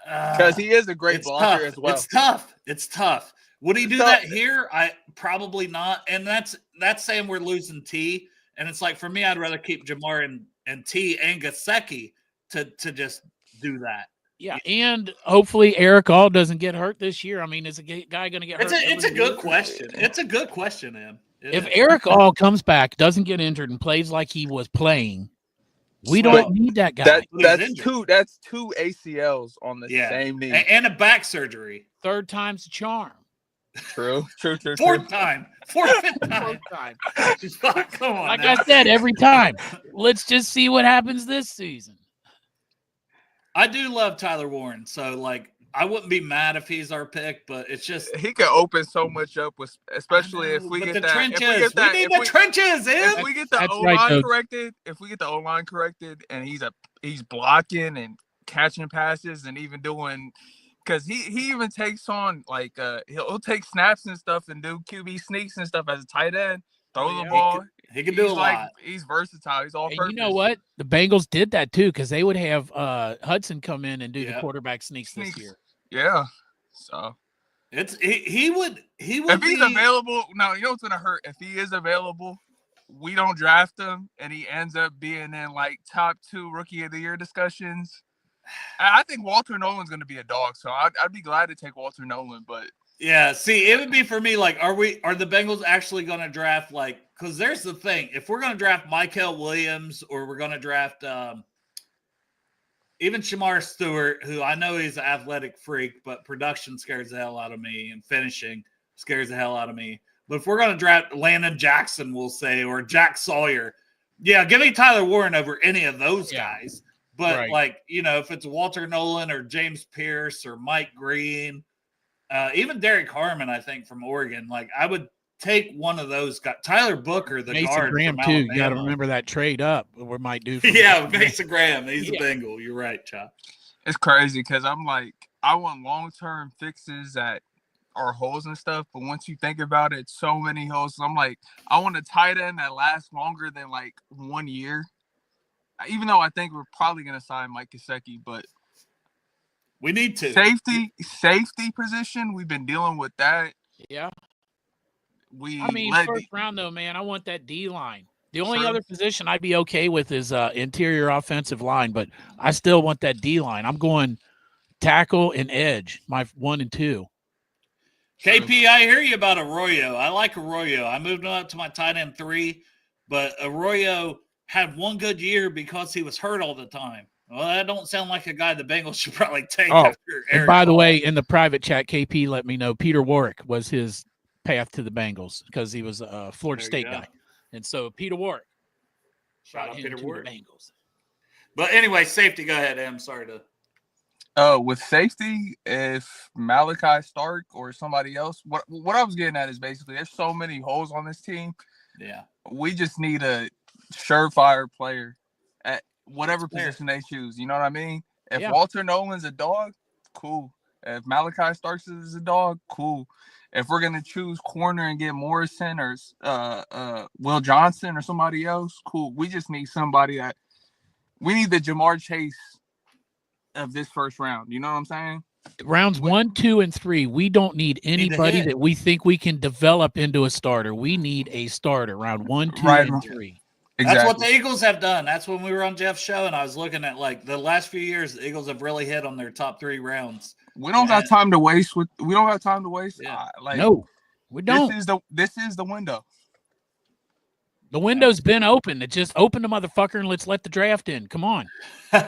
Because he is a great blocker as well. It's tough. Would he do that here? I probably not. And that's saying we're losing T. And it's like, for me, I'd rather keep Jamar and T and Gesicki to just do that. Yeah, and hopefully Eric All doesn't get hurt this year. I mean, is a guy going to get hurt? It's a good question. It's a good question, Em. If Eric All comes back, doesn't get injured, and plays like he was playing, we don't need that guy. That's two ACLs on the same knee. And a back surgery. Third time's the charm. True. Fourth time. Fourth time. Come on. Like now. I said, every time. Let's just see what happens this season. I do love Tyler Warren, so I wouldn't be mad if he's our pick, but it's just he could open so much up with, especially if we get the that. trenches. We need the trenches. If we get the O line corrected, and he's blocking and catching passes and even doing, because he even takes on he'll take snaps and stuff and do QB sneaks and stuff as a tight end, throw the ball. He can do a lot. He's versatile. He's all And purpose. you know what? The Bengals did that too, because they would have Hudson come in and do the quarterback sneaks this year. Yeah. So he would if he's available. No, you know what's gonna hurt? If he is available, we don't draft him and he ends up being in top 2 rookie of the year discussions. I think Walter Nolan's gonna be a dog, so I'd be glad to take Walter Nolan, but yeah, see, it would be for me are the Bengals actually going to draft because there's the thing, if we're going to draft Mykel Williams or we're going to draft even Shamar Stewart, who I know he's an athletic freak, but production scares the hell out of me and finishing scares the hell out of me. But if we're going to draft Landon Jackson, we'll say, or Jack Sawyer, yeah, give me Tyler Warren over any of those guys. But, if it's Walter Nolan or James Pierce or Mike Green, even Derek Harmon, I think, from Oregon, I would take one of those guys. Tyler Booker, the Mason guard Graham, from too. Alabama. You got to remember that trade up. We might do. Mason Graham. He's a Bengal. You're right, Chop. It's crazy because I'm like, I want long-term fixes that are holes and stuff, but once you think about it, so many holes. I'm like, I want a tight end that lasts longer than 1 year. Even though I think we're probably going to sign Mike Gesicki, but we need to. Safety position, we've been dealing with that. Yeah. First round though, man, I want that D line. The only other position I'd be okay with is interior offensive line, but I still want that D line. I'm going tackle and edge, my 1 and 2. KP, I hear you about Arroyo. I like Arroyo. I moved him up to my tight end 3, but Arroyo had one good year because he was hurt all the time. Well, that don't sound like a guy the Bengals should probably take after Eric. And by the way, in the private chat, KP let me know Peter Warwick was his path to the Bengals because he was a Florida State guy. And so Peter Warwick. Shout out Peter Warwick. Bengals. But anyway, safety, go ahead, Em. Sorry to. With safety, if Malachi Stark or somebody else, what I was getting at is basically there's so many holes on this team. Yeah. We just need a surefire player at whatever position they choose. You know what I mean? If Walter Nolan's a dog, cool. If Malachi Starks is a dog, cool. If we're gonna choose corner and get Morrison or Will Johnson or somebody else, cool. We just need somebody that we need the Jamar Chase of this first round. You know what I'm saying? Rounds 1, 2, and 3. We don't need anybody that we think we can develop into a starter. We need a starter. Round 1, 2, and 3. Exactly. That's what the Eagles have done. That's when we were on Jeff's show, and I was looking at the last few years. The Eagles have really hit on their top 3 rounds. We don't got time to waste. We don't have time to waste. Yeah. No, we don't. This is the window. The window's been open. It just opened the motherfucker and let's let the draft in. Come on. All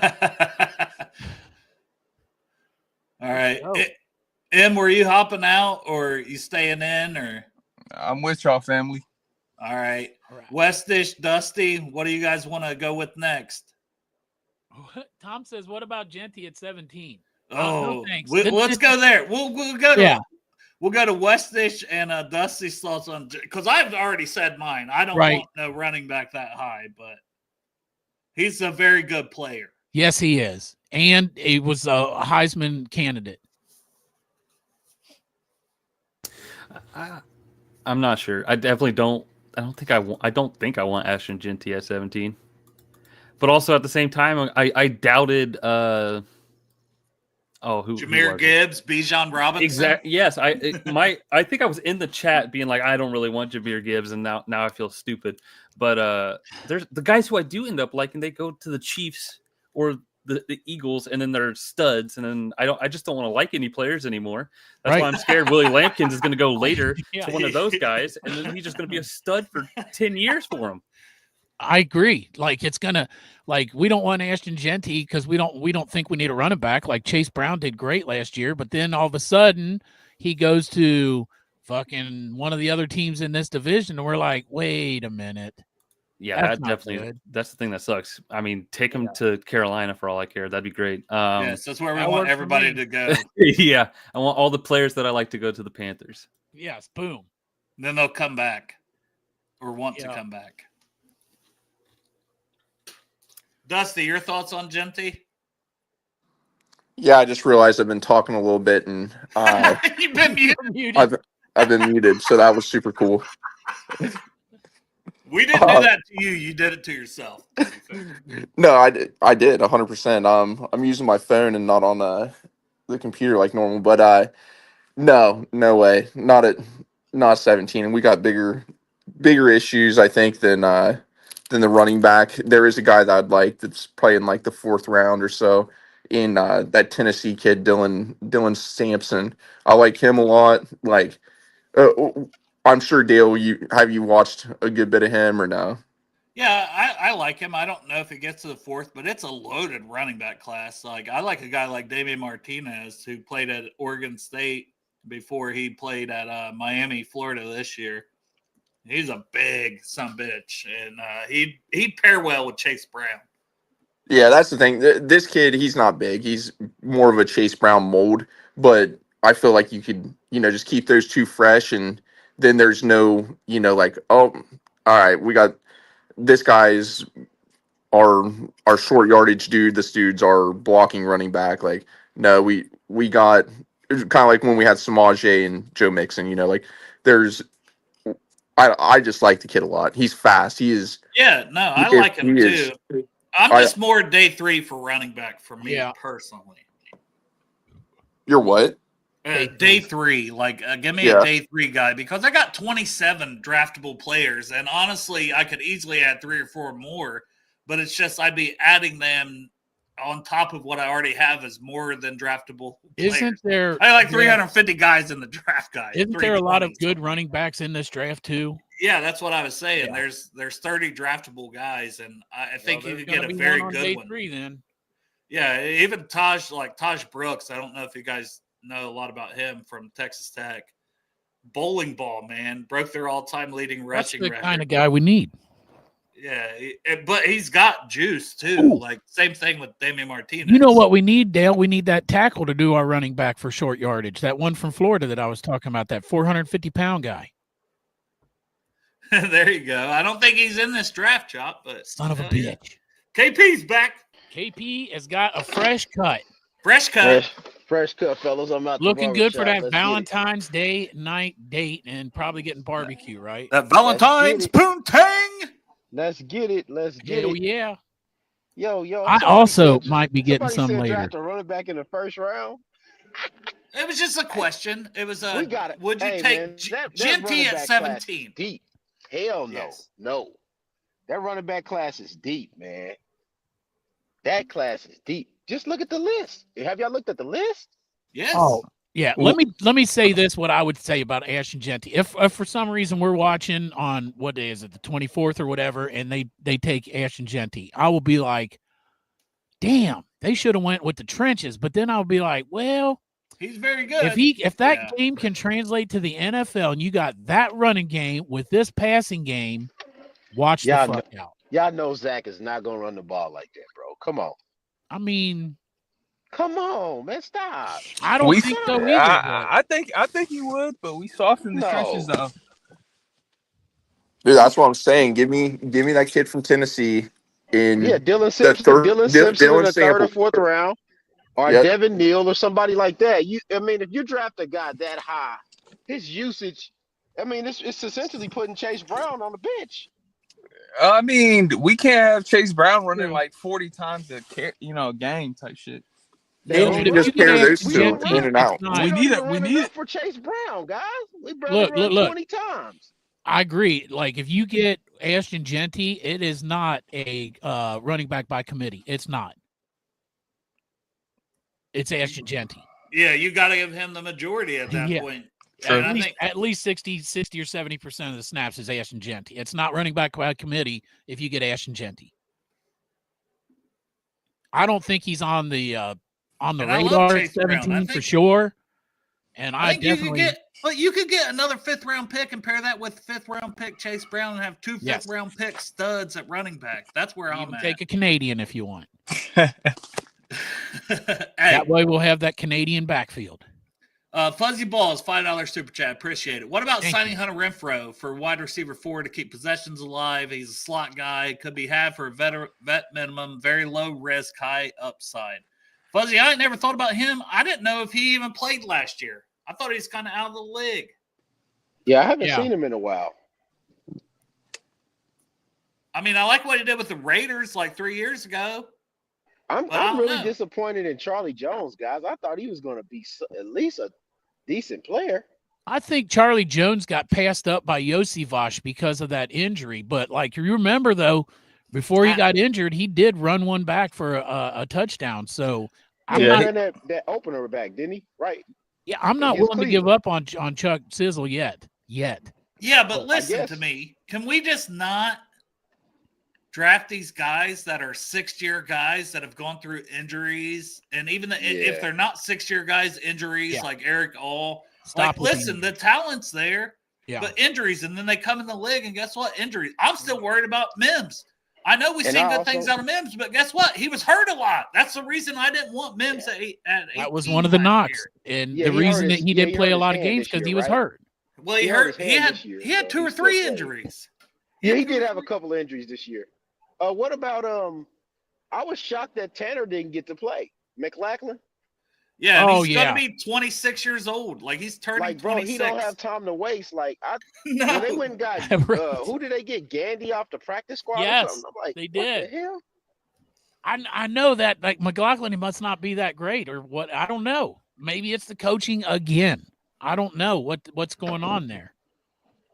right. Em, were you hopping out or you staying in or? I'm with y'all, family. All right. Westish, Dusty, what do you guys want to go with next? Tom says, what about Genty at 17? Oh, no, thanks. Let's go there. We'll go to we'll go to Westish and Dusty's thoughts on, because I've already said mine. I don't want no running back that high, but he's a very good player. Yes, he is. And he was a Heisman candidate. I'm not sure. I definitely don't. I don't think I want Ashton Genty at 17. But also at the same time, I doubted. Jahmyr Gibbs, Bijan Robinson. Exactly. Yes, I think I was in the chat being like, I don't really want Jahmyr Gibbs, and now I feel stupid. But there's the guys who I do end up liking. They go to the Chiefs or the Eagles, and then they're studs, and then I just don't want to like any players anymore. That's why I'm scared Willie Lampkins is going to go later to one of those guys, and then he's just going to be a stud for 10 years for him. I agree. It's gonna we don't want Ashton Genty because we don't think we need a running back. Like Chase Brown did great last year, but then all of a sudden he goes to fucking one of the other teams in this division, and we're like, wait a minute. Yeah, that's the thing that sucks. I mean, take him to Carolina for all I care. That'd be great. Yes, that's where we want everybody to go. Yeah, I want all the players that I like to go to the Panthers. Yes, boom. Then they'll come back or want to come back. Dusty, your thoughts on Genty? Yeah, I just realized I've been talking a little bit, and you've been muted. I've been muted, so that was super cool. We didn't do that to you. You did it to yourself. No, I did 100%. I'm using my phone and not on the computer like normal. But no way, not at 17. And we got bigger issues, I think, than the running back. There is a guy that I'd like that's playing like the 4th round or so in that Tennessee kid, Dylan Sampson. I like him a lot. Like, I'm sure Dale, have you watched a good bit of him or no? Yeah, I like him. I don't know if he gets to the 4th, but it's a loaded running back class. Like, I like a guy like Damian Martinez, who played at Oregon State before he played at Miami, Florida this year. He's a big sumbitch, and he'd pair well with Chase Brown. Yeah, that's the thing. This kid, he's not big. He's more of a Chase Brown mold, but I feel like you could, just keep those two fresh, and then there's no, like, oh, all right, we got this guy's our short yardage dude. This dude's our blocking running back. Like, no, we got kind of like when we had Samaje and Joe Mixon. Like there's. I just like the kid a lot. He's fast. He is. Yeah, no, I like him too. I'm just more day 3 for running back for me personally. You're what? Day 3, like give me a day 3 guy because I got 27 draftable players, and honestly, I could easily add 3 or 4 more, but it's just I'd be adding them on top of what I already have as more than draftable players. Isn't there? I like 350 guys in the draft guide. Isn't there a lot of good running backs in this draft too? Yeah, that's what I was saying. Yeah. There's 30 draftable guys, and I think you could get a very good one. 3 then. Yeah, even Taj Brooks. I don't know if you guys know a lot about him from Texas Tech. Bowling ball, man, broke their all-time leading rushing record. That's the kind of guy we need. Yeah, but he's got juice too. Ooh. Like same thing with Damian Martinez. You know what we need, Dale? We need that tackle to do our running back for short yardage. That one from Florida that I was talking about, that 450-pound guy. There you go. I don't think he's in this draft, Chop, but Son of a bitch. Yeah. KP's back. KP has got a fresh cut. Fresh cut. Fresh cut, fellas. I'm out. Looking good for that Valentine's Day night date and probably getting barbecue, right? That Valentine's poontang. Let's get it. Let's get it. Yeah. Yo. I also might be getting some later. Draft a running back in the first round. It was just a question. It was We got it. Would you take Genty at 17? Deep. Hell no. Yes. No. That running back class is deep, man. That class is deep. Just look at the list. Have y'all looked at the list? Yes. Oh, yeah. Let me say this, what I would say about Ashton Genty. If for some reason we're watching on, what day is it, the 24th or whatever, and they take Ashton Genty, I will be like, damn, they should have went with the trenches. But then I'll be like, well, he's very good. If that game can translate to the NFL and you got that running game with this passing game, watch the fuck out. Y'all know Zach is not gonna run the ball like that, bro. Come on. I mean, come on, man, stop. I don't think so either. I think he would, but we softened the trenches though. Dude, that's what I'm saying. Give me that kid from Tennessee in Dylan Simpson, Dylan Simpson in the 3rd or 4th round, or Devin Neal or somebody like that. If you draft a guy that high, his usage, it's essentially putting Chase Brown on the bench. We can't have Chase Brown running like 40 times a game type shit. Just pair those two in and out. We need it for Chase Brown, guys. We look 20 times. I agree. Like if you get Ashton Genty, it is not a running back by committee. It's not. It's Ashton Genty. Yeah, you got to give him the majority at that point. At least 60 or 70% of the snaps is Ashton Genty. It's not running back by committee if you get Ashton Genty. I don't think he's on the radar at 17 for sure. And I definitely you could get another 5th round pick and pair that with 5th round pick Chase Brown and have 2 5th round pick studs at running back. That's where I'm at. Take a Canadian if you want. That way we'll have that Canadian backfield. Fuzzy Balls, $5 super chat. Appreciate it. What about signing Hunter Renfrow for wide receiver 4 to keep possessions alive? He's a slot guy. Could be had for a vet minimum. Very low risk, high upside. Fuzzy, I never thought about him. I didn't know if he even played last year. I thought he's kind of out of the league. Yeah, I haven't seen him in a while. I like what he did with the Raiders like 3 years ago. I'm really disappointed in Charlie Jones, guys. I thought he was going to be at least a decent player. I think Charlie Jones got passed up by Yosivas because of that injury. But like you remember, though, before he got injured, he did run one back for a touchdown. So I'm not in that opener back, didn't he? Right. Yeah, I'm not willing to give up on Chuck Sizzle yet. Yeah, but listen to me. Can we just not draft these guys that are 6-year guys that have gone through injuries? And even if they're not 6-year guys, injuries like Eric All. The talent's there. Yeah. But injuries, and then they come in the league, and guess what? Injuries. I'm still worried about Mims. I know we've seen good things out of Mims, but guess what? He was hurt a lot. That's the reason I didn't want Mims at 18. That was one of the knocks. And the reason that he didn't play a lot of games because he was hurt. Well, he had 2 or 3 injuries. Yeah, he did have a couple of injuries this year. What about I was shocked that Tanner didn't get to play. McLachlan? Yeah, he's gonna be 26 years old. Like he's turning 26. He don't have time to waste. Like no. When they went and got who did they get? Gandy off the practice squad? Yes, or something? I'm like, they did. What the hell? I know that like McLachlan, he must not be that great or what. I don't know. Maybe it's the coaching again. I don't know what's going on there.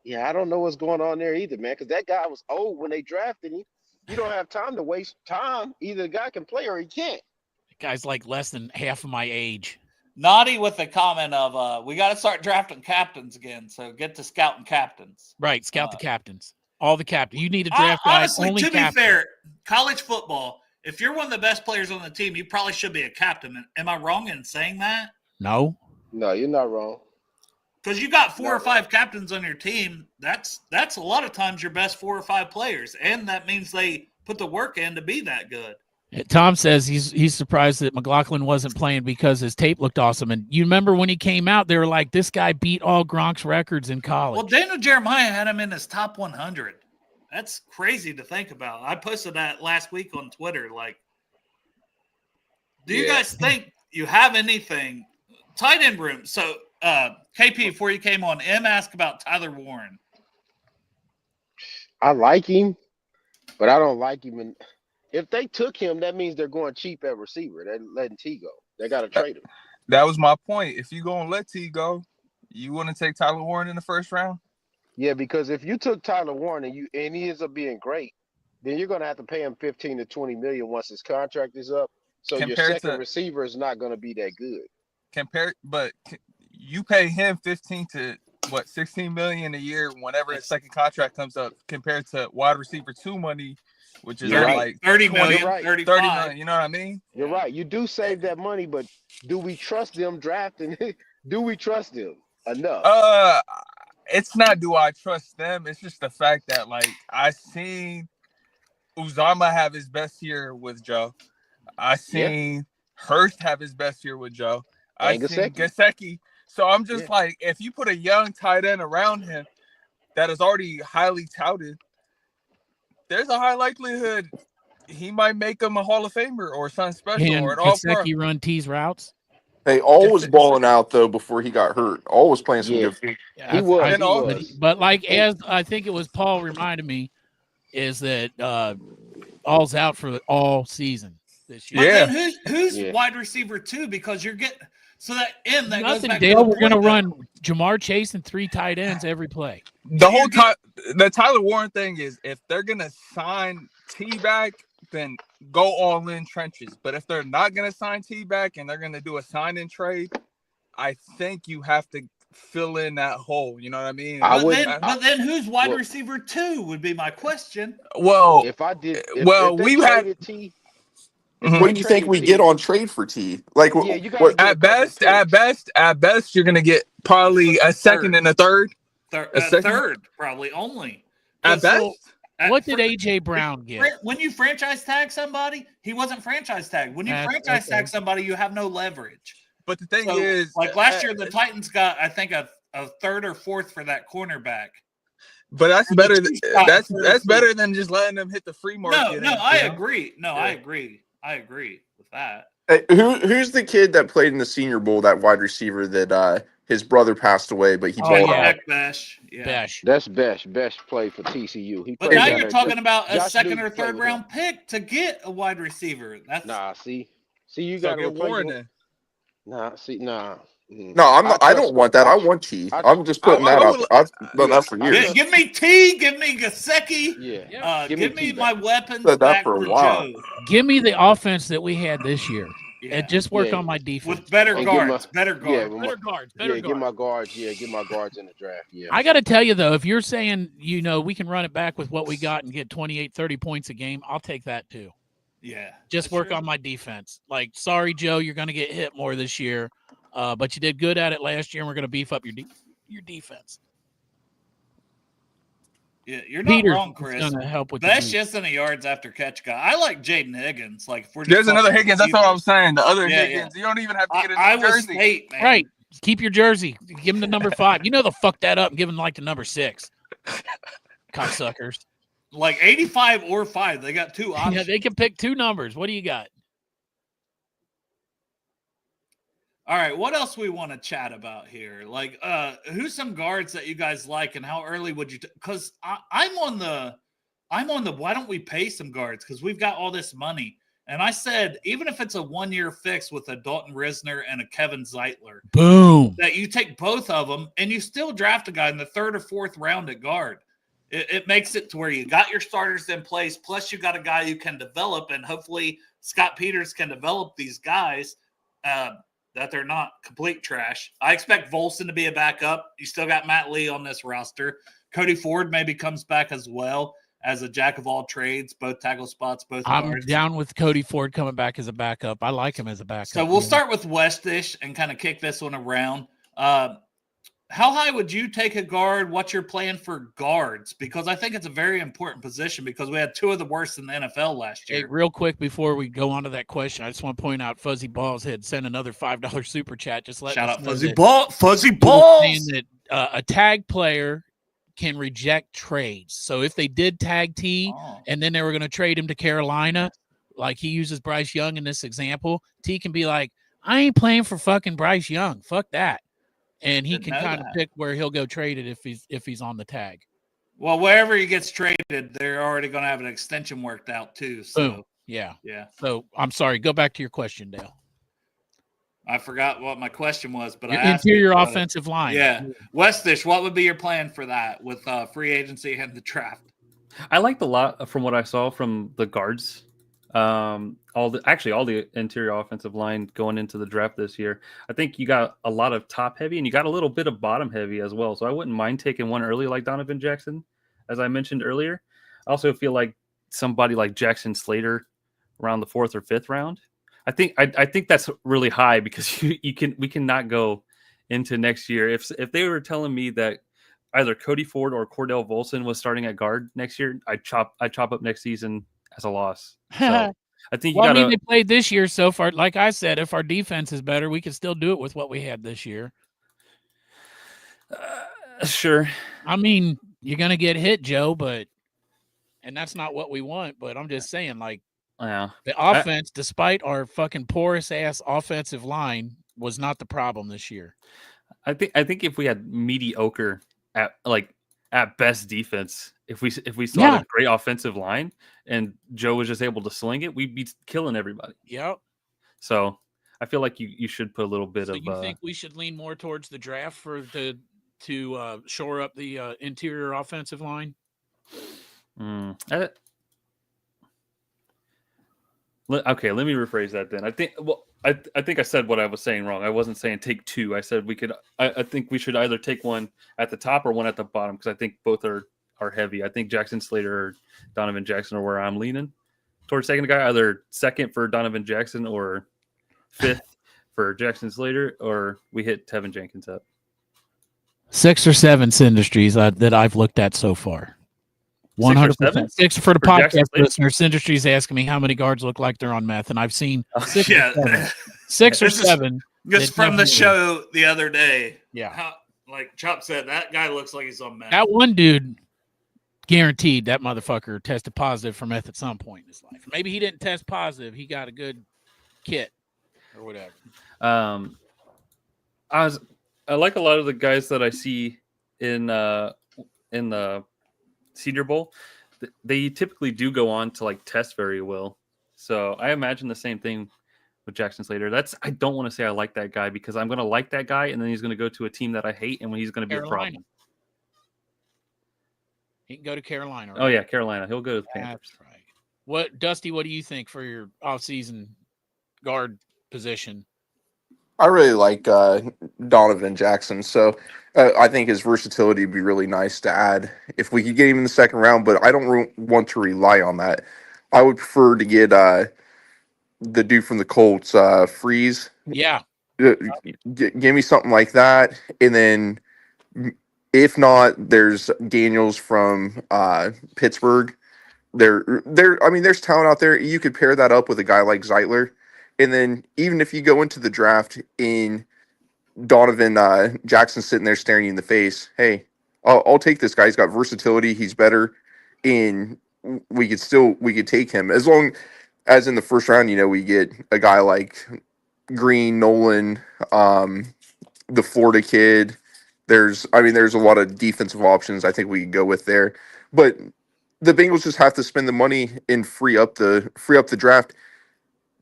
Yeah, I don't know what's going on there either, man. Because that guy was old when they drafted him. You don't have time to waste time. Either the guy can play or he can't. That guy's like less than half of my age. Naughty with the comment of we got to start drafting captains again. So get to scouting captains. Right, scout the captains. All the captains. You need to draft guys. Honestly, only to captains. be fair, college football, if you're one of the best players on the team, you probably should be a captain. Am I wrong in saying that? No, you're not wrong. Because you got 4 or 5 captains on your team. That's a lot of times your best 4 or 5 players, and that means they put the work in to be that good. Tom says he's surprised that McLachlan wasn't playing because his tape looked awesome. And you remember when he came out, they were like, this guy beat all Gronk's records in college. Well, Daniel Jeremiah had him in his top 100. That's crazy to think about. I posted that last week on Twitter. Like, do you guys think you have anything? Tight end room. So, KP, before you came on, M asked about Tyler Warren. I like him, but I don't like him. If they took him, that means they're going cheap at receiver. They're letting T go. They got to trade him. That was my point. If you're going to let T go, you want to take Tyler Warren in the first round? Yeah, because if you took Tyler Warren and he ends up being great, then you're going to have to pay him $15 to $20 million once his contract is up. So your second receiver is not going to be that good. But you pay him $15 to $16 million a year whenever his second contract comes up, compared to wide receiver 2 money, which is like 30 million, right. 30 million. You know what I mean? You're right. You do save that money, but do we trust them drafting? Do we trust them enough? It's not do I trust them. It's just the fact that like I seen Uzama have his best year with Joe. I seen Hurst have his best year with Joe. I seen Gesicki. So I'm just like, if you put a young tight end around him that is already highly touted, there's a high likelihood he might make him a Hall of Famer or something special or an all-pro. Gesicki run T's routes. Hey, All was balling out though before he got hurt. All was playing some good. Yeah, he was. But like as I think it was Paul reminded me, is that All's out for all season this year. Yeah. Then who's wide receiver 2? Because you're getting that Nothing, goes back Dale. to We're gonna run Jamar Chase and 3 tight ends every play. The whole time, the Tyler Warren thing is if they're gonna sign T back, then go all in trenches. But if they're not gonna sign T back and they're gonna do a sign and trade, I think you have to fill in that hole. You know what I mean? But then who's wide receiver 2 would be my question. Well, we had T. What do you think we get on trade for T? Like, at best, you're gonna get probably a second and a third. Third, probably only. At best. What did AJ Brown get? When you franchise tag somebody, he wasn't franchise tagged. When you franchise tag somebody, you have no leverage. But the thing is, like last year, the Titans got, I think, a third or fourth for that cornerback. But that's better. That's better than just letting them hit the free market. No, I agree. I agree with that. Hey, who's the kid that played in the Senior Bowl? That wide receiver that his brother passed away, but he balled out. Besh. Yeah. Besh. That's Besh. Besh played for TCU. But now you're talking about a second or third round pick to get a wide receiver. That's See, you got to Warren then. No, I'm not. I don't want that. I want T. I'm just putting that out. I've done that for years. Give me T. Give me Gesicki. Yeah. Give me my weapons. Said that back for a to while. Joe. Give me the offense that we had this year. And just work on my defense. With better guards. Better guards. Get my guards. Yeah, get my guards in the draft. Yeah. I got to tell you, though, if you're saying, we can run it back with what we got and get 28, 30 points a game, I'll take that too. Yeah. Just work on my defense. Like, sorry, Joe, you're going to get hit more this year. But you did good at it last year, and we're going to beef up your defense. Yeah, you're not Peters wrong, is Chris. gonna help with the Best beat. just in a yards after catch guy. I like Jaden Higgins. Like if we're just There's another talking Higgins. That's what I was saying. The other Yeah, Higgins. You don't even have to get a Iowa jersey. State, man. Right. Keep your jersey. Give him the number 5. You know they'll fuck that up and give him like the number 6. Cocksuckers. Like 85 or 5. They got 2 options. Yeah, they can pick 2 numbers. What do you got? All right, what else we want to chat about here? Like, who's some guards that you guys like, and how early would you? Because I'm on the. Why don't we pay some guards? Because we've got all this money, and I said even if it's a 1-year fix with a Dalton Risner and a Kevin Zeitler, Boom. that you take both of them, and you still draft a guy in the 3rd or 4th round at guard. It makes it to where you got your starters in place, plus you got a guy you can develop, and hopefully Scott Peters can develop these guys. That they're not complete trash. I expect Volson to be a backup. You still got Matt Lee on this roster. Cody Ford maybe comes back as well as a jack of all trades, both tackle spots, both I'm guards. down with Cody Ford coming back as a backup. I like him as a backup. So we'll start with Westish and kind of kick this one around. How high would you take a guard? What's your plan for guards? Because I think it's a very important position because we had 2 of the worst in the NFL last year. Hey, real quick before we go on to that question, I just want to point out Fuzzy Balls had sent another $5 super chat. Just let Shout us out know Fuzzy that Ball, Fuzzy he was Balls. saying that a tag player can reject trades. So if they did tag T and then they were going to trade him to Carolina, like he uses Bryce Young in this example, T can be like, I ain't playing for fucking Bryce Young. Fuck that. And he can kind of pick where he'll go trade it if he's on the tag. Well, wherever he gets traded, they're already going to have an extension worked out too. So boom. Yeah. So I'm sorry. Go back to your question, Dale. I forgot what my question was, but Your I asked interior offensive line. Yeah, Westish, what would be your plan for that with free agency and the draft? I liked a lot from what I saw from the guards. All the interior offensive line going into the draft this year. I think you got a lot of top heavy and you got a little bit of bottom heavy as well. So I wouldn't mind taking one early like Donovan Jackson, as I mentioned earlier. I also feel like somebody like Jackson Slater around the 4th or 5th round. I think that's really high because we cannot go into next year. If they were telling me that either Cody Ford or Cordell Volson was starting at guard next year, I'd chop up next season as a loss. So I think they played this year so far. Like I said, if our defense is better, we can still do it with what we had this year. Sure. I mean, you're gonna get hit, Joe, and that's not what we want. But I'm just saying, like, yeah, the offense, despite our fucking porous ass offensive line, was not the problem this year. I think if we had mediocre at best defense, if we still had a great offensive line and Joe was just able to sling it, we'd be killing everybody. Yep. So I feel like you should put a little bit of. So you think we should lean more towards the draft to shore up the interior offensive line? Okay, let me rephrase that then. I think I said what I was saying wrong. I wasn't saying take 2. I said we could. I think we should either take one at the top or one at the bottom because I think both are heavy. I think Jackson Slater or Donovan Jackson are where I'm leaning towards second guy. Either 2nd for Donovan Jackson or 5th for Jackson Slater, or we hit Tevin Jenkins up. 6 or 7 Industries that I've looked at so far. 100%. 6 for the podcast listeners. Industries asking me how many guards look like they're on meth, and I've seen 6 or 7. 6 or 7. Just from the show the other day. Yeah. Like Chop said, that guy looks like he's on meth. That one dude, guaranteed that motherfucker tested positive for meth at some point in his life. Maybe he didn't test positive. He got a good kit or whatever. I like a lot of the guys that I see in the Senior Bowl. They typically do go on to like test very well. So I imagine the same thing with Jackson Slater. I don't want to say I like that guy because I'm going to like that guy and then he's going to go to a team that I hate and he's going to be a problem. He can go to Carolina. Right? Oh yeah, Carolina. He'll go to the Panthers. That's right. Dusty, what do you think for your offseason guard position? I really like Donovan Jackson, so I think his versatility would be really nice to add if we could get him in the 2nd round, but I don't want to rely on that. I would prefer to get the dude from the Colts, Freeze. Yeah. Give me something like that, and then If not, there's Daniels from Pittsburgh. I mean, there's talent out there. You could pair that up with a guy like Zeitler, and then even if you go into the draft in Donovan Jackson sitting there staring you in the face, hey, I'll take this guy. He's got versatility. He's better, and we could take him as long as in the first round. We get a guy like Green, Nolan, the Florida kid. There's a lot of defensive options I think we could go with there, but the Bengals just have to spend the money and free up the draft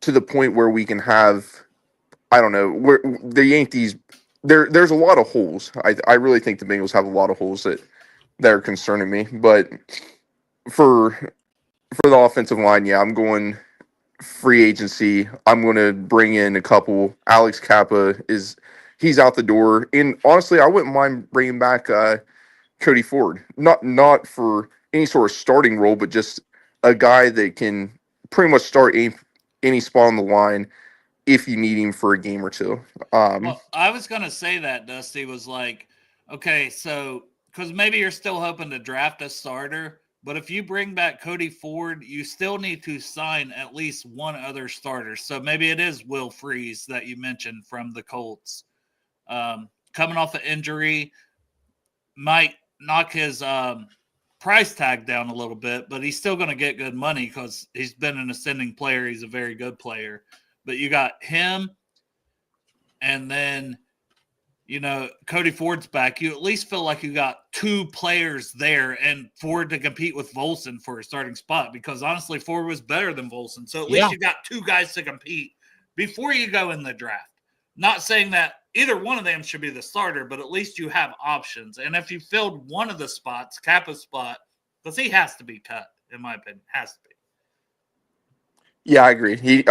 to the point where we can have, I don't know, where the Yankees. There's a lot of holes. I really think the Bengals have a lot of holes that are concerning me. But for the offensive line, yeah, I'm going free agency. I'm going to bring in a couple. Alex Kappa he's out the door, and honestly, I wouldn't mind bringing back Cody Ford. Not for any sort of starting role, but just a guy that can pretty much start any spot on the line if you need him for a game or two. Well, I was going to say that, Dusty, was like, okay, so because maybe you're still hoping to draft a starter, but if you bring back Cody Ford, you still need to sign at least one other starter. So maybe it is Will Freeze that you mentioned from the Colts. Coming off an injury, might knock his price tag down a little bit, but he's still going to get good money because he's been an ascending player. He's a very good player. But you got him, and then, Cody Ford's back. You at least feel like you got two players there, and Ford to compete with Volson for a starting spot, because honestly, Ford was better than Volson. So at least you got two guys to compete before you go in the draft. Not saying that either one of them should be the starter, but at least you have options. And if you filled one of the spots, Kappa's spot, because he has to be cut, in my opinion, has to be. Yeah, I agree.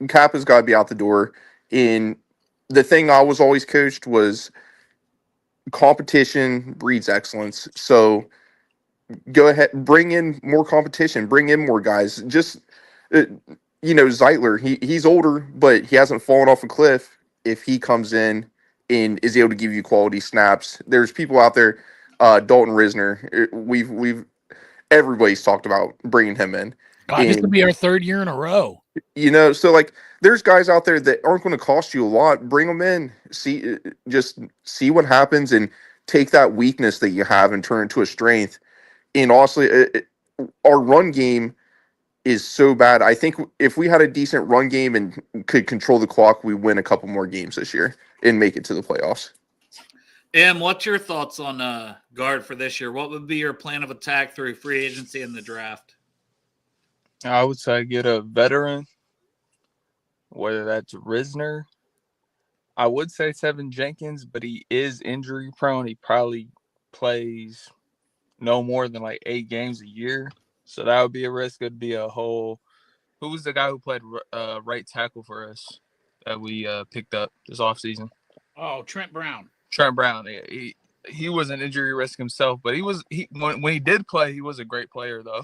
Kappa's got to be out the door. And the thing I was always coached was competition breeds excellence. So go ahead, bring in more competition, bring in more guys. Just, Zeitler, he's older, but he hasn't fallen off a cliff. If he comes in and is able to give you quality snaps, there's people out there. Dalton Risner, everybody's talked about bringing him in. God, this could be our third year in a row. So like there's guys out there that aren't going to cost you a lot. Bring them in, just see what happens, and take that weakness that you have and turn it into a strength. And honestly, our run game is so bad. I think if we had a decent run game and could control the clock, we win a couple more games this year and make it to the playoffs. What's your thoughts on guard for this year? What would be your plan of attack through free agency and the draft? I would say get a veteran, whether that's Risner. I would say Tevin Jenkins, but he is injury prone. He probably plays no more than like 8 games a year. So that would be a risk. It'd be a whole. Who was the guy who played right tackle for us that we picked up this offseason? Oh, Trent Brown. Trent Brown. He was an injury risk himself, but when he did play, he was a great player though.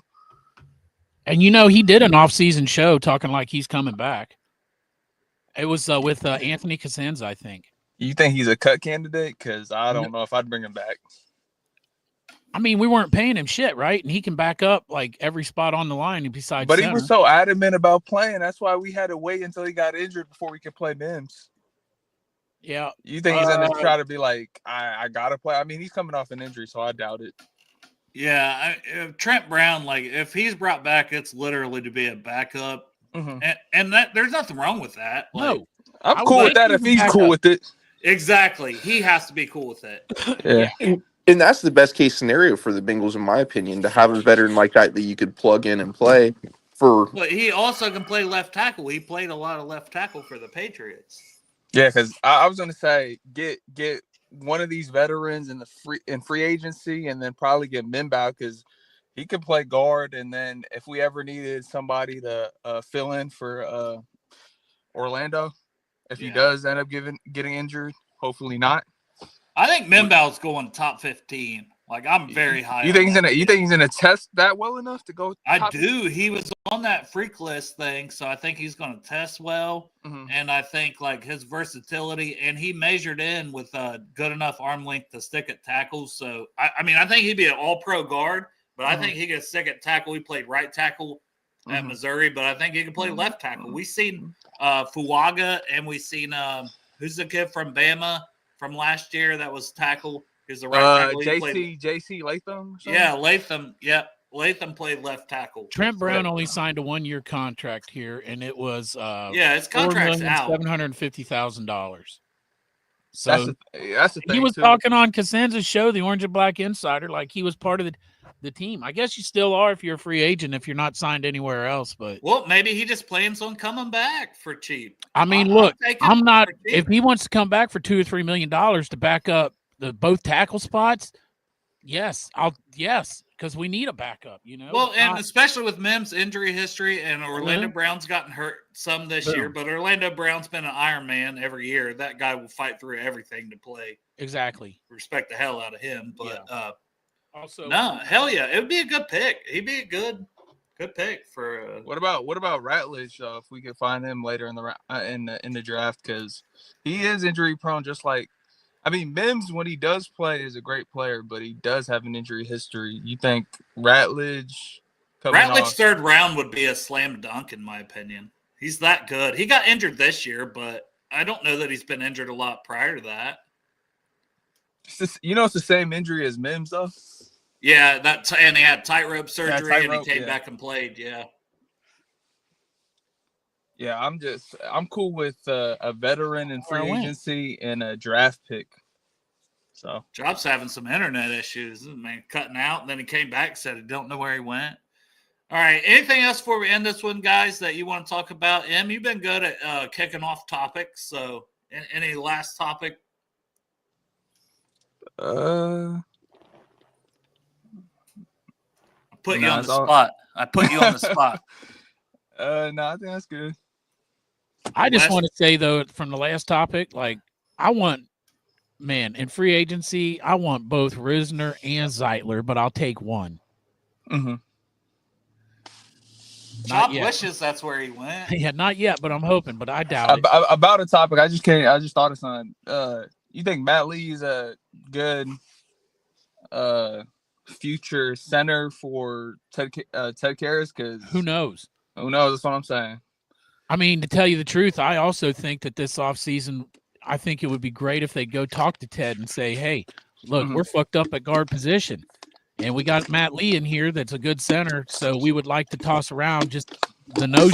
And he did an off-season show talking like he's coming back. It was with Anthony Cosenza, I think. You think he's a cut candidate? Because I don't know if I'd bring him back. I mean, we weren't paying him shit, right? And he can back up like every spot on the line besides But center. he was so adamant about playing. That's why we had to wait until he got injured before we could play Mims. Yeah. You think he's going to try to be like, I got to play? I mean, he's coming off an injury, so I doubt it. Yeah, Trent Brown, like if he's brought back, it's literally to be a backup, and that there's nothing wrong with that. Like, No, I'm cool with that if he's cool with it. Exactly, he has to be cool with it. Yeah, and that's the best case scenario for the Bengals, in my opinion, to have a veteran like that you could plug in and play for. But he also can play left tackle. He played a lot of left tackle for the Patriots. Yeah, because I was going to say get one of these veterans in free agency, and then probably get Mimbow because he could play guard. And then if we ever needed somebody to fill in for Orlando, if he does end up getting injured, hopefully not. I think Mimbow's going top 15. Like I'm very high. You think he's gonna test that well enough to go? I do. He was on that freak list thing, so I think he's going to test well. Mhm. And I think like his versatility, and he measured in with a good enough arm length to stick at tackles. So I mean, I think he'd be an all-pro guard, but I think he could stick at tackle. He played right tackle at Missouri, but I think he can play left tackle. We seen Fuaga, and we seen who's the kid from Bama from last year that was tackle. He's the right tackle. JC Latham. Yeah, Latham. Yep. Latham played left tackle. Trent Brown only signed a 1-year contract here, and it was his contract's out. $750,000. So that's the thing. He was talking on Cosenza's show, the Orange and Black Insider, like he was part of the team. I guess you still are if you're a free agent if you're not signed anywhere else. But well, maybe he just plans on coming back for cheap. I mean, look, I'm not. If he wants to come back for $2 or $3 million to back up the both tackle spots, yes, because we need a backup, you know. Well, and especially with Mims' injury history, and Orlando Brown's gotten hurt some this year, but Orlando Brown's been an Iron Man every year. That guy will fight through everything to play. Exactly. Respect the hell out of him. But also, no, hell yeah, it would be a good pick. He'd be a good pick for. What about Ratledge? If we could find him later in the draft, because he is injury prone, just like. I mean, Mims, when he does play, is a great player, but he does have an injury history. You think Ratledge third round would be a slam dunk, in my opinion. He's that good. He got injured this year, but I don't know that he's been injured a lot prior to that. It's the same injury as Mims, though. Yeah, and he had tightrope surgery, and he came back and played. Yeah. Yeah, I'm cool with a veteran in free agency and a draft pick. So Job's having some internet issues, man, cutting out. And then he came back, said he don't know where he went. All right, anything else before we end this one, guys, that you want to talk about? Em, you've been good at kicking off topics. So, any last topic? Uh, I put you on the spot. I put you on the spot. No, I think that's good. I just want to say, though, from the last topic, like, I want, man, in free agency, I want both Risner and Zeitler, but I'll take one. Mm-hmm. Job wishes that's where he went. Yeah, not yet, but I'm hoping, but I doubt it. About a topic, I just thought of something. You think Matt Lee is a good future center for Ted Karras? Because who knows? Who knows? That's what I'm saying. I mean, to tell you the truth, I also think that this offseason, I think it would be great if they go talk to Ted and say, hey, look, we're fucked up at guard position. And we got Matt Lee in here that's a good center, so we would like to toss around just the notion.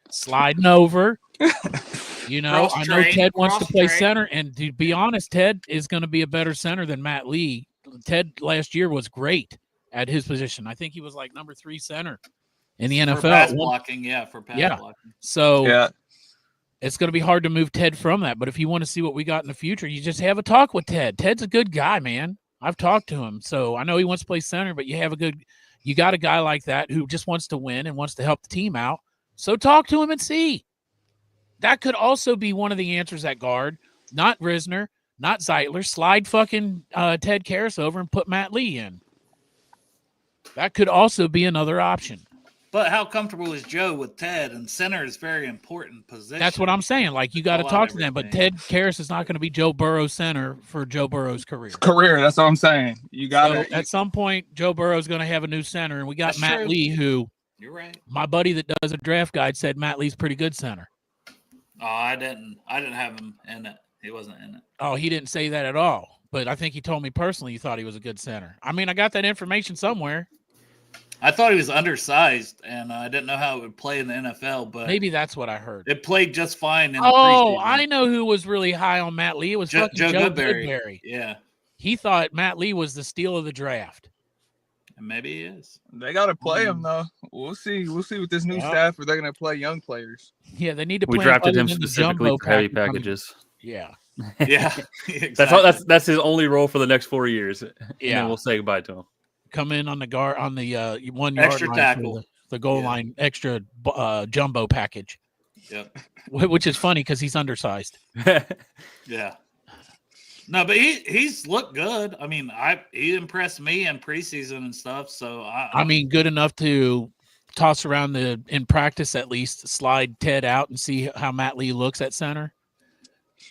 Sliding over. You know, I know Ted wants to play center, and to be honest, Ted is going to be a better center than Matt Lee. Ted last year was great at his position. I think he was like number 3 center in the NFL. For pass blocking, blocking. So it's going to be hard to move Ted from that. But if you want to see what we got in the future, you just have a talk with Ted. Ted's a good guy, man. I've talked to him. So I know he wants to play center, but you got a guy like that who just wants to win and wants to help the team out. So talk to him and see. That could also be one of the answers at guard. Not Risner, not Zeitler. Slide fucking Ted Karras over and put Matt Lee in. That could also be another option. But how comfortable is Joe with Ted? And center is very important position. That's what I'm saying. Like, you got to talk to them. But Ted Karras is not going to be Joe Burrow's center for Joe Burrow's career. That's what I'm saying. You got to. At some point, Joe Burrow's going to have a new center. And we got Matt Lee, who, you're right. My buddy that does a draft guide said Matt Lee's pretty good center. Oh, I didn't have him in it. He wasn't in it. Oh, he didn't say that at all. But I think he told me personally he thought he was a good center. I mean, I got that information somewhere. I thought he was undersized, and I didn't know how it would play in the NFL. But maybe that's what I heard. It played just fine in the preseason. preseason. I know who was really high on Matt Lee. It was Joe Goodberry. Yeah. He thought Matt Lee was the steal of the draft. And maybe he is. They got to play him, though. We'll see. We'll see with this new staff if they're going to play young players. Yeah, they need to play. We drafted him specifically for heavy packages. Yeah. Yeah. Exactly. That's his only role for the next 4 years. Yeah. And then we'll say goodbye to him. Come in on the 1 yard extra line tackle, the goal line, extra jumbo package. Yep. Which is funny because he's undersized. Yeah. No, but he's looked good. I mean, he impressed me in preseason and stuff. So I mean, good enough to toss around in practice at least, slide Ted out and see how Matt Lee looks at center.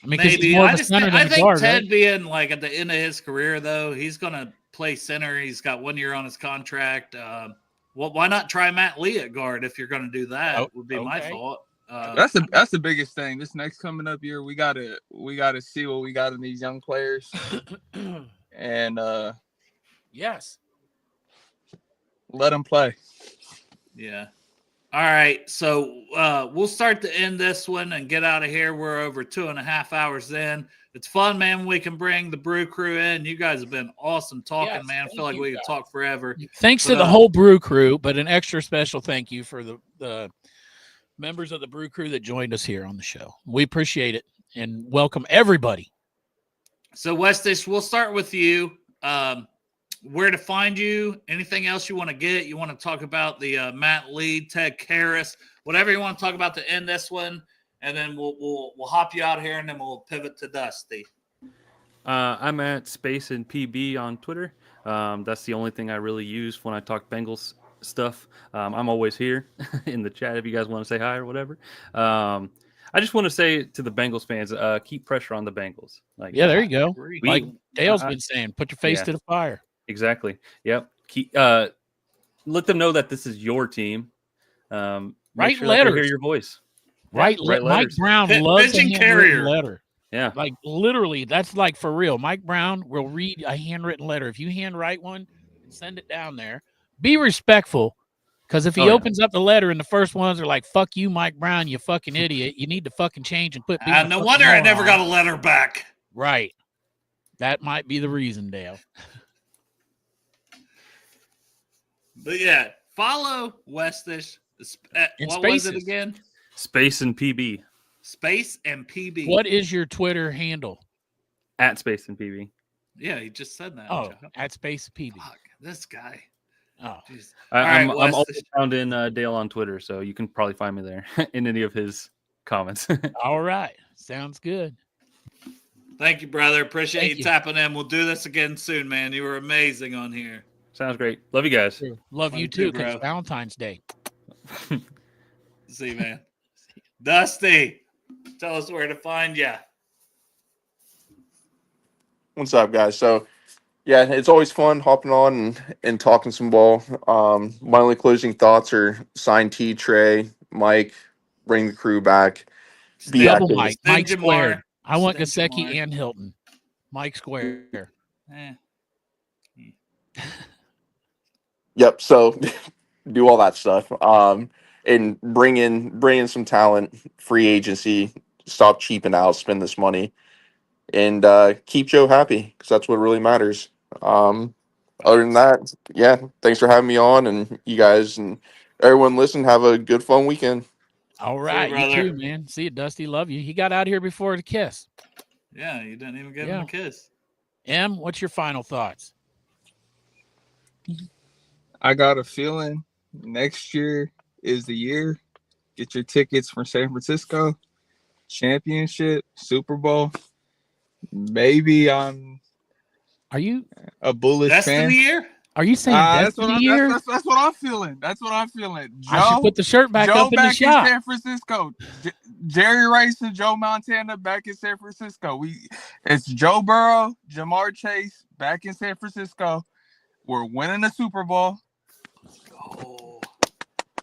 I mean, because he's more of a center than a guard, Ted right? being like at the end of his career, though, he's gonna play center. He's got 1 year on his contract. Well, why not try Matt Lee at guard if you're going to do that? Would be my thought. That's the biggest thing. This next coming up year, we gotta see what we got in these young players, and yes, let them play. Yeah. All right. So we'll start to end this one and get out of here. We're over 2.5 hours in. It's fun, man, when we can bring the Brew Crew in. You guys have been awesome talking, Yes, man. I feel like we could talk forever. Thanks to the whole Brew Crew, but an extra special thank you for the members of the Brew Crew that joined us here on the show. We appreciate it and welcome everybody. So, Westish, we'll start with you. Where to find you? Anything else you want to get? You want to talk about the Matt Lee, Ted Karras, whatever you want to talk about to end this one, and then we'll hop you out here, and then we'll pivot to Dusty. I'm at Space and PB on Twitter. That's the only thing I really use when I talk Bengals stuff. I'm always here in the chat if you guys want to say hi or whatever. I just want to say to the Bengals fans, keep pressure on the Bengals. Like, yeah, there you go. Like Dale's been been saying, put your face to the fire. Exactly. Yep. Let them know that this is your team. Write sure letters. Hear your voice. Right. Mike letters. Brown loves a Pigeon handwritten letter. Yeah. Like literally, that's like for real. Mike Brown will read a handwritten letter. If you handwrite one, send it down there. Be respectful. Because if he opens up the letter and the first ones are like, fuck you, Mike Brown, you fucking idiot. You need to fucking change and put no wonder I never got a letter back. Right. That might be the reason, Dale. But yeah, follow Westish. What was it again? Space and PB. Space and PB. What is your Twitter handle? At Space and PB. Yeah, he just said that. Oh, at Space PB. Fuck, this guy. Oh, I'm always found in Dale on Twitter, so you can probably find me there in any of his comments. All right. Sounds good. Thank you, brother. Appreciate you tapping in. We'll do this again soon, man. You were amazing on here. Sounds great. Love you guys. Love you too, because it's Valentine's Day. See, man. Dusty, tell us where to find you. What's up, guys? So, yeah, it's always fun hopping on and talking some ball. My only closing thoughts are sign T, Trey, Mike, bring the crew back. Be Double active. Mike Square. I want Gesicki and Hilton. Mike Square. Yep. So do all that stuff. And bring in some talent, free agency, stop cheaping out, spend this money, and keep Joe happy, because that's what really matters. Other than that, yeah, thanks for having me on, and you guys and everyone listen, have a good fun weekend. All right, you too, man. See you, Dusty. Love you. He got out here before the kiss. Yeah, you didn't even give him a kiss. Em, what's your final thoughts? I got a feeling next year is the year. Get your tickets from San Francisco. Championship, Super Bowl. Maybe I'm. Are you a bullish that's fan? The year? Are you saying that's the year? That's what I'm feeling. That's what I'm feeling. Joe, I should put the shirt back up in the shop. In San Francisco. Jerry Rice and Joe Montana back in San Francisco. It's Joe Burrow, Jamar Chase back in San Francisco. We're winning the Super Bowl. Oh,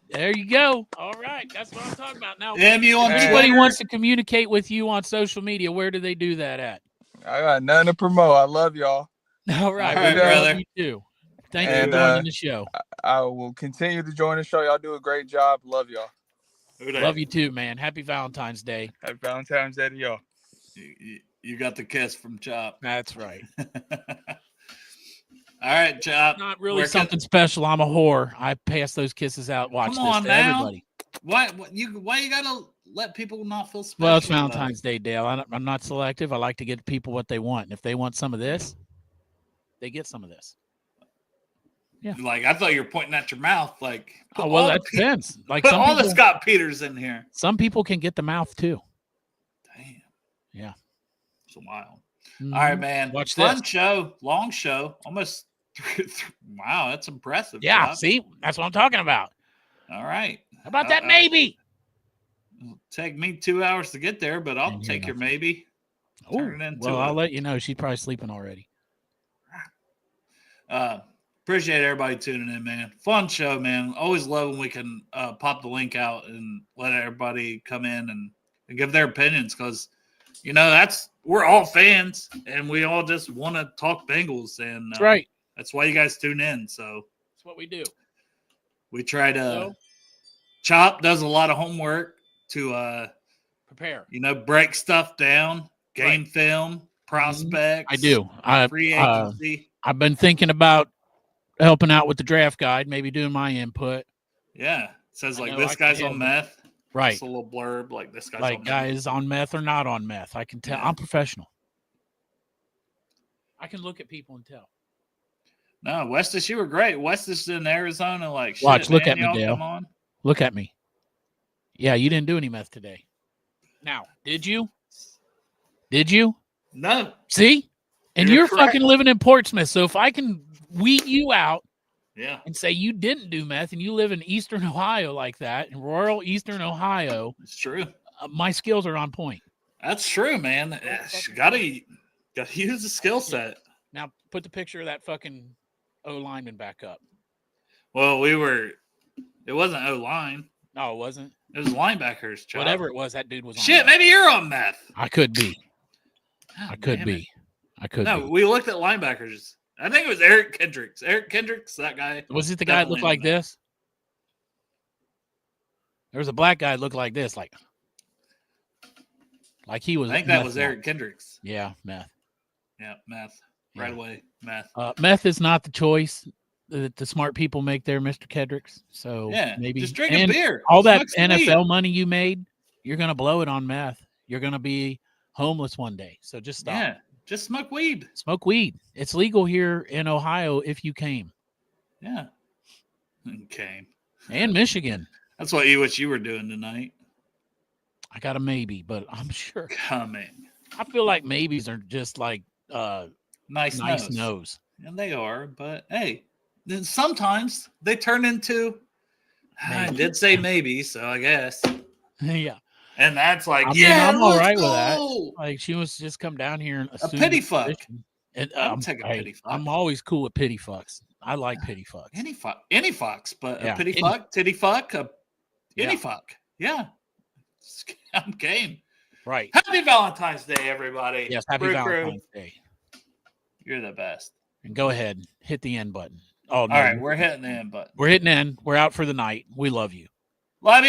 there you go. All right, that's what I'm talking about. Now, anybody wants to communicate with you on social media, where do they do that at? I got nothing to promote. I love y'all. All right, brother. You too. Thank you for joining the show. I will continue to join the show. Y'all do a great job. Love y'all. Love you too, man. Happy Valentine's Day. Happy Valentine's Day to y'all. You got the kiss from Chop. That's right. All right, Chop. Not really something special. I'm a whore. I pass those kisses out. Watch Come this on to now. everybody. Why you gotta let people not feel special? Well, it's Valentine's Day, Dale. I'm not selective. I like to get people what they want. And if they want some of this, they get some of this. Yeah. Like, I thought you were pointing at your mouth. Like, oh well, that depends. Like, put all the Scott Peters in here. Some people can get the mouth too. Damn. Yeah. It's wild. All right, man. Watch Fun this. show, long show, almost. Wow, that's impressive. Yeah, Bob. see, that's what I'm talking about. All right. How about that maybe? It'll take me 2 hours to get there, but I'll Didn't hear take your nothing. maybe. Oh, Turn it into well, I'll a- let you know. She's probably sleeping already. Appreciate everybody tuning in, man. Fun show, man. Always love when we can pop the link out and let everybody come in and give their opinions, because we're all fans and we all just want to talk Bengals, and That's right. that's why you guys tune in. So That's what we do. we try to. So, Chop does a lot of homework to prepare. break stuff down, game film, prospects. I do. Free agency. I've been thinking about helping out with the draft guide, maybe doing my input. Yeah. It says I like know this I can guy's handle on meth. Right. Just a little blurb like this guy's Like on guys on meth or not on meth. I can tell. Yeah. I'm professional. I can look at people and tell. No, Westis, you were great. Westis in Arizona, like shit. Watch, look man, at me, y'all Dale. come on. Look at me. Yeah, you didn't do any meth today. Now, did you? Did you? No. See? And You're you're correct. fucking living in Portsmouth. So if I can weed you out Yeah. and say you didn't do meth and you live in Eastern Ohio like that, in rural Eastern Ohio, It's true. my skills are on point. That's true, man. Gotta use the skill set. Now put the picture of that fucking O lineman back up. Well, it wasn't O-line. No, it wasn't. It was linebackers, Chop. Whatever it was, that dude was on Shit, meth. maybe you're on meth. I could be. Oh, I could damn be. it. I could No, be. we looked at linebackers. I think it was Eric Kendricks. Eric Kendricks, that guy. Was it the guy that looked like Definitely this? There was a black guy that looked like this, like he was. I think that meth was now. Eric Kendricks. Yeah, meth. Yeah, meth. Right Yeah. away, meth. Meth is not the choice that the smart people make there, Mr. Kendricks. So Yeah, maybe just drink a and beer. all that Smoke some NFL weed. money you made, you're gonna blow it on meth. You're gonna be homeless one day. So just stop. Yeah, just smoke weed. Smoke weed. It's legal here in Ohio if you came. Yeah. Okay. And Michigan. That's what you wish you were doing tonight. I got a maybe, but I'm sure. Coming. I feel like maybes are just like Nice nose. nose. And they are, but hey, then sometimes they turn into. I Maybe. did say maybe, so I guess. Yeah. And that's like, I mean, yeah, I'm all let's right with that. go. Like she wants to just come down here and assume pity the fuck. position. And I'll take a pity fuck. I'm always cool with pity fucks. I like pity fucks. Any fox, but Yeah, a pity any- fuck, titty fuck, any Yeah. fuck. Yeah. I'm game. Right. Happy Valentine's Day, everybody. Yes. Happy Crew, Valentine's Day. You're the best. And go ahead, hit the end button. Oh, no, All right, we're hitting the end button. we're hitting end. We're out for the night. We love you. Love you.